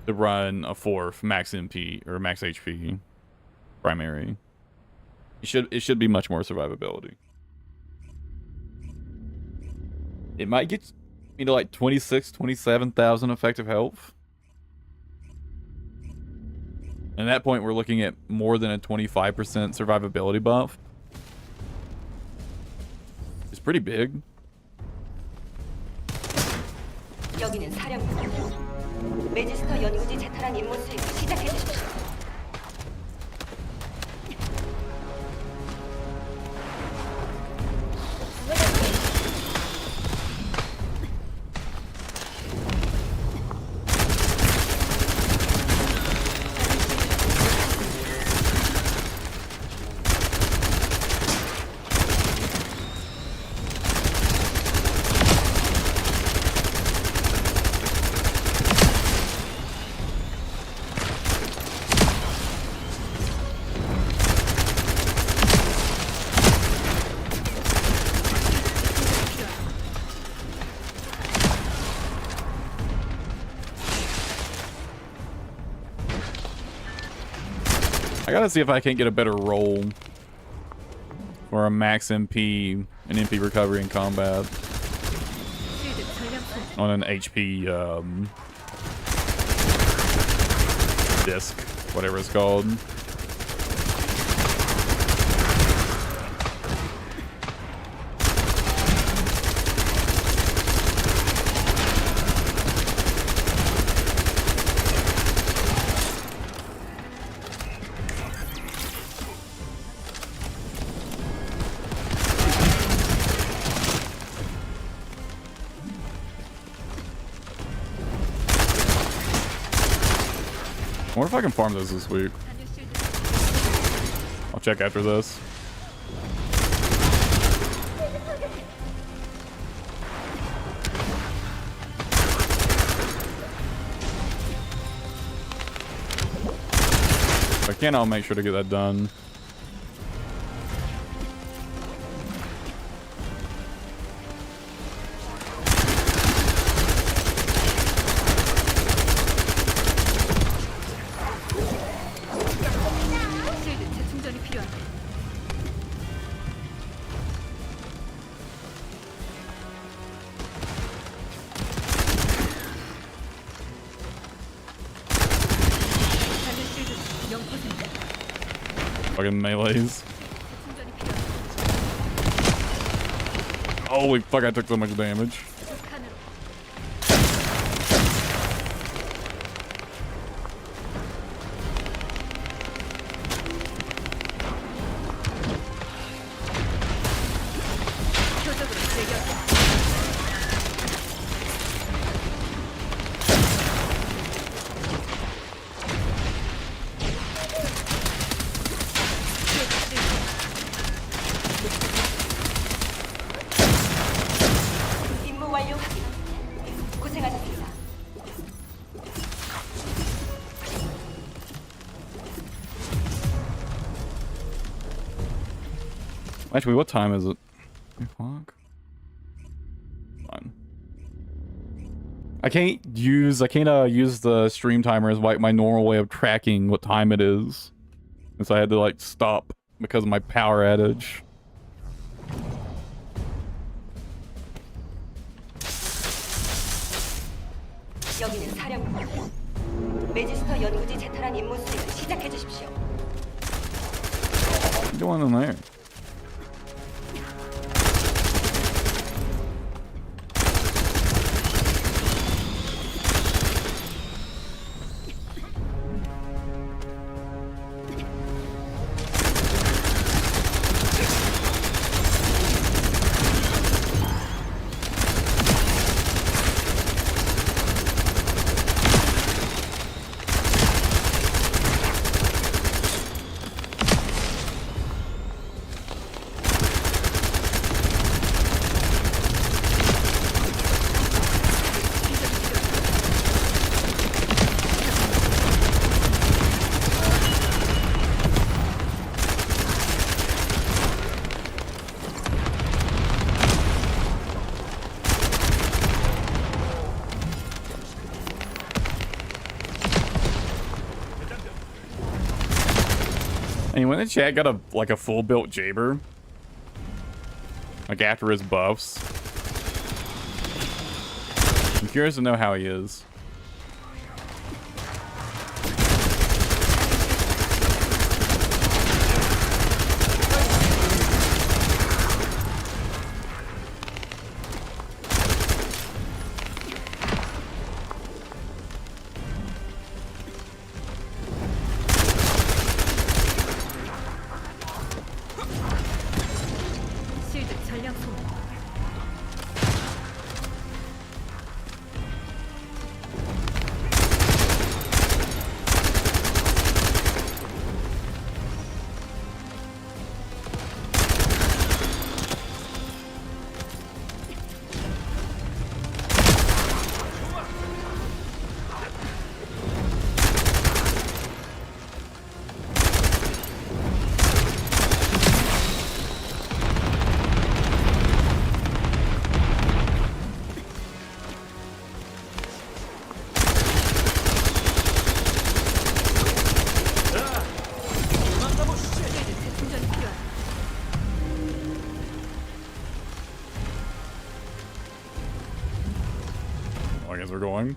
to run a 4th max MP or max HP primary. It should be much more survivability. It might get me to like 26, 27,000 effective health. At that point, we're looking at more than a 25% survivability buff. It's pretty big. 여기는 사령부. 매지스터 연구지 재탈한 임무 수행을 시작해 주십시오. I gotta see if I can't get a better roll for a max MP and MP recovery in combat on an HP disc, whatever it's called. I wonder if I can farm those this week. I'll check after this. If I can, I'll make sure to get that done. Fucking melees. Holy fuck, I took so much damage. 임무 완료 확인. 고생하셨습니다. Actually, what time is it? 3 o'clock? Fine. I can't use the stream timer as like my normal way of tracking what time it is. And so I had to like stop because of my power outage. 여기는 사령부. 매지스터 연구지 재탈한 임무 수행을 시작해 주십시오. What are you doing in there? Anyone in the chat got a full built Jaber? Like after his buffs? I'm curious to know how he is. going.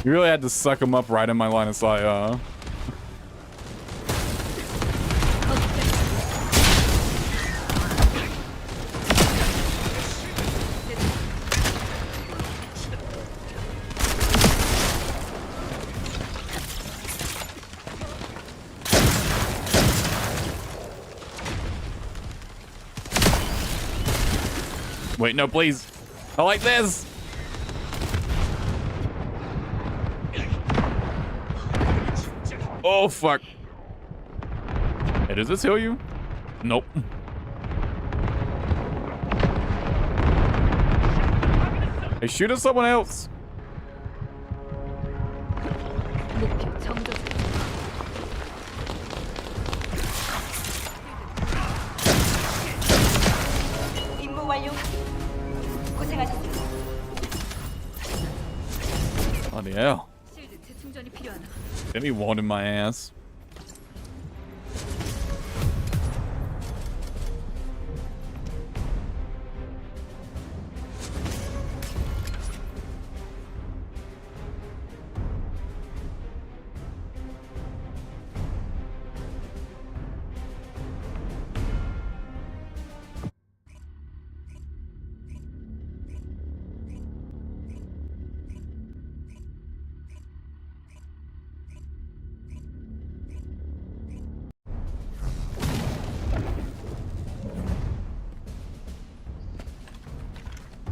You really had to suck him up right in my line of sight, Wait, no, please. I like this. Oh, fuck. Hey, does this heal you? Nope. Hey, shoot at someone else. 임무 완료. 고생하셨습니다. Bloody hell. 실드 재충전이 필요하나? Didn't he want in my ass?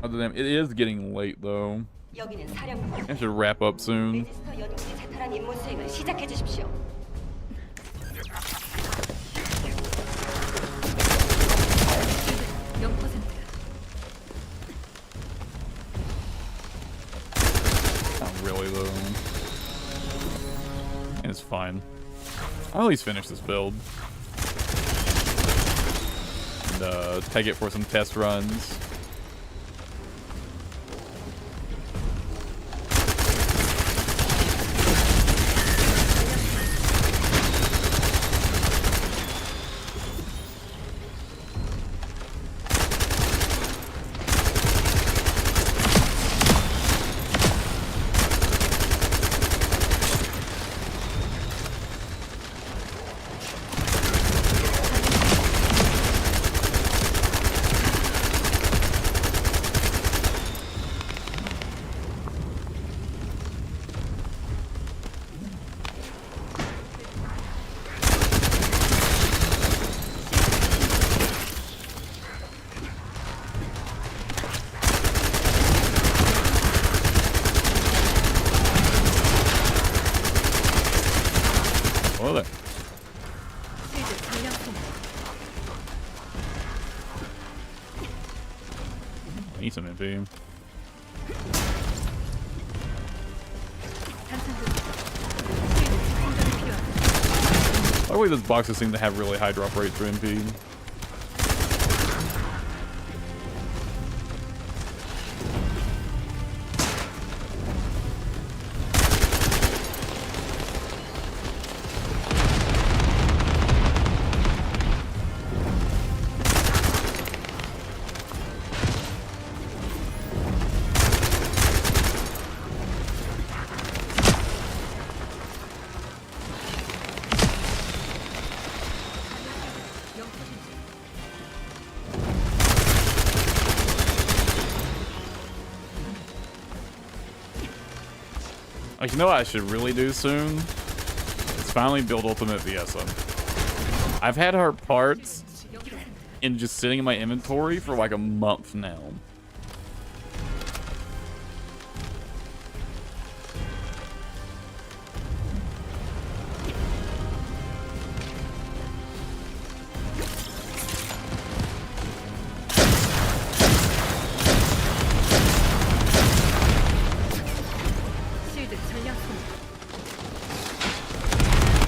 Other than it is getting late though. 여기는 사령부. I should wrap up soon. 메지스터 연구지 재탈한 임무 수행을 시작해 주십시오. 실드 0%. Not really though. It's fine. I'll at least finish this build. And take it for some test runs. Well, 실드 전량 소모. I need some MP. 탄창 중. 실드 재충전이 필요하나? By the way, those boxes seem to have really high drop rates for MP. Like, you know what I should really do soon? It's finally build Ultimate VSM. I've had her parts in just sitting in my inventory for like a month now. 실드 전량 소모.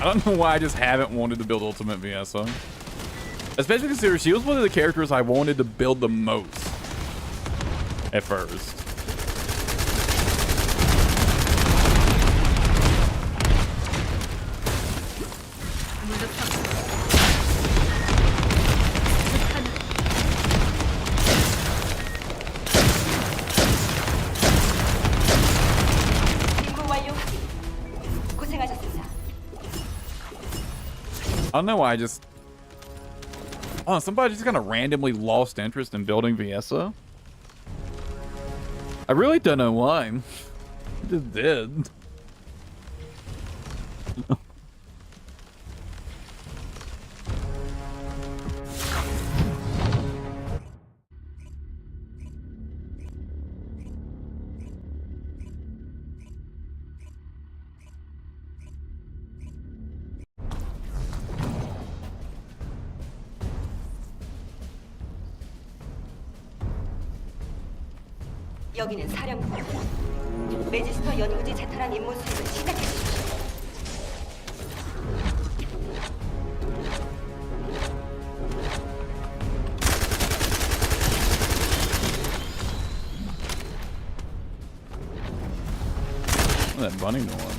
I don't know why I just haven't wanted to build Ultimate VSM. Especially considering she was one of the characters I wanted to build the most at first. don't know why I just... Oh, somebody just kind of randomly lost interest in building Viessa. I really don't know why. I just did. 여기는 사령부. 매지스터 연구지 재탈한 임무 수행을 시작해 주십시오. That bunny noise.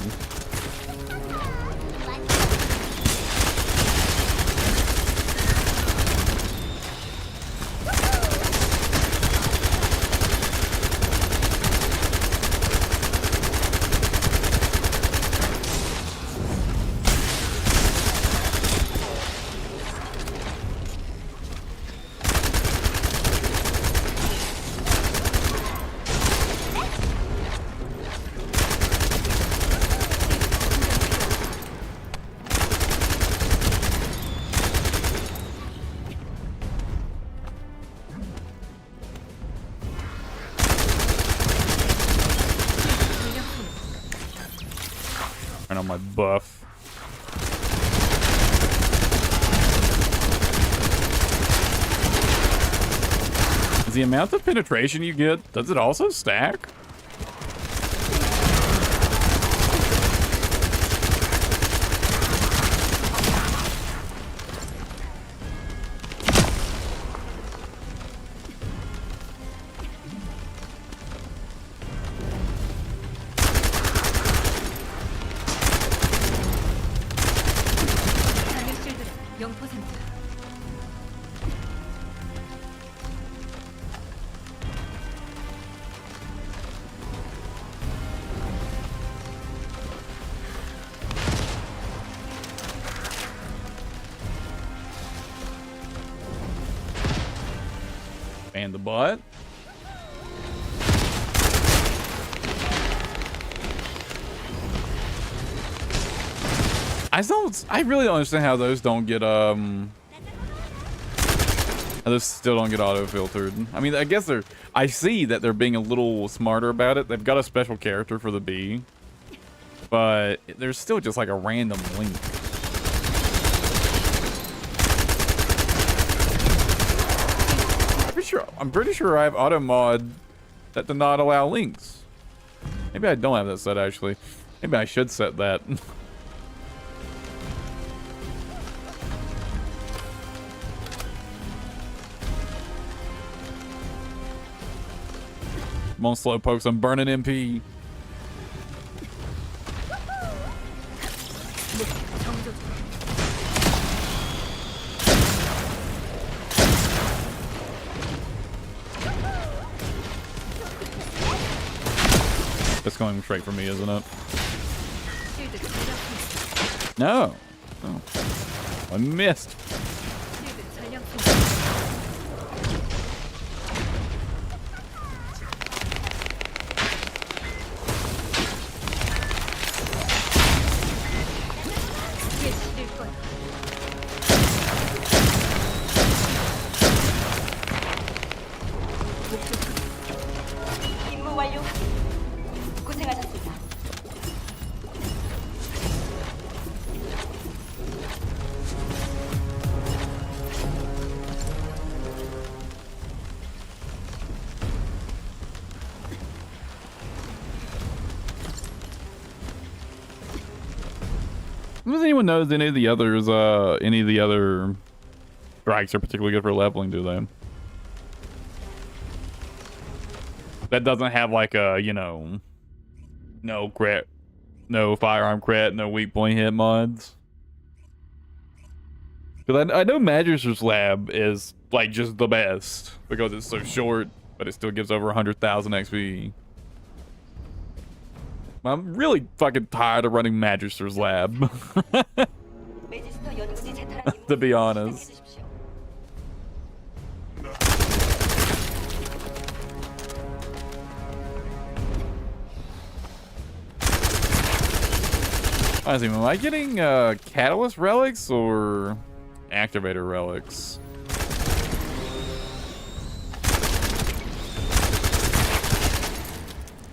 Turn on my buff. Is the amount of penetration you get, does it also stack? 당일 실드는 0%. And the butt. I really don't understand how those don't get how those still don't get auto filtered. I mean, I guess I see that they're being a little smarter about it. They've got a special character for the bee, but there's still just like a random link. I'm pretty sure I have auto mod that does not allow links. Maybe I don't have that set actually. Maybe I should set that. Come on, slowpokes, I'm burning MP. It's going straight for me, isn't it? 실드 전력 소모. No. Oh. I missed. 실드 전력 소모. 이게 실일 거야. 임무 완료. 고생하셨습니다. Does anyone knows any of the others, any of the other strikes are particularly good for leveling, do they? That doesn't have like a, you know, no crit, no firearm crit, no weak point hit mods. Because I know Magister's Lab is like just the best because it's so short, but it still gives over 100,000 XP. I'm really fucking tired of running Magister's Lab. 매지스터 연구지 재탈 To be honest. 시작해 주십시오. Honestly, am I getting catalyst relics or activator relics?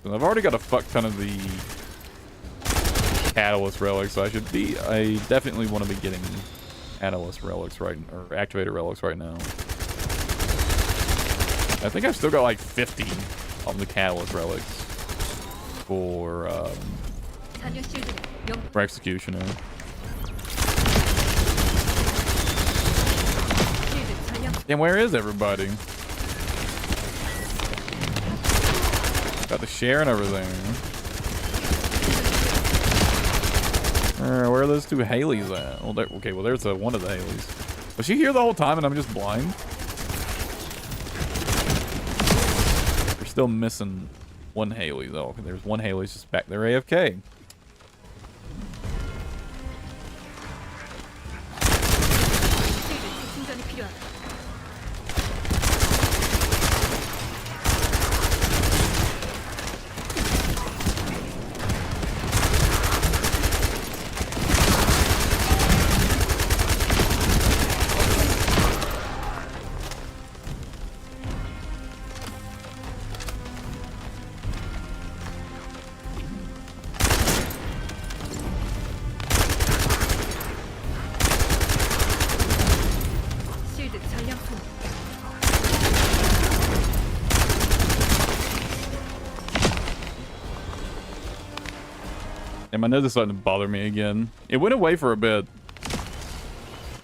I've already got a fuck ton of the catalyst relics, so I definitely want to be getting catalyst relics or activator relics right now. I think I've still got like 50 of the catalyst relics for 잔여 실드는 영 executioner. 실드 전량 And where is everybody? Got the share and everything. Where are those two Haleys at? Well, okay, well, there's one of the Haleys. Was she here the whole time and I'm just blind? We're still missing one Haley, though. There's one Haley's just back there AFK. 실드 재충전이 필요하다. 실드 전량 소모. And my nose is starting to bother me again. It went away for a bit.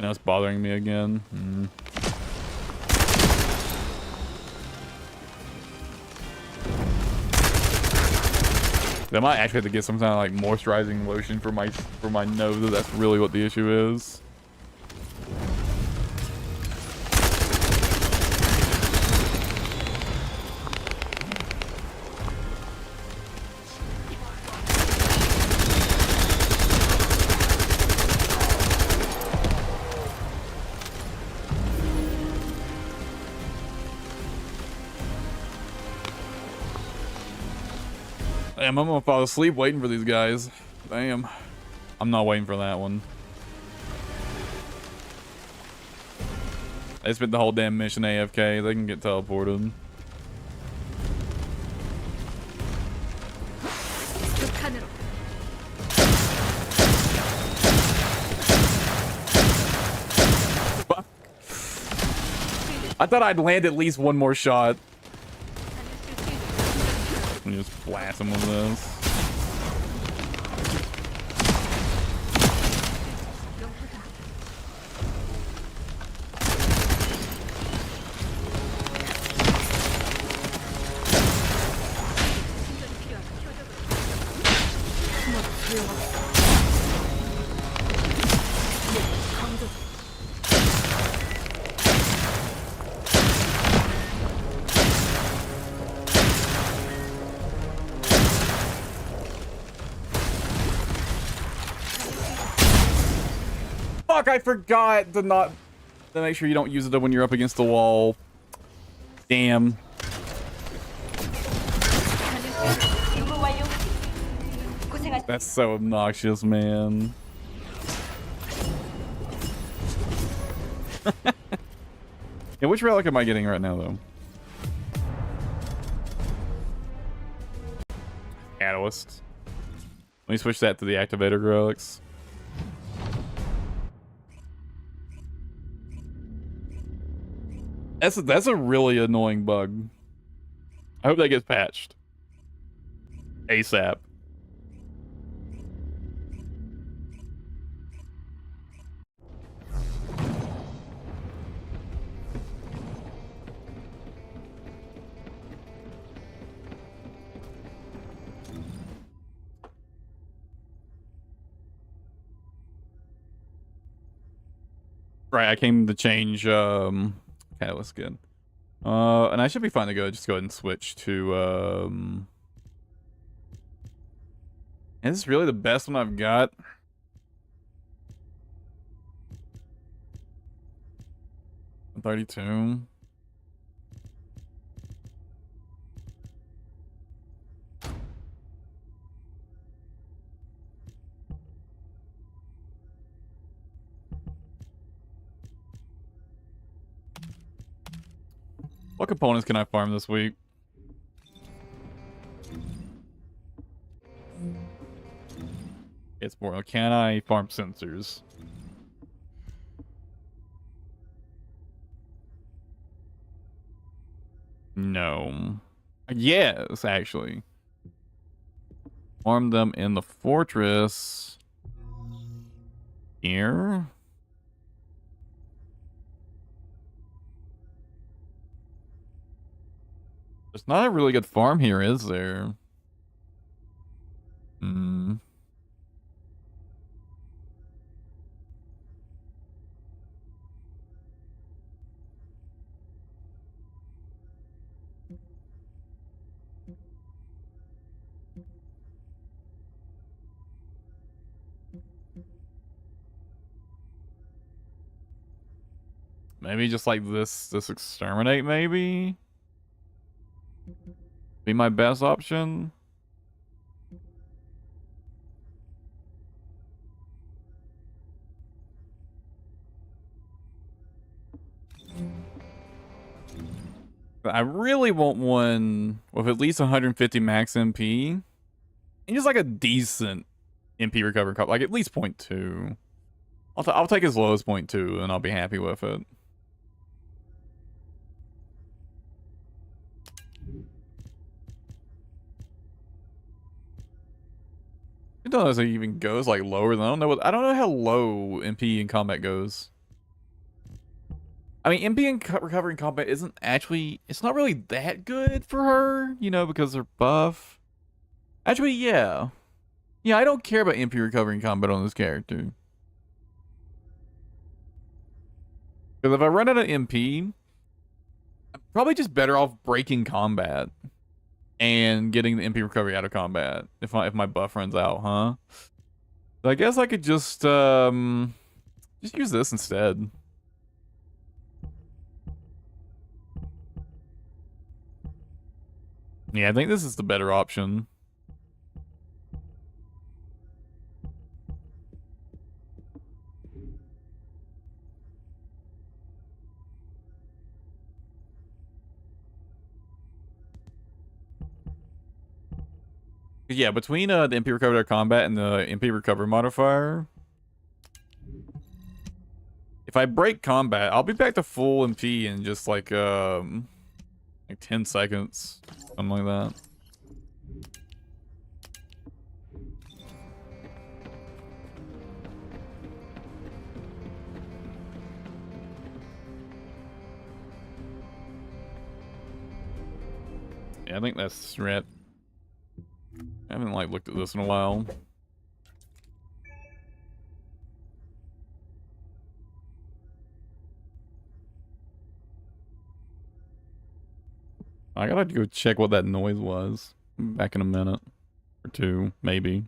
Now it's bothering me again. I might actually have to get some kind of like moisturizing lotion for my nose if that's really what the issue is. Damn, I'm gonna fall asleep waiting for these guys. Damn. I'm not waiting for that one. They spent the whole damn mission AFK. They can get teleported. 극한으로. I thought I'd land at least one more shot. 잔여 실드 And just blast him with this. 영포다. 재충전이 필요하다. 표적으로. 숨어도 소용없어. 강도. Fuck, I forgot to make sure you don't use it when you're up against the wall. Damn. 임무 완료. 고생하셨습니다. That's so obnoxious, man. Yeah, which relic am I getting right now, though? Catalyst. Let me switch that to the activator relics. That's a really annoying bug. I hope that gets patched. ASAP. Right, I came to change catalyst good. And I should be fine to go. Just go ahead and switch to Is this really the best one I've got? 32. What components can I farm this week? It's more. Can I farm sensors? No. Yes, actually. Farm them in the fortress. Here. There's not a really good farm here, is there? Hmm. Maybe just like this exterminate, maybe? Be my best option? I really want one with at least 150 max MP. And just like a decent MP recovery cup, like at least 0.2. I'll take as low as 0.2 and I'll be happy with it. I don't know if it even goes like lower than I don't know how low MP in combat goes. I mean, MP in recovery in combat isn't actually, it's not really that good for her, you know, because they're buff. Actually, yeah. Yeah, I don't care about MP recovery in combat on this character. Because if I run out of MP, I'm probably just better off breaking combat and getting the MP recovery out of combat if my buff runs out, huh? So I guess I could just use this instead. Yeah, I think this is the better option. Yeah, between the MP recovery out of combat and the MP recovery modifier, if I break combat, I'll be back to full MP in just like 10 seconds, something like that. Yeah, I think that's right. I haven't like looked at this in a while. I gotta go check what that noise was. Back in a minute or two, maybe.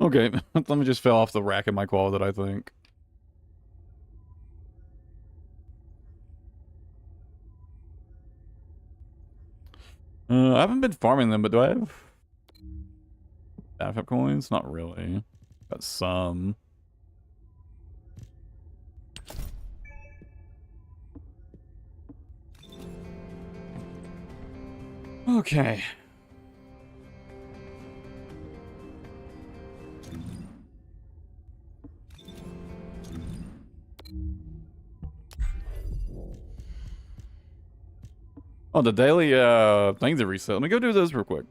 Okay, let me just fell off the rack in my closet, I think. I haven't been farming them, but do I have backup coins? Not really. Got some. Okay. Oh, the daily things are reset. Let me go do this real quick.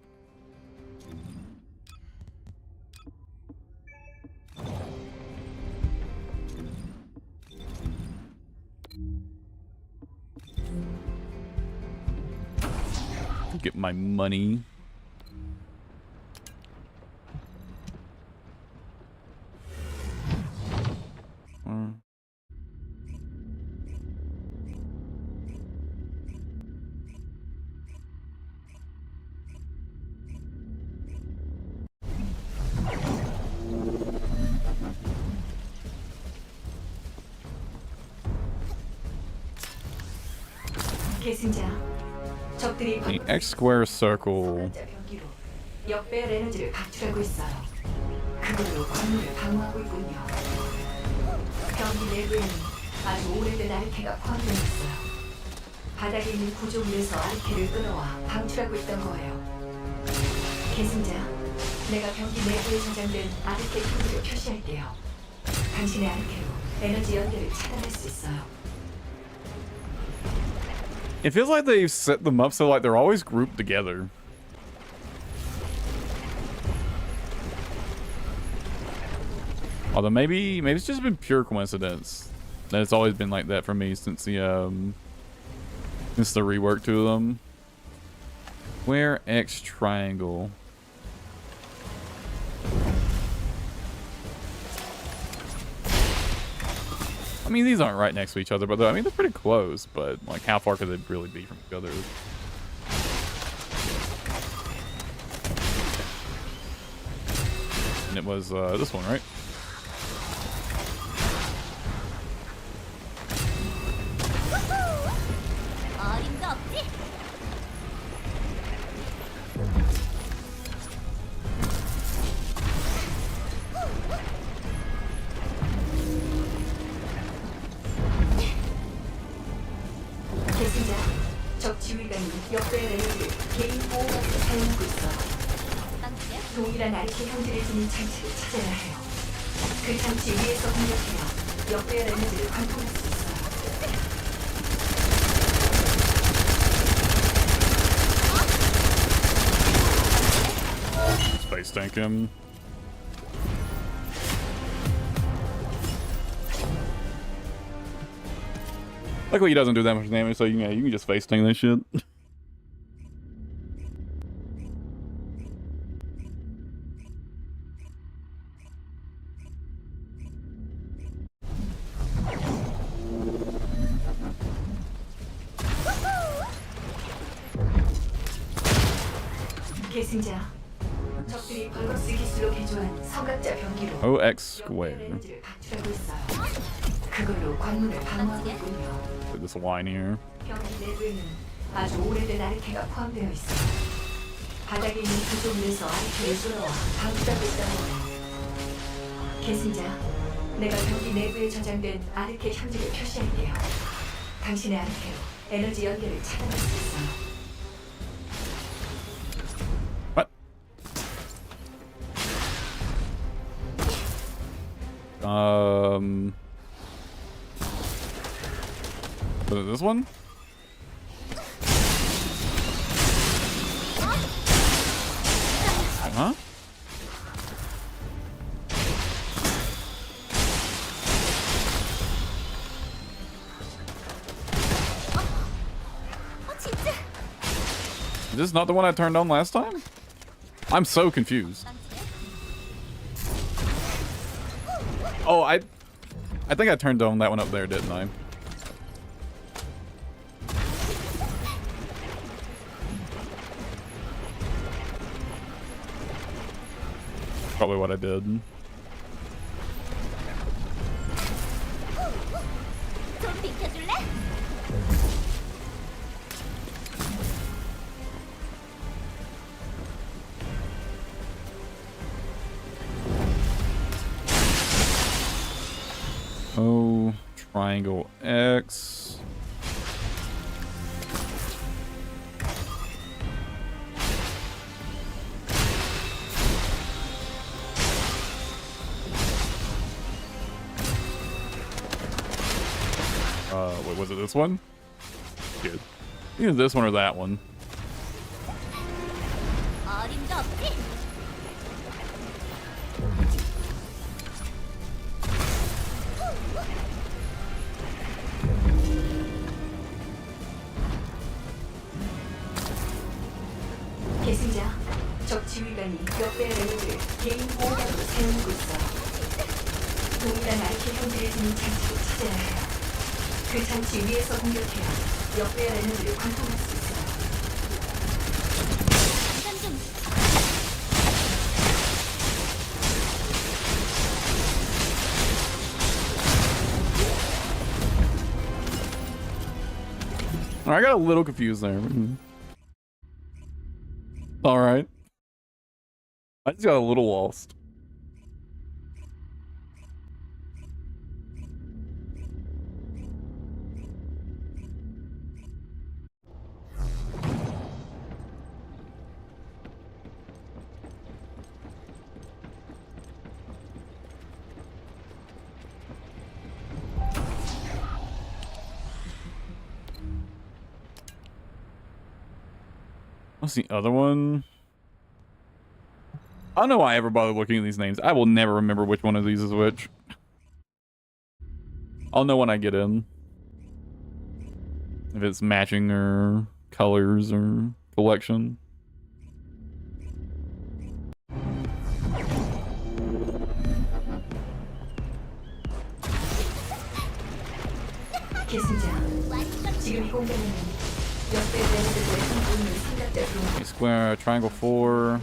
Get my money. 계승자, 적들이 The X square circle. 병기로 역배열 에너지를 박출하고 있어요. 그걸로 건물을 방어하고 있군요. 병기 내부에는 아주 오래된 아르케가 포함되어 있어요. 바닥에 있는 구조물에서 아르케를 끊어와 방출하고 있던 거예요. 계승자, 내가 병기 내부에 저장된 아르케 표기를 표시할게요. 당신의 아르케로 에너지 연결을 차단할 수 있어요. It feels like they've set them up so like they're always grouped together. Although maybe it's just been pure coincidence that it's always been like that for me since the rework to them. Where X triangle? I mean, these aren't right next to each other, but I mean, they're pretty close. But like, how far could they really be from each other? And it was this one, right? 어림도 없지? 계승자, 적 지휘관이 역배열 에너지를 개인 보호막으로 사용하고 있어요. 동일한 아르케 형질을 지닌 장치를 찾아야 해요. 그 장치 위에서 공격해야 역배열 에너지를 관통할 수 있어요. Space tank him. Luckily, he doesn't do that much damage, so you can just face tank that shit. 계승자, 적들이 벌거스 기술로 개조한 삼각자 병기로 OX 역배열 square. 에너지를 박출하고 있어요. 그걸로 관문을 방어하고 있군요. Put this line here. 병기 내부에는 아주 오래된 아르케가 포함되어 있어요. 바닥에 있는 구조물에서 아르케를 쏘아와 방출하고 있다는 거예요. 계승자, 내가 병기 내부에 저장된 아르케 형질을 표시할게요. 당신의 아르케로 에너지 연결을 차단할 수 있어요. What? Was it this one? Huh? Is this not the one I turned on last time? I'm so confused. Oh, I think I turned on that one up there, didn't I? probably what I did. 좀 비켜줄래? Oh, triangle X. Wait, was it this one? Good. Either this one or that one. 어림도 없지? 계승자, 적 지휘관이 역대 레벨을 개인 보호막으로 세우고 있어. 동일한 알키 형질을 지닌 장치를 찾아야 해요. 그 장치 위에서 공격해야 역대 레벨을 관통할 수 있어요. 시간 좀 I got a little confused there. All right. I just got a little lost. What's the other one? I don't know why I ever bother looking at these names. I will never remember which one of these is which. I'll know when I get in. If it's matching or colors or collection. 계승자, 지금 이 공간에는 역대 레벨들의 성분을 생각대로 Square, triangle 4.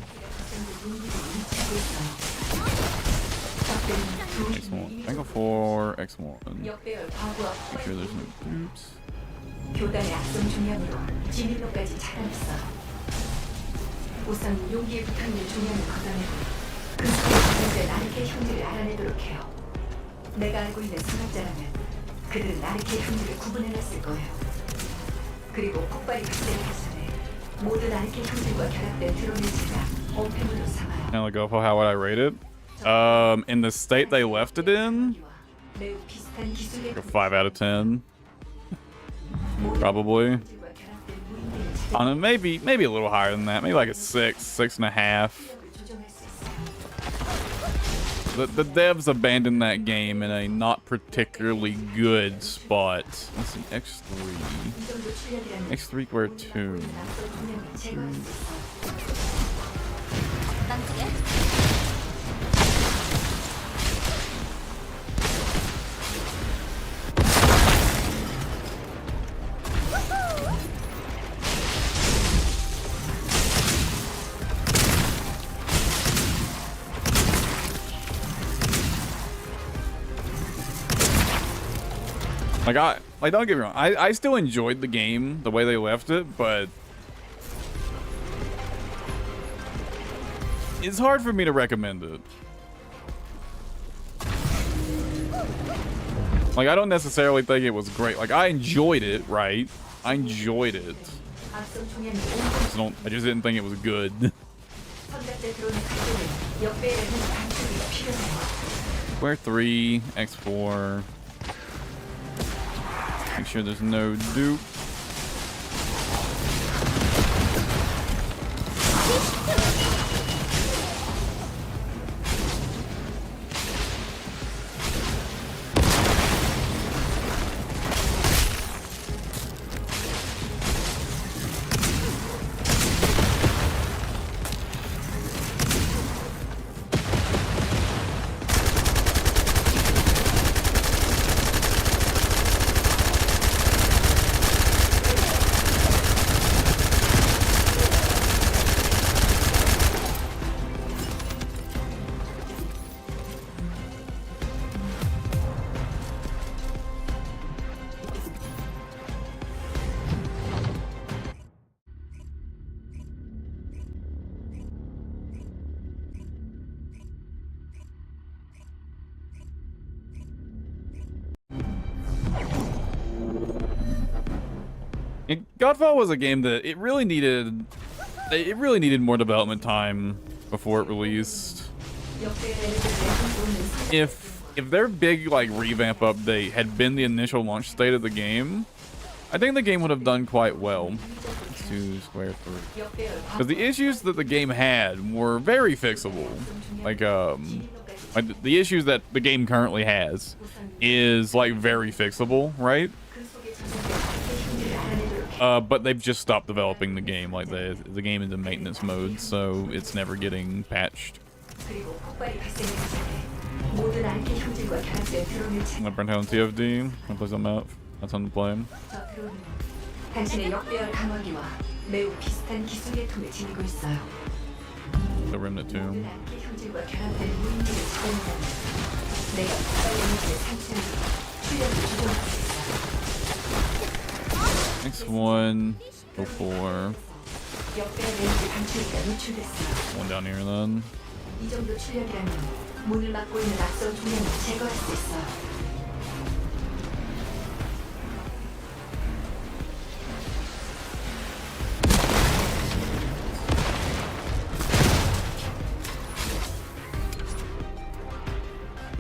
X1. Triangle 4, X1. 역배열 과부하 Make sure there's no oops. 교단의 악성 중량으로 진입로까지 차단했어. 우선 용기에 붙어있는 중량을 걷어내고 그 속에 나르케 형질을 알아내도록 해요. 내가 알고 있는 수납자라면 그들은 나르케 형질을 구분해놨을 거예요. 그리고 폭발이 발생하기 전에 모든 나르케 형질과 결합된 드론을 제가 어폐물로 삼아요. Now go for how would I rate it? In the state they left it in, 매우 비슷한 기술의 like a 5 out of 10. Probably. I don't know, maybe a little higher than that. Maybe like a 6, 6.5. The devs abandoned that game in a not particularly good spot. Let's see, X3. X3 where 2? 깜찍해. Like don't get me wrong, I still enjoyed the game the way they left it, but it's hard for me to recommend it. Like I don't necessarily think it was great. Like I enjoyed it, right? I enjoyed it. I just didn't think it was good. Square 3, X4. Make sure there's no dupe. Godfall was a game that it really needed more development time before it released. If their big like revamp update had been the initial launch state of the game, I think the game would have done quite well. 2 square 3. Because the issues that the game had were very fixable. Like the issues that the game currently has is like very fixable, right? But they've just stopped developing the game. Like the game is in maintenance mode, so it's never getting patched. I'm gonna print out on TFD. I'm play some map. That's on the play. 당신의 역배열 강화기와 매우 비슷한 기술 계통을 지니고 있어요. The Remnant Tomb. 형질과 결합된 무인기를 사용한다면 내가 에너지를 상실하고 출력을 조정할 수 있어요. Next one. Go for. 역배열 에너지 방출기가 노출됐어요. One down here then. 이 정도 출력이라면 문을 막고 있는 앞선 조명을 제거할 수 있어요.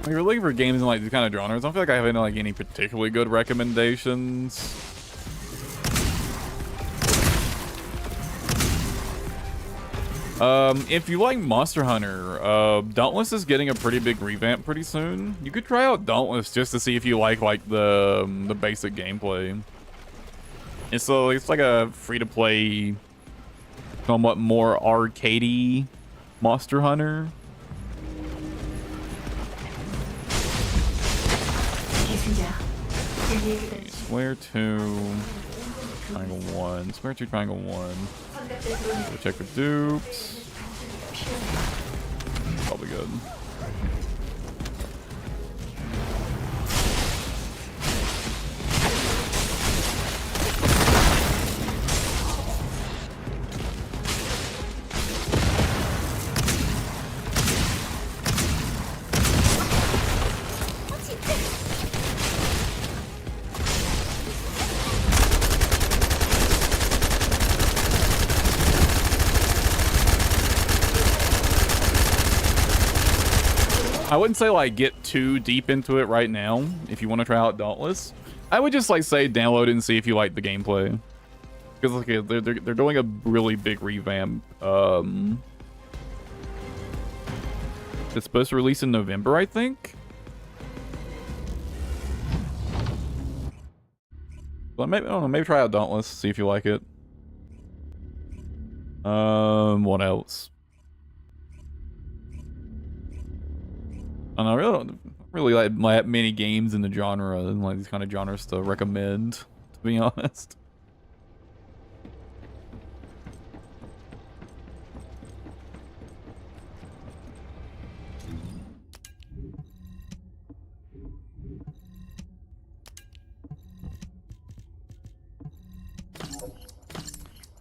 When you're looking for games in like these kind of genres, I don't feel like I have any particularly good recommendations. If you like Monster Hunter, Dauntless is getting a pretty big revamp pretty soon. You could try out Dauntless just to see if you like the basic gameplay. It's like a free-to-play, somewhat more arcadey Monster Hunter. Square 2, triangle 1, square 2, triangle 1. We'll check for dupes. Probably good. I wouldn't say like get too deep into it right now if you want to try out Dauntless. I would just like say download it and see if you like the gameplay. Because like they're doing a really big revamp. It's supposed to release in November, I think. But maybe I don't know, maybe try out Dauntless, see if you like it. What else? I don't really like many games in the genre and like these kind of genres to recommend, to be honest.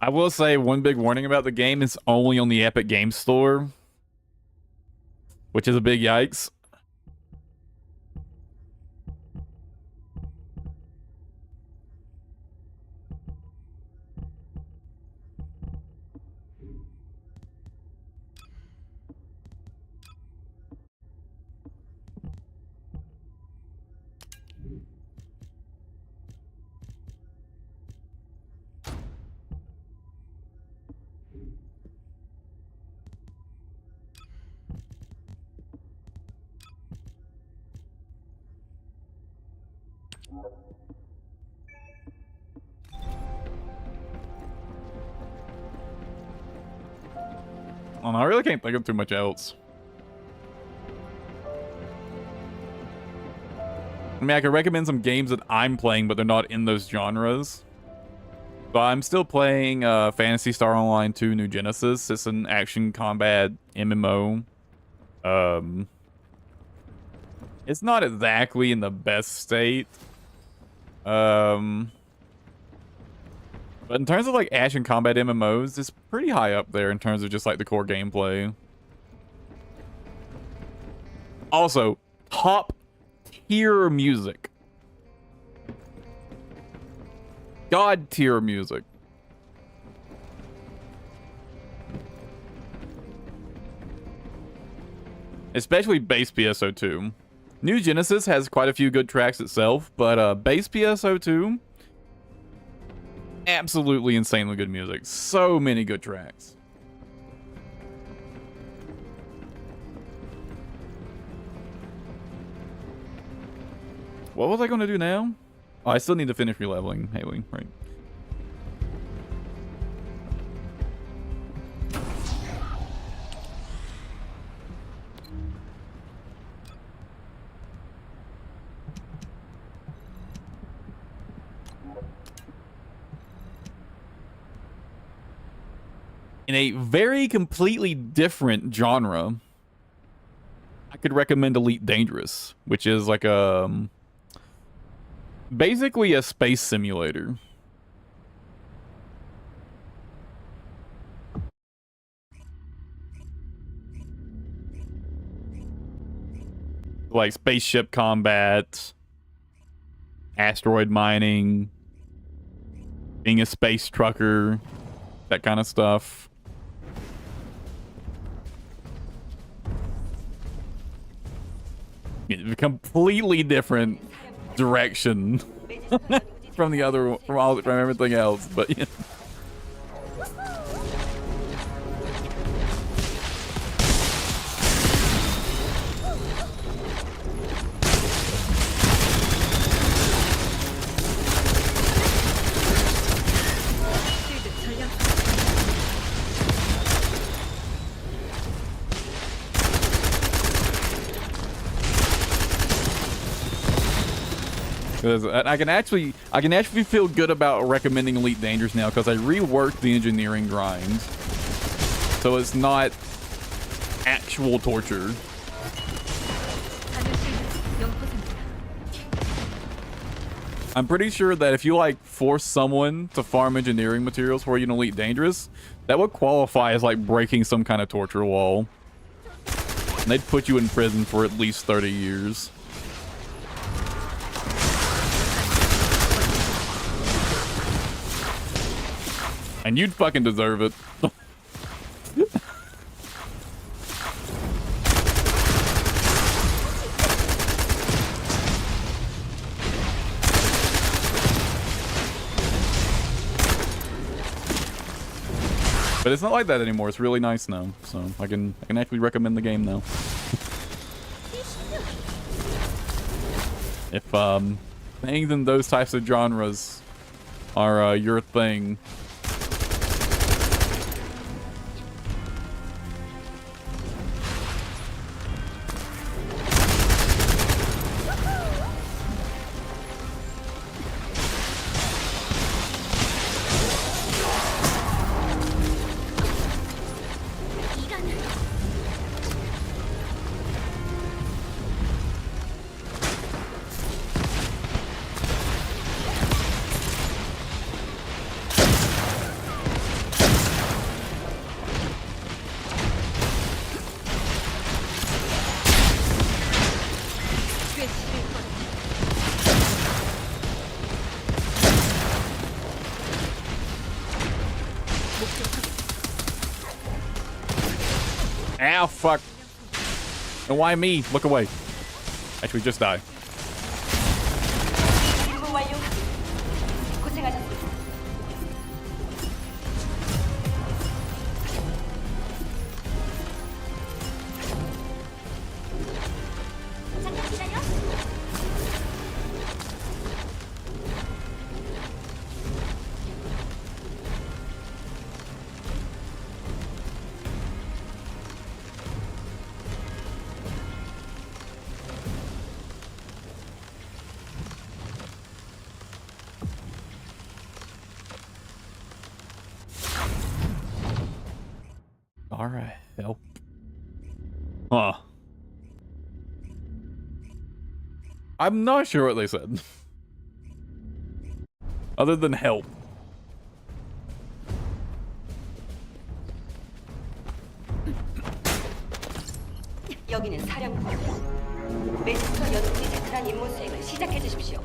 I will say one big warning about the game is only on the Epic Games Store, which is a big yikes. Oh, no, I really can't think of too much else. I mean, I could recommend some games that I'm playing, but they're not in those genres. But I'm still playing Phantasy Star Online 2 New Genesis. It's an action combat MMO. It's not exactly in the best state. But in terms of like action combat MMOs, it's pretty high up there in terms of just like the core gameplay. Also, top tier music. God tier music. Especially bass PSO2. New Genesis has quite a few good tracks itself, but bass PSO2, absolutely insanely good music. So many good tracks. What was I going to do now? Oh, I still need to finish releveling Haley, right? In a very completely different genre, I could recommend Elite Dangerous, which is like a basically a space simulator. Like spaceship combat, asteroid mining, being a space trucker, that kind of stuff. A completely different direction from from everything else, but yeah. Because I can actually feel good about recommending Elite Dangerous now because I reworked the engineering grind, so it's not actual torture. I'm pretty sure that if you like force someone to farm engineering materials for you in Elite Dangerous, that would qualify as like breaking some kind of torture wall. And they'd put you in prison for at least 30 years. And you'd fucking deserve it. But it's not like that anymore. It's really nice now. So I can actually recommend the game now. If things in those types of genres are your thing. Ow, fuck. And why me? Look away. Actually, just die. Alright, help. Huh. I'm not sure what they said. Other than help. 여기는 사령부. 매스터 연구이 테크란 임무 수행을 시작해 주십시오.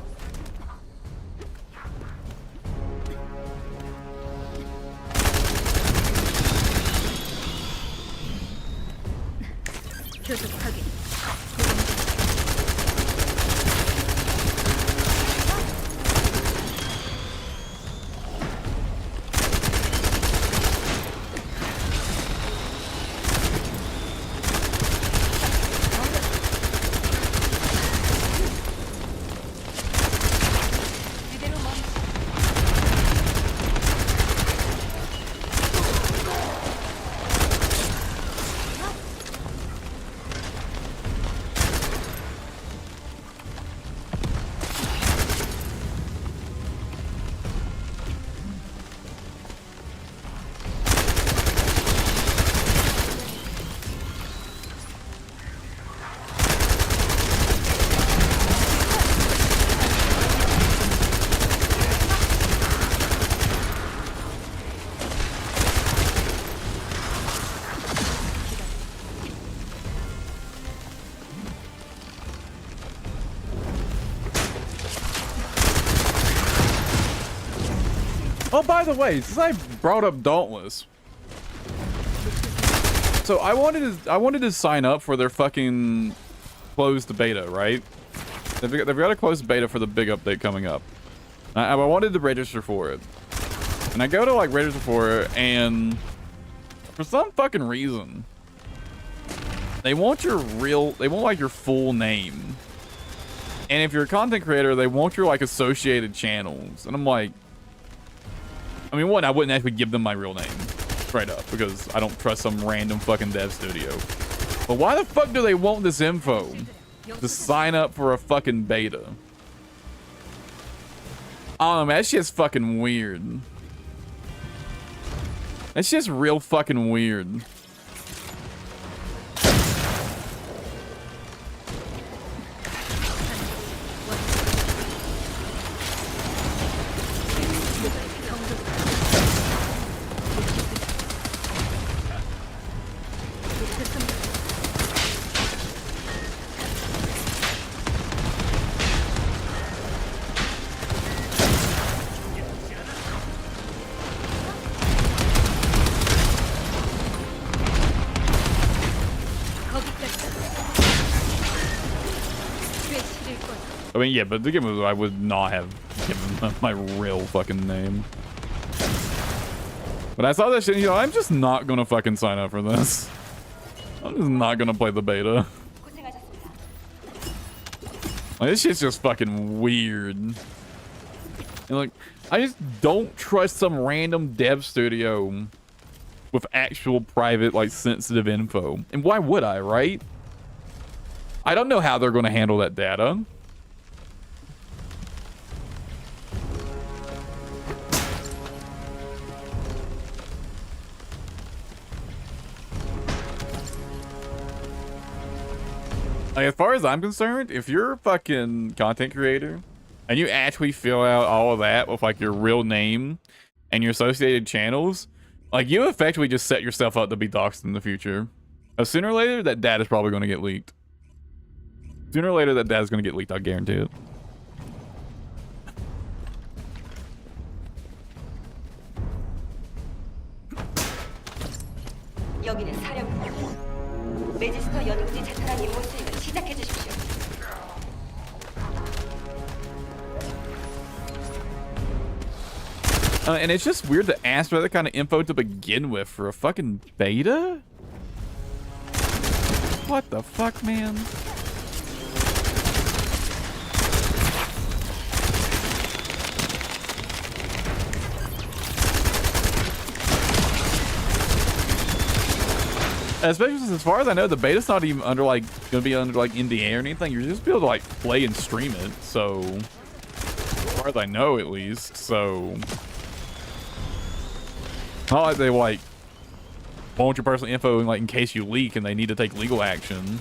Oh, by the way, since I brought up Dauntless, so I wanted to sign up for their fucking closed beta, right? They've got a closed beta for the big update coming up. I wanted to register for it, and I go to like register for it, and for some fucking reason, they want like your full name, and if you're a content creator, they want your like associated channels, and I'm like, I mean, one, I wouldn't actually give them my real name, straight up, because I don't trust some random fucking dev studio. But why the fuck do they want this info to sign up for a fucking beta? Oh man, that shit's fucking weird. That shit's real fucking weird. I mean, yeah, but the game was, I would not have given them my real fucking name. But I saw that shit, you know, I'm just not gonna fucking sign up for this. I'm just not gonna play the beta. Like, this shit's just fucking weird. And like, I just don't trust some random dev studio with actual private, like, sensitive info. And why would I, right? I don't know how they're gonna handle that data. Like, as far as I'm concerned, if you're a fucking content creator and you actually fill out all of that with like your real name and your associated channels, like you effectively just set yourself up to be doxxed in the future. Sooner or later, that data is probably going to get leaked. Sooner or later, that data is going to get leaked. I guarantee it. 여기는 사령부. 레지스터 연구지 자탈한 임무 수행을 시작해 주십시오. And it's just weird to ask for that kind of info to begin with for a fucking beta? What the fuck, man? Especially since, as far as I know, the beta's not even under like gonna be under like NDA or anything. You're just be able to like play and stream it. So, as far as I know, at least. So, not like they like want your personal info like in case you leak and they need to take legal action.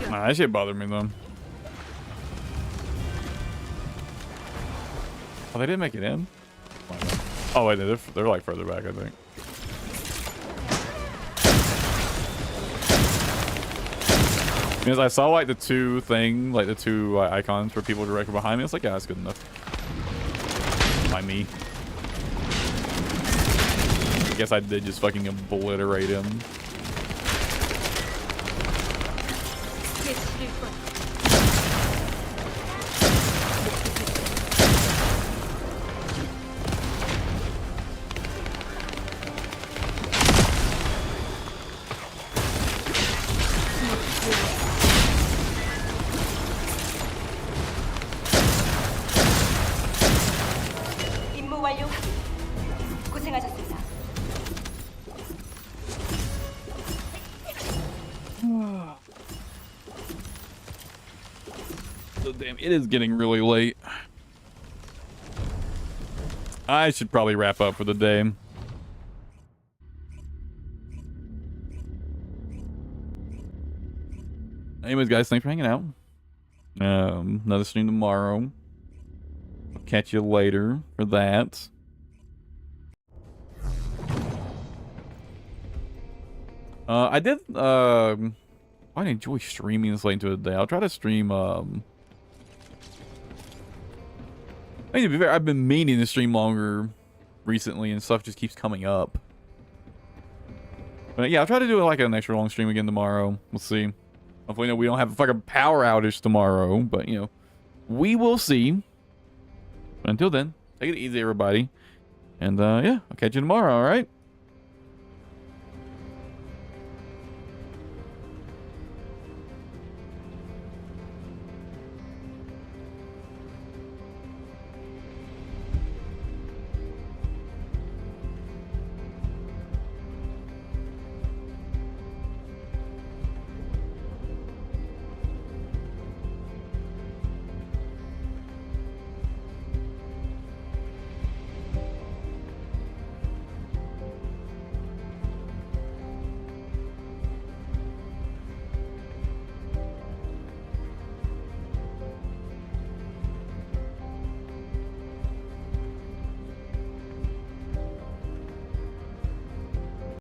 That shit bothered me though. Oh, they didn't make it in? Oh wait, they're like further back, I think. Because I saw like the two icons for people directly behind me. It's like, yeah, that's good enough. mind me. I guess I did just fucking obliterate him. 임무 완료 확인. 고생하셨습니다. So damn, it is getting really late. I should probably wrap up for the day. Anyways, guys, thanks for hanging out. Another stream tomorrow. I'll catch you later for that. I did, I enjoy streaming this late into the day. I'll try to stream, I mean, to be fair, I've been meaning to stream longer recently and stuff just keeps coming up. But yeah, I'll try to do like an extra long stream again tomorrow. We'll see. Hopefully, we don't have a fucking power outage tomorrow, but you know, we will see. But until then, take it easy, everybody. And yeah, I'll catch you tomorrow, alright?